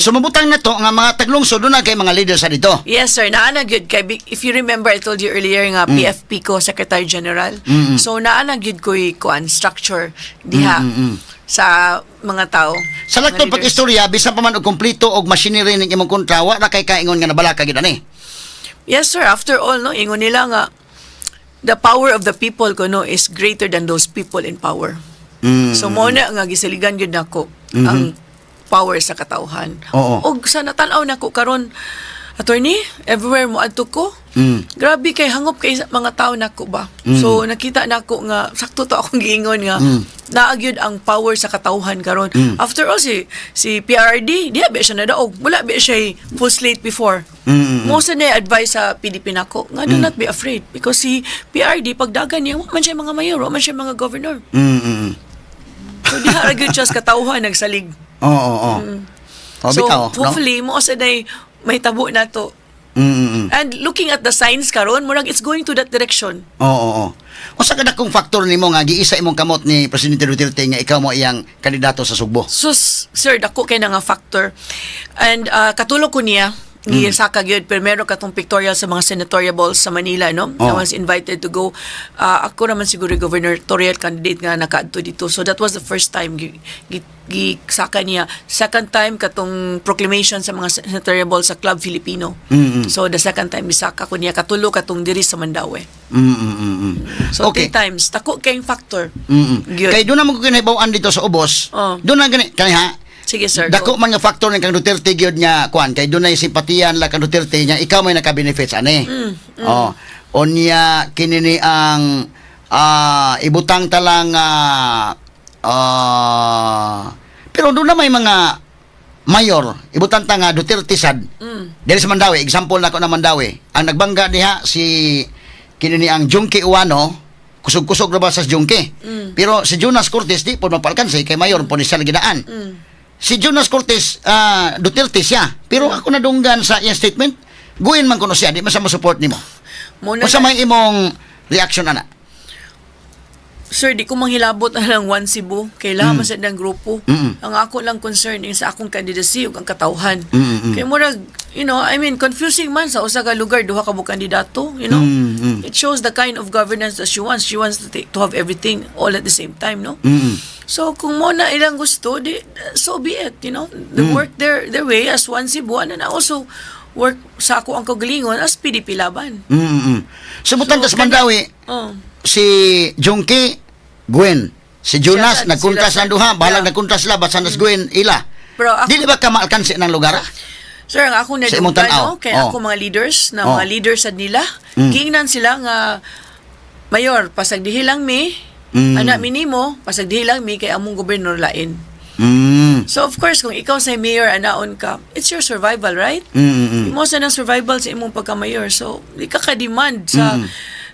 [SPEAKER 2] So mabutang na to nga mga taglungsod do na kay mga leaders sa dito.
[SPEAKER 8] Yes, sir. Naana gyud kay if you remember, I told you earlier nga PFP ko, Secretary General. So naana gyud ko'y kuan structure diha sa mga tao.
[SPEAKER 2] Sa
[SPEAKER 8] mga
[SPEAKER 2] laktod
[SPEAKER 8] leaders.
[SPEAKER 2] pag-istorya, bisan pa man og kompleto og machinery ning imong kontrawa na kay kaingon nga nabalaka gid ani.
[SPEAKER 8] Yes, sir. After all, no, ingon nila nga the power of the people ko no is greater than those people in power. So mo na nga gisaligan gyud nako ang power sa katawhan.
[SPEAKER 2] Oo.
[SPEAKER 8] Og sa natanaw nako karon, attorney, everywhere mo adto ko. Grabe kay hangop kay mga tao nako ba. So nakita nako nga sakto to akong giingon nga naagyud ang power sa katawhan karon. After all si PRD, diha ba siya nadaog. Wala ba siya full slate before. Most na advice sa PDP nako nga do not be afraid because si PRD pagdagan niya wa man siya mga mayor, wa man siya mga governor. So diha ra gyud siya sa katawhan nagsalig.
[SPEAKER 2] Oo.
[SPEAKER 8] So
[SPEAKER 2] Bitaw, no?
[SPEAKER 8] hopefully mo sa day may tabo na to. And looking at the signs karon, murag it's going to that direction.
[SPEAKER 2] Oo. Usa ka dakong factor nimo nga giisa imong kamot ni Presidente Duterte nga ikaw mo iyang kandidato sa Sugbo.
[SPEAKER 8] Sus, sir, dako kay na nga factor. And katulog ko niya, saka gyud pero meron katong pictorial sa mga senatorial balls sa Manila, no? I was invited to go. Ako naman siguro gubernatorial candidate nga nakaadto dito. So that was the first time saka niya. Second time katong proclamation sa mga senatorial balls sa Club Filipino. So the second time bisaka ko niya katulog katong diri sa Mandaue. So
[SPEAKER 2] Okay.
[SPEAKER 8] 3 times dako kay factor. Gyud.
[SPEAKER 2] Kay doon na mo kinahibaw-an dito sa Ubos.
[SPEAKER 8] Oh.
[SPEAKER 2] Doon na gani kani ha.
[SPEAKER 8] Sige, sir.
[SPEAKER 2] Dako
[SPEAKER 8] go.
[SPEAKER 2] man nga factor ng kang Duterte gyud nga kuan kay dunay simpatiyan la kang Duterte nya ikaw may naka-benefits ani. Oh. Onya kini ni ang ibutang talang pero doon na may mga mayor ibutang ta nga Duterte sad. Dili sa Mandaue, example nako na Mandaue. Ang nagbangga diha si kini ni ang Junkie Uwano, kusog-kusog ra ba sa Junkie. Pero si Jonas Cortez di po mapalkansi kay mayor po ni sa gidaan. Si Jonas Cortez, Duterte siya. Pero ako nadunggan sa iyang statement, guin man kuno siya, di man sa support nimo.
[SPEAKER 8] Muna
[SPEAKER 2] Unsa may imong reaction ana?
[SPEAKER 8] Sir, di ko manghilabot na lang one Cebu. Kailangan sa ng grupo. Ang ako lang concern is sa akong candidacy ug ang katawhan. Kaya murag, you know, I mean, confusing man sa usa ka lugar, duha ka mo kandidato, you know. It shows the kind of governance that she wants. She wants to have everything all at the same time, no? So, kung mo na ilang gusto, so be it, you know. They work their way as one Cebu, and I also work sa ako ang kagalingon as PDP laban.
[SPEAKER 2] Subutan ta sa Mandaue, si Junkie Gwen, si Jonas
[SPEAKER 8] Sila,
[SPEAKER 2] nagkontras
[SPEAKER 8] sila,
[SPEAKER 2] ng duha, bahalag
[SPEAKER 8] yeah.
[SPEAKER 2] nagkontras sila basan nas Gwen ila.
[SPEAKER 8] Pero ako,
[SPEAKER 2] Dili ba ka maalkansi ng lugar?
[SPEAKER 8] sir, ang ako
[SPEAKER 2] Sa imong
[SPEAKER 8] nadunggan,
[SPEAKER 2] tanaw.
[SPEAKER 8] no? Kaya ako mga leaders, na
[SPEAKER 2] Oh.
[SPEAKER 8] mga leaders sa nila, giingnan sila nga, Mayor, pasagdihi lang mi, anak minimo, pasagdihi lang mi, kay among gobernador lain. So, of course, kung ikaw sa mayor, anaon ka, it's your survival, right? Mo sa ng survival sa imong pagka-mayor. So, di ka ka-demand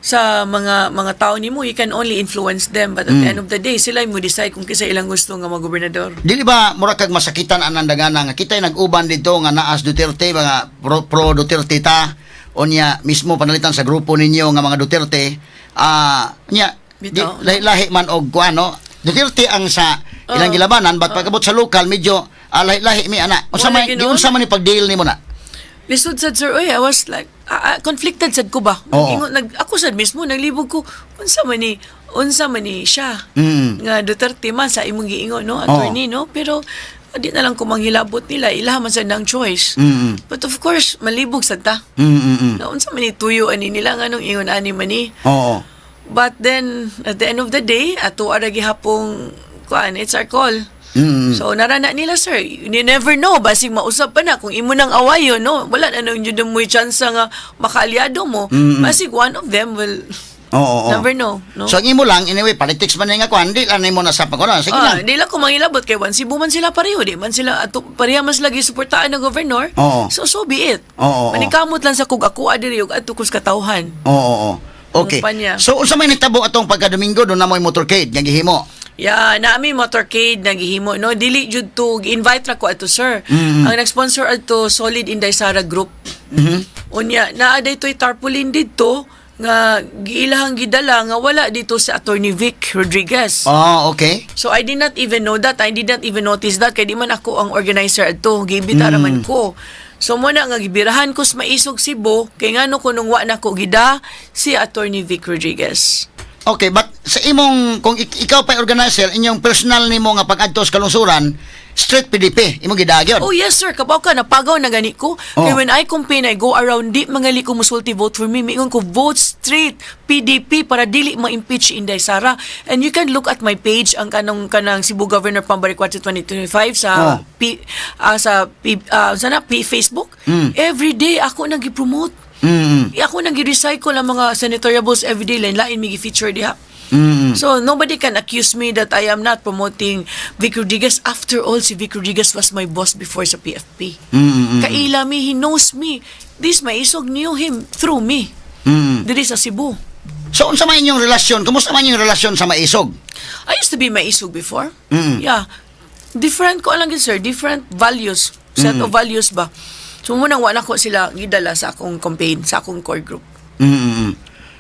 [SPEAKER 8] sa mga tao nimo, you can only influence them, but at the end of the day, sila mo decide kung kisa ilang gusto nga mag-gobernador.
[SPEAKER 2] Dili ba mura kag masakitan anang dagana nga kitay nag-uban dito nga naas Duterte mga pro Duterte ta onya mismo panalitan sa grupo ninyo nga mga Duterte nya
[SPEAKER 8] Bitaw.
[SPEAKER 2] lahi man og kuano. Duterte ang sa ilang gilabanan, but pagabot sa lokal medyo lahi mi ana. Unsa
[SPEAKER 8] Wala
[SPEAKER 2] man
[SPEAKER 8] ginoon.
[SPEAKER 2] unsa man ni pag-deal nimo na?
[SPEAKER 8] Lisod sad sir, oy, I was like, conflicted sad ko ba?
[SPEAKER 2] Oo.
[SPEAKER 8] Ako sad mismo, naglibog ko, unsa man ni siya. Nga Duterte man sa imong giingon, no? Attorney, no? Pero, di na lang ko manghilabot nila, ilaha man sad ng choice. But of course, malibog sad ta. Na unsa man ni tuyo ani nila, nga nung ingon ani man ni.
[SPEAKER 2] Oo.
[SPEAKER 8] But then, at the end of the day, ato ara gihapong, it's our call. So, narana nila, sir. You never know. Basig mausap pa na. Kung imo nang awayo, no? Wala na nang yun mo'y chance nga makaalyado mo. Basig one of them will
[SPEAKER 2] Oo.
[SPEAKER 8] never know. No?
[SPEAKER 2] So ang imo lang anyway politics man nga kuan di lang mo na sa pagkuno. Sige lang.
[SPEAKER 8] Di lang ko mangilabot kay Juan Cebu man sila pareho. Di man sila, pareha mas lagi suportaan ng governor.
[SPEAKER 2] Oo.
[SPEAKER 8] So be it.
[SPEAKER 2] Oo.
[SPEAKER 8] Manikamot lang sa kung ako adiri og adto kus katawhan.
[SPEAKER 2] Oo. Okay.
[SPEAKER 8] Kumpanya.
[SPEAKER 2] So unsa may nitabo atong pagka-Domingo do na mo'y motorcade nga gihimo?
[SPEAKER 8] Yeah, naami motorcade nagihimo no dili jud to invite ra ko ato sir. Ang nag-sponsor ato Solid Inday Sara Group. Unya naa daytoy tarpaulin didto nga giilahang gidala nga wala dito sa Attorney Vic Rodriguez.
[SPEAKER 2] Okay.
[SPEAKER 8] So I did not even know that. I did not even notice that kay di man ako ang organizer adto. Gibita raman ko. So mo na nga gibirahan ko sa Maisog Cebu kay ngano ko nung wa na ko gida si Attorney Vic Rodriguez.
[SPEAKER 2] Okay, but sa imong kung ikaw pa organizer inyong personal nimo nga pag-adto sa kalungsuran, straight PDP imong gidagyon.
[SPEAKER 8] Oh yes sir, kabaw ka napagaw na gani ko. Kay when I campaign I go around di mangali ko musulti vote for me. Miingon ko vote straight PDP para dili ma-impeach Inday Sara. And you can look at my page ang kanang Cebu Governor Pambari 2025 sa Facebook. Every day ako nagi-promote. Ako nang gi-recycle ang mga senatoriables everyday lain mi gi-feature diha. So nobody can accuse me that I am not promoting Vic Rodriguez. After all, si Vic Rodriguez was my boss before sa PFP. Kaila mi, he knows me. This Maisog knew him through me. Diri sa Cebu.
[SPEAKER 2] So unsa man inyong relasyon? Kumusta man yung relasyon sa Maisog?
[SPEAKER 8] I used to be Maisog before. Yeah. Different ko lang yun, sir. Different values. Set of values ba? So munang wala ko sila gidala sa akong campaign, sa akong core group.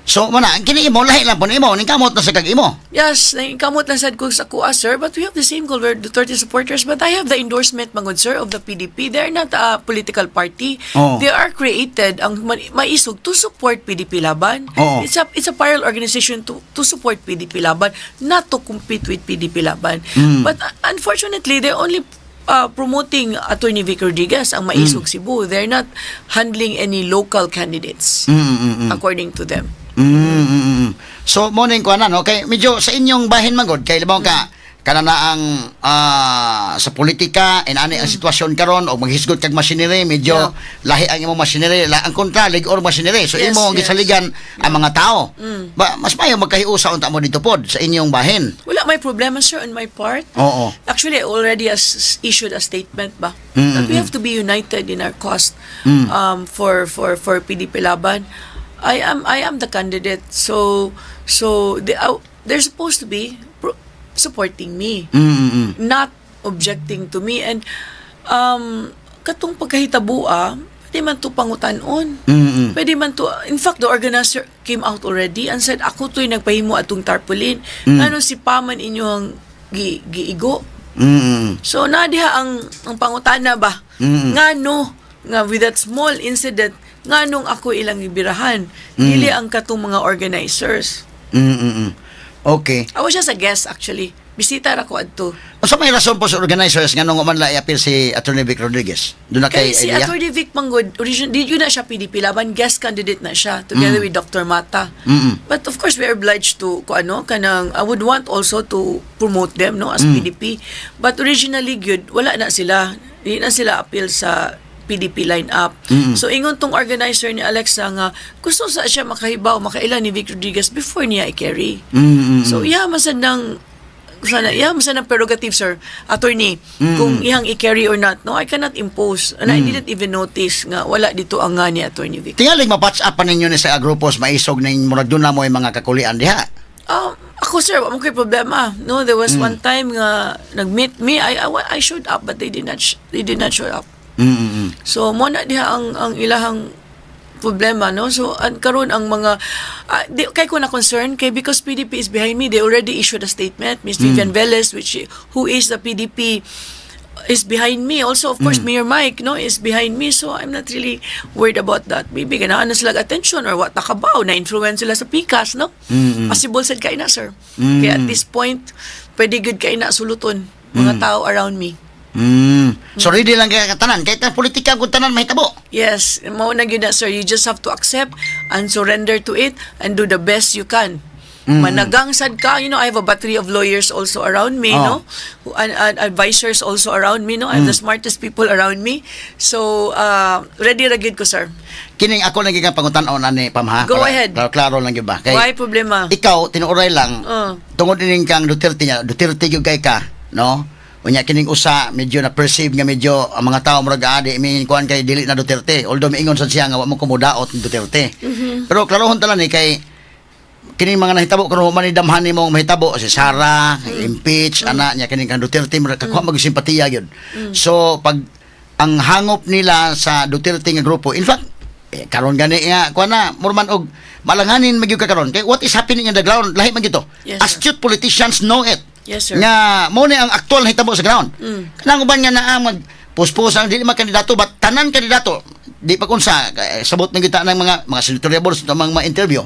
[SPEAKER 2] So mana kini imo lahi lang po nimo ning kamot na sa kag-imo.
[SPEAKER 8] Yes, kamot lang sad ko sa kuha, sir, but we have the same goal. We're Duterte supporters, but I have the endorsement, mangod, sir, of the PDP. They're not a political party. They are created, ang Maisog, to support PDP Laban. It's a parallel organization to support PDP Laban, not to compete with PDP Laban. But unfortunately, they're only promoting Attorney Vic Rodriguez ang Maisog Cebu. They're not handling any local candidates, according to them.
[SPEAKER 2] So morning ko no kay medyo sa inyong bahin magod kay labaw ka kanana ang sa politika ani ang sitwasyon karon og maghisgot kag machinery medyo lahi ang imong machinery ang kontra or machinery so
[SPEAKER 8] Yes,
[SPEAKER 2] imo gisaligan ang mga tao mas mayo magkahiusa unta mo dito pod sa inyong bahin.
[SPEAKER 8] Wala may problema, sir, on my part.
[SPEAKER 2] Oo.
[SPEAKER 8] Actually, I already issued a statement ba that we have to be united in our cause for PDP Laban. I am the candidate, so they're supposed to be supporting me, not objecting to me. And katong pagkahitabua, pwede man to pangutanon. Pwede man to, in fact, the organizer came out already and said, ako to'y nagpahimo atong tarpaulin. Ano si Paman inyong giigo? So, nadiha ang pangutana ba? Ngano, nga with that small incident, nganong ako ilang ibirahan, dili ang katong mga organizers.
[SPEAKER 2] Okay.
[SPEAKER 8] I was just a guest, actually. Bisita ra ko adto.
[SPEAKER 2] Unsa may rason po sa organizers nga nung man la i-appeal si Attorney Vic Rodriguez? Doon na kay
[SPEAKER 8] Kaya si
[SPEAKER 2] idea?
[SPEAKER 8] Attorney Vic Manggod, di yun na siya PDP Laban, guest candidate na siya, together with Dr. Mata. But of course, we are obliged to, I would want also to promote them, no, as PDP. But originally, good, wala na sila. Hindi na sila appeal sa PDP lineup. So, ingon tong organizer ni Alexa nga, gusto sa siya makahibaw, makaila ni Vic Rodriguez before niya i-carry. So, masan ng prerogative, sir, attorney, kung ihang i-carry or not. No, I cannot impose. And I didn't even notice nga wala dito ang nga ni Attorney Vic.
[SPEAKER 2] Tingaling mapatch up pa ninyo ni sa grupos Maisog ning murag doon na mo yung mga kakulian diha.
[SPEAKER 8] Ako, sir, wala mo ko'y problema. No, there was one time nga nag-meet me. I showed up, but they did not show up. So mo na diha ang ilahang problema, no? So karon ang mga di kay ko na concern kay because PDP is behind me, they already issued a statement. Ms. Vivian Velez, who is the PDP, is behind me. Also, of course, Mayor Mike, no, is behind me. So, I'm not really worried about that. Maybe ganaan na sila attention or what nakabaw, na-influence sila sa PICAS, no? Possible sad kayo na, sir. Kaya at this point, pwede good kayo na suluton mga tao around me.
[SPEAKER 2] So ready lang kaya katanan kahit na politika kung tanan mahitabo.
[SPEAKER 8] Yes, mao na gyud na, sir. You just have to accept and surrender to it and do the best you can. Managang sad ka, I have a battery of lawyers also around me, no? And advisors also around me, no? I have the smartest people around me. So, ready ra gyud ko, sir.
[SPEAKER 2] Kining ako lang gikan pangutan-on ani pamha.
[SPEAKER 8] Go ahead.
[SPEAKER 2] Klaro lang gyud ba?
[SPEAKER 8] Why problema?
[SPEAKER 2] Ikaw tinuoray lang tungod din kang Duterte nya. Duterte gyud kay ka, no? Unya kining usa medyo na perceive nga medyo ang mga tao murag adi may kuan kay dili na Duterte. Although miingon sad siya nga wa mo kumudaot ni Duterte. Pero klarohon tala ni kay kining mga nahitabo karon man ni damhan nimo mahitabo si Sara, impeach ana nya kining kang Duterte murag kakuha mag-simpatiya gyud. So pag ang hangop nila sa Duterte nga grupo, in fact karon gani nga kuan na murman og malanganin magyud ka karon kay what is happening in the ground lahi man gito.
[SPEAKER 8] Yes,
[SPEAKER 2] Astute politicians know it.
[SPEAKER 8] Yes, sir.
[SPEAKER 2] Nga mo ni ang aktual na hitabo sa ground. Kanang uban nga naa mag puspos ang dili man kandidato but tanan kandidato di pa kunsa sabot na kita ng mga senatoriables sa mga interview.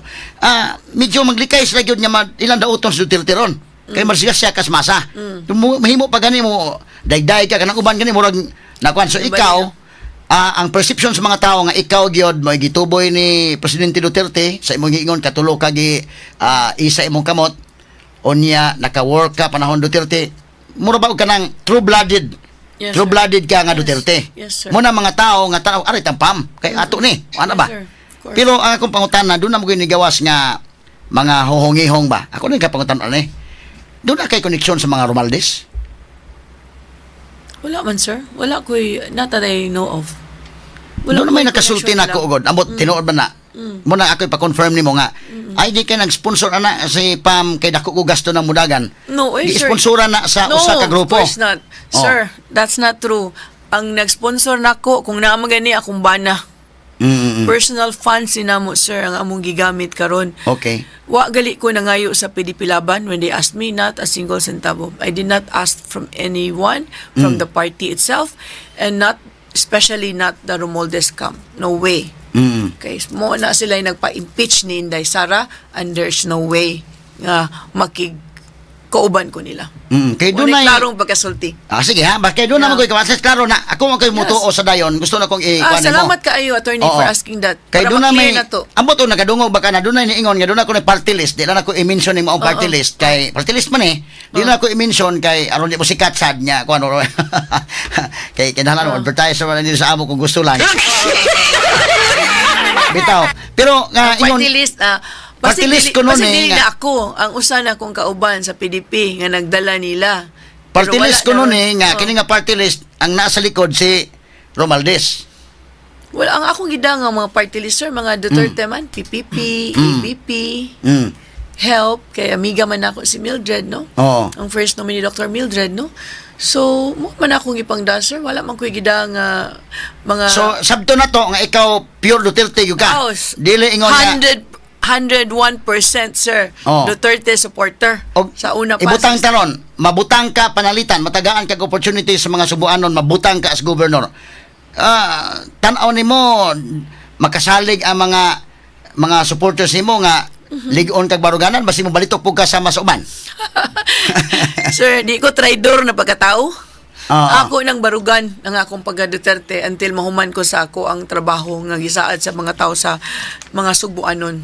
[SPEAKER 2] Medyo maglikay sila gyud nga ilang dauton sa Duterte ron. Kay marsiya siya kas masa. Mahimo pa gani mo dayday ka kanang uban gani murag nakuan so ikaw ang perception sa mga tao nga ikaw gyud mo gituboy ni Presidente Duterte sa imong giingon katulo ka gi isa imong kamot onya naka-work ka panahon Duterte mura ba og kanang true-blooded
[SPEAKER 8] Yes,
[SPEAKER 2] true-blooded ka nga Duterte.
[SPEAKER 8] Yes, sir.
[SPEAKER 2] Muna mga tao nga tao aray tampam kay ato ni ano ba?
[SPEAKER 8] Yes, sir. Of course.
[SPEAKER 2] Pero ang akong pangutana doon na mo ginigawas nga mga hohongihong ba? Ako rin kapangutan ani. Doon na kay connection sa mga Romaldes.
[SPEAKER 8] Wala man, sir. Wala ko'y, not that I know of.
[SPEAKER 2] Doon na may
[SPEAKER 8] ko'y
[SPEAKER 2] nakasulti
[SPEAKER 8] connection
[SPEAKER 2] na ako
[SPEAKER 8] nila.
[SPEAKER 2] ugod. Ambot tinuod ba na? Muna ako ipa-confirm nimo nga. Ay di kay nag-sponsor ana si Pam kay dako ko gasto ng mudagan.
[SPEAKER 8] No, sir.
[SPEAKER 2] Gi-sponsoran na sa
[SPEAKER 8] No,
[SPEAKER 2] usa ka grupo.
[SPEAKER 8] of course not.
[SPEAKER 2] Oh.
[SPEAKER 8] Sir, that's not true. Ang nag-sponsor nako kung naa man gani akong bana. Personal funds sinamo, sir, ang among gigamit karon.
[SPEAKER 2] Okay.
[SPEAKER 8] Wa gali ko nangayo sa PDP Laban when they asked me, not a single centavo. I did not ask from anyone from the party itself and not especially not the Romualdez camp. No way. Okay, mo na sila yung nagpa-impeach ni Inday Sara and there's no way nga makikauban ko nila.
[SPEAKER 2] Kay doon
[SPEAKER 8] Muna
[SPEAKER 2] na
[SPEAKER 8] klarong pagkasulti.
[SPEAKER 2] sige ha, bakit doon na mo koy kawases klaro na ako man koy mutuo sa dayon. Gusto na kong i-kuan mo.
[SPEAKER 8] Salamat kaayo, attorney,
[SPEAKER 2] Oo.
[SPEAKER 8] for asking that.
[SPEAKER 2] Kay
[SPEAKER 8] Para
[SPEAKER 2] doon na may
[SPEAKER 8] ma-clear na to.
[SPEAKER 2] ambot to nakadungog baka na doon na niingon nga doon ako ni party list. Di na ako i-mention ning maong party list kay party list man Di na ako i-mention kay aron di mo sikat sad niya kuan kay kinahanglan advertise man nila sa amo kung gusto lang. Bitaw. Pero nga ingon
[SPEAKER 8] Party list,
[SPEAKER 2] Party list ko nun
[SPEAKER 8] dili
[SPEAKER 2] nga.
[SPEAKER 8] na ako ang usa na kong kauban sa PDP nga nagdala nila.
[SPEAKER 2] party
[SPEAKER 8] Pero wala
[SPEAKER 2] list ko noon
[SPEAKER 8] naman.
[SPEAKER 2] nga kini nga party list ang nasa likod si Romualdez.
[SPEAKER 8] Well, ang akong gidang nga mga party list, sir, mga Duterte man, PPP, ABP, HELP, kay amiga man ako si Mildred, no?
[SPEAKER 2] Oo.
[SPEAKER 8] Ang first nominee, Dr. Mildred, no? So, mo man akong ipangdan, sir. Wala man ko'y gidang mga...
[SPEAKER 2] So sabto na to nga ikaw pure Duterte gyud ka.
[SPEAKER 8] House.
[SPEAKER 2] Dili ingon nga
[SPEAKER 8] 101%, sir.
[SPEAKER 2] Oh.
[SPEAKER 8] Duterte supporter.
[SPEAKER 2] Og
[SPEAKER 8] Sa una pa.
[SPEAKER 2] ibutang taron, mabutang ka panalitan, matagaan kag opportunity sa mga subuanon, mabutang ka as governor. Tan-aw nimo makasalig ang mga supporters nimo nga ligon kag baruganan basi mo balitok pug ka sama sa uban.
[SPEAKER 8] Sir, di ko traidor na pagkatao.
[SPEAKER 2] Oo.
[SPEAKER 8] Ako nang barugan ng akong pagka-Duterte until mahuman ko sa ako ang trabaho nga gisaad sa mga tao sa mga subuanon.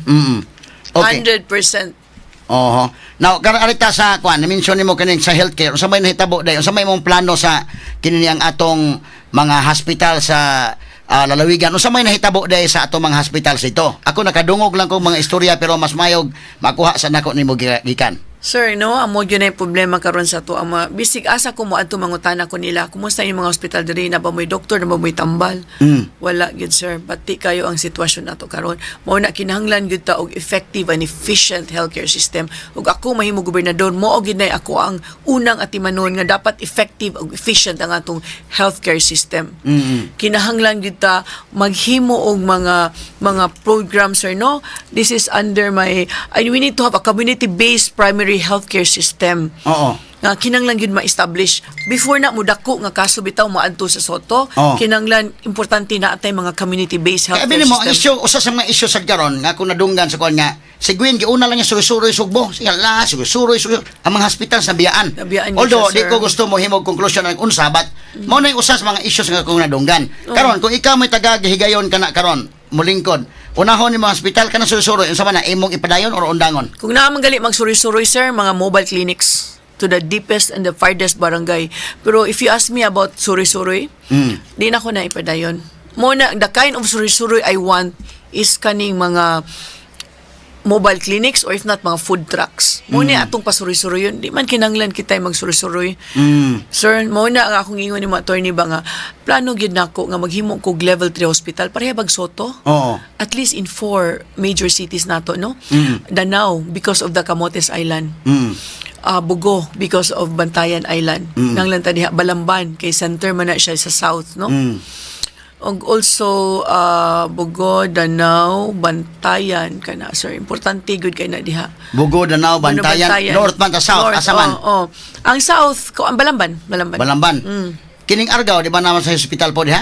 [SPEAKER 2] Okay.
[SPEAKER 8] 100%.
[SPEAKER 2] Oho. Now, kararita sa kuan, na-mention nimo kaning sa healthcare, unsa may nahitabo day, unsa may mong plano sa kini ang atong mga hospital sa lalawigan, unsa may nahitabo day sa atong mga hospital ito. Ako nakadungog lang kong mga istorya pero mas mayog makuha sa nako nimo gikan.
[SPEAKER 8] Sir, no, amo gyud na yung problema karon sa to ama. Bisig asa ko mo adto mangutana ko nila. Kumusta yung mga ospital diri, na ba mo'y doktor, na ba mo'y tambal? Wala gyud sir. Bati kayo ang sitwasyon nato karon. Mao na kinahanglan gyud ta og effective and efficient healthcare system. Ug ako mahimo gobernador, mo og gyud na ako ang unang atimanon nga dapat effective ug efficient ang atong healthcare system. Kinahanglan gyud ta maghimo og mga programs sir, no. This is under my we need to have a community-based primary healthcare system.
[SPEAKER 2] Oo.
[SPEAKER 8] Nga kinanglan gyud ma-establish before na mo dako nga kaso bitaw moadto sa Soto.
[SPEAKER 2] Oo.
[SPEAKER 8] Kinanglan importante na atay mga community-based
[SPEAKER 2] Kaya
[SPEAKER 8] healthcare
[SPEAKER 2] bili mo, ang
[SPEAKER 8] system.
[SPEAKER 2] issue, usa sa mga issue sa karon nga kung nadunggan sa kuan nga, si Gwen, giuna lang niya surusuroy sugbo. Siya la, surusuroy. Ang mga hospital sa biyaan.
[SPEAKER 8] Nabiyaan niya
[SPEAKER 2] Although,
[SPEAKER 8] siya,
[SPEAKER 2] di ko
[SPEAKER 8] sir.
[SPEAKER 2] gusto mo himog conclusion ng unsa, but mo na yung usa sa mga issues nga kung nadunggan. Karon, kung ikaw may taga-gihigayon ka na karon, mulingkod, unahon ni mga hospital ka na surusuroy, unsa man na, imong ipadayon or undangon?
[SPEAKER 8] Kung naman gali magsuri-suroy sir, mga mobile clinics to the deepest and the farthest barangay. Pero if you ask me about suri-suroy, di na ko na ipadayon. Muna, the kind of suri-suroy I want is kaning mga mobile clinics or if not mga food trucks. Muna atong pasuri-suroy yun. Di man kinanglan kita magsuri-suroy. Sir, muna ang akong ingon ni mga attorney ba nga, plano gyud nako nga maghimo kog level 3 hospital pareha bag Soto.
[SPEAKER 2] Oo.
[SPEAKER 8] At least in 4 major cities nato, no? Danao because of the Camotes Island. Bugo because of Bantayan Island. Nanglan ta diha Balamban kay center man na siya sa south, no? Og also Bugo, Danao, Bantayan kana sir. Importante good kay na diha.
[SPEAKER 2] Bugo, Danao, Bantayan, North man ta South,
[SPEAKER 8] North,
[SPEAKER 2] asa man?
[SPEAKER 8] oh. Ang south ko ang Balamban.
[SPEAKER 2] Balamban. Kining Argao, di ba naman sa hospital po diha?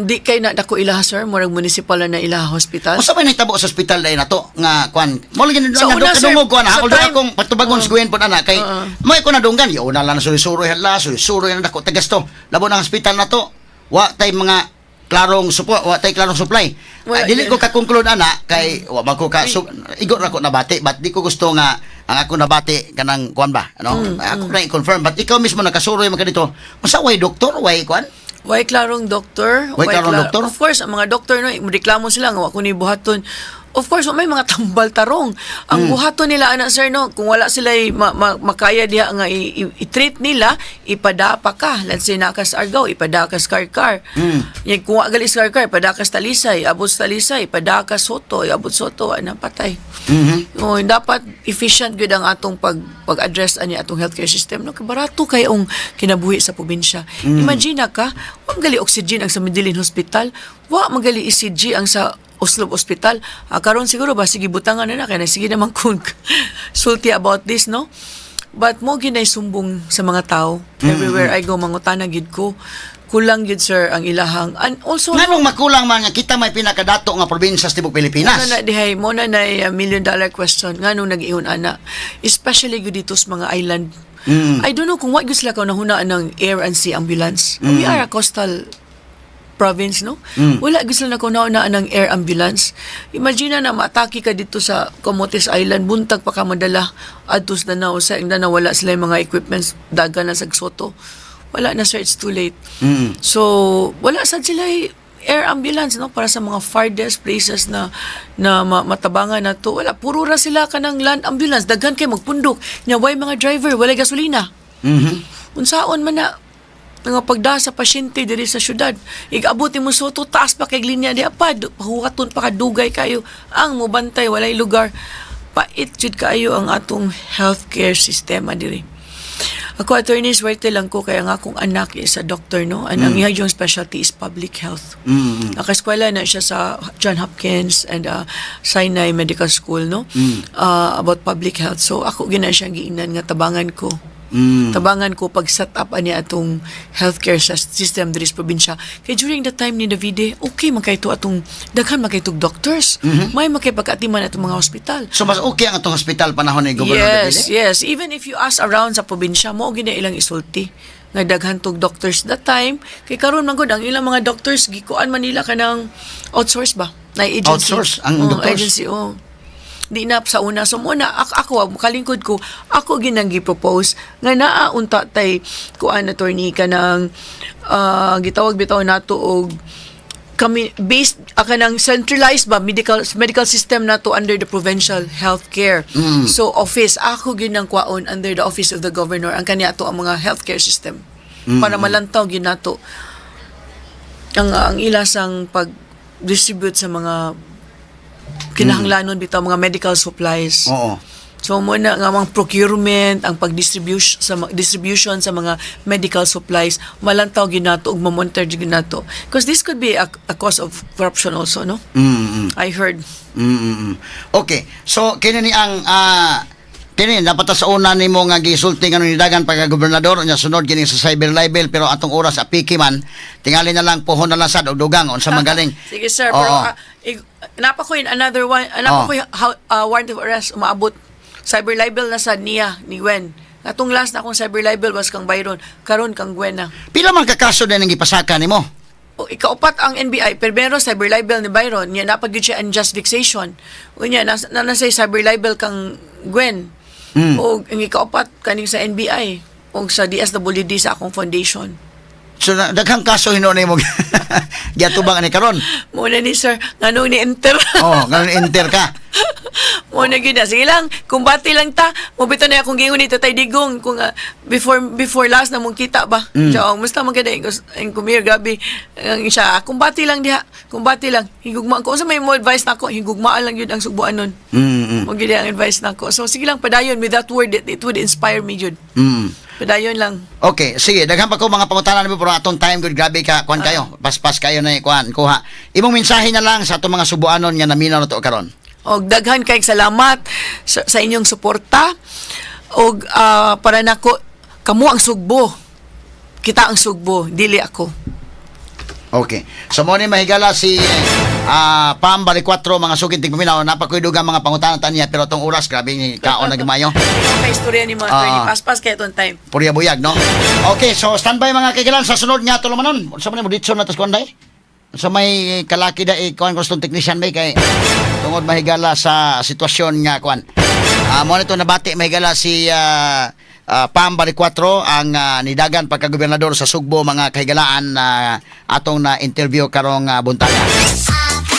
[SPEAKER 8] Di kay na dako ilaha sir, murag municipal na ilaha hospital.
[SPEAKER 2] Usa may nahitabo sa hospital dai nato nga kwan. Mo lagi
[SPEAKER 8] Sa
[SPEAKER 2] na
[SPEAKER 8] una, sir,
[SPEAKER 2] kadungog ko na
[SPEAKER 8] sa
[SPEAKER 2] although
[SPEAKER 8] time-
[SPEAKER 2] akong patubagon sa kuwen po na kay mo ko nadunggan yo una lang sulisuroy hala sulisuroy na dako tagasto. Labo ng hospital nato. Wa tay mga klarong support, wa tay klarong supply.
[SPEAKER 8] Wala,
[SPEAKER 2] Dili ko ka-conclude ana kay wa man ko ka igo ra ko nabati but di ko gusto nga ang ako nabati kanang kuan ba ano ako na i-confirm but ikaw mismo nakasuroy man kadito unsa way doktor way kuan.
[SPEAKER 8] Way klarong doktor.
[SPEAKER 2] Way klarong doktor?
[SPEAKER 8] Of course, ang mga doktor, no, reklamo sila nga wa ko ni buhaton. Of course, may mga tambal tarong. Ang buhaton nila, anak sir, no, kung wala sila makaya diha nga i-treat nila, ipadapa ka. Let's say, nakas Argao, ipadakas Karkar. Yung kung agalis Karkar, ipadakas Talisay, abot Talisay, ipadakas Soto, abot Soto, patay. O, dapat efficient gud ang atong pag-address ani atong healthcare system, no, barato kay ang kinabuhi sa probinsya. Imagine ka, wa magali oxygen ang sa Medellin Hospital, wa magali ECG ang sa Oslo Hospital. Karon siguro ba sige butangan na kaya sige naman kung sulti about this, no. But mo ginay sumbong sa mga tao everywhere I go, mangutana gid ko, kulang gid sir ang ilahang, and also
[SPEAKER 2] Nganong makulang man nga kita may pinakadato nga probinsya sa tibok Pilipinas.
[SPEAKER 8] mo na $1 million question nganong nag-iyon ana, especially gud dito sa mga island. I don't know kung what gyud sila kaunahunaan ng air and sea ambulance. We are a coastal province, no? Wala gusto na kaunahunaan ng air ambulance. Imagine na maatake ka dito sa Camotes Island, buntag pa ka madala adto sa Danao, sa Danao wala sila yung mga equipments, daga na sa Soto. Wala na sir, it's too late. So, wala sad sila air ambulance, no, para sa mga farthest places na matabangan na to. Wala, puro ra sila kanang land ambulance, daghan kay magpundok nya way mga driver, wala gasolina. Unsaon man na nga pagda sa pasyente diri sa syudad, igabuti mo Soto, taas pa kay linya di apad, pahukaton pa kadugay kayo ang mobantay, walay lugar. Pait jud kaayo ang atong healthcare sistema diri. Ako, attorney, swerte lang ko kaya nga akong anak is a doctor, no? And ang iyang specialty is public health. Nakaskwela na siya sa John Hopkins and Sinai Medical School, no? About public health. So, ako gina siyang giingnan nga tabangan ko. Tabangan ko pag set up ani atong healthcare system diri sa probinsya. Kay during the time ni Davide, okay man kay to atong daghan man kay tog doctors. May makay pag-atiman atong mga hospital.
[SPEAKER 2] So mas okay ang atong hospital panahon ni Gobernador Davide?
[SPEAKER 8] Yes. Even if you ask around sa probinsya, mo gina ilang isulti nga daghan tog doctors that time. Kay karon man gud ang ilang mga doctors gikuan man nila kanang outsource ba? Na agency.
[SPEAKER 2] Outsource ang doctors?
[SPEAKER 8] Agency, di na sa una. So muna, ako kalingkod ko, ako ginang gi-propose nga naaunta tay kuan attorney ka ng gitawag bitaw nato og kami based akan ng centralized ba medical system na to under the provincial healthcare. So office ako gyud nang kwaon under the office of the governor ang kaniya to ang mga healthcare system para malantaw gyud nato ang ilasang pag distribute sa mga kinahanglanon bitaw mga medical supplies.
[SPEAKER 2] Oo.
[SPEAKER 8] So muna nga mga procurement, ang distribution sa mga medical supplies, malantaw ginato ug mamonitor ginato. Because this could be a cause of corruption also, no? I heard.
[SPEAKER 2] Okay. So kini ni ang kini dapat sa una nimo nga gisulti nga ni dagan pagka gobernador nya sunod kini sa cyber libel pero atong oras apiki man tingali na lang pohon na lang sad og dugang unsa magaling.
[SPEAKER 8] Sige sir,
[SPEAKER 2] Oo.
[SPEAKER 8] pero napa ko in another one, napa ko warrant of arrest umaabot cyber libel na sad niya ni Gwen. Atong last na akong cyber libel was kang Byron, karon kang Gwen na.
[SPEAKER 2] Pila man ka kaso din ang gipasaka nimo?
[SPEAKER 8] O ikaupat ang NBI, pero cyber libel ni Byron, niya napagid siya unjust vexation. Unya na say cyber libel kang Gwen. O ang ikaupat kaning sa NBI o sa DSWD sa akong foundation.
[SPEAKER 2] So daghang kaso hinunay mo giatubang ani karon.
[SPEAKER 8] Muna ni sir, nganong ni enter.
[SPEAKER 2] Oh, ngayon enter ka.
[SPEAKER 8] Muna gid na. Sige lang, kumbati lang ta. Mobito na akong gingon ni Tatay Digong kung before last na mong kita ba. So, musta man kada ang kumir gabi ang siya. Kumbati lang diha. Kumbati lang. Higugma ko sa may mo advice nako, higugmaan lang yun ang sugbuan nun. Mo gid ang advice nako. So sige lang padayon with that word it would inspire me jud. Padayon lang.
[SPEAKER 2] Okay, sige, daghan pa ko mga pangutanan mo pero atong time good grabe ka kuan kayo. Paspas kayo na kuan kuha. Imong mensahe na lang sa atong mga subuanon nga naminaw na to karon.
[SPEAKER 8] Og daghan kay salamat sa inyong suporta. Og para nako kamo ang sugbo. Kita ang sugbo, dili ako.
[SPEAKER 2] Okay. So mo ni mahigala si Pam Bali 4 mga sugid tigpaminaw napakoy dugang mga pangutanan taniya pero tong oras grabe ni kaon na gimayo.
[SPEAKER 8] Kay istorya ni mga attorney paspas kay ton time.
[SPEAKER 2] Purya buyag no. Okay, so standby mga kaigalan sa sunod nga tulumanon. Unsa man mo ditso na tas kuan day? Sa may kalaki da kuan kustong technician bay kay tungod mahigala sa sitwasyon nga kuan. Mo nito nabati mahigala si Pam Bali 4 ang nidagan pagka-gobernador sa Sugbo mga kahigalaan na atong na interview karong buntaga.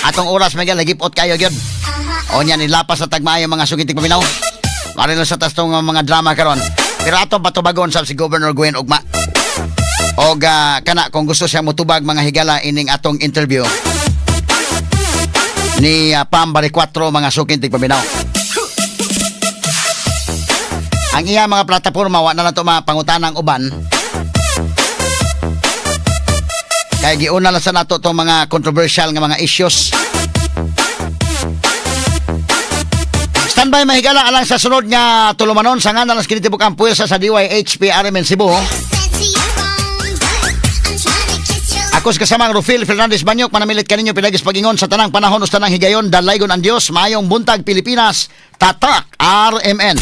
[SPEAKER 2] Atong oras mahigala gipot kayo gyud. O nya nilapas sa tagmaayo mga sugid tigpaminaw. Mari na sa tastong mga drama karon. Pero atong patubagon sa si Governor Gwen ugma. Og kana kung gusto siya motubag mga higala ining atong interview ni Pam Bali 4 mga sugid tigpaminaw. Ang iya mga plataporma wa na lang to mga pangutanang uban. Kaya giuna lang sa nato to mga controversial nga mga issues. Standby mahigala alang sa sunod nga tulumanon sa ngalan ng kinitibuk ang puwersa sa DYHP RMN Cebu. Ako sa kasamang Rufil Fernandez Banyok manamilit kaninyo pinagis pagingon sa tanang panahon us tanang higayon dalaygon ang Dios mayong buntag Pilipinas tatak RMN.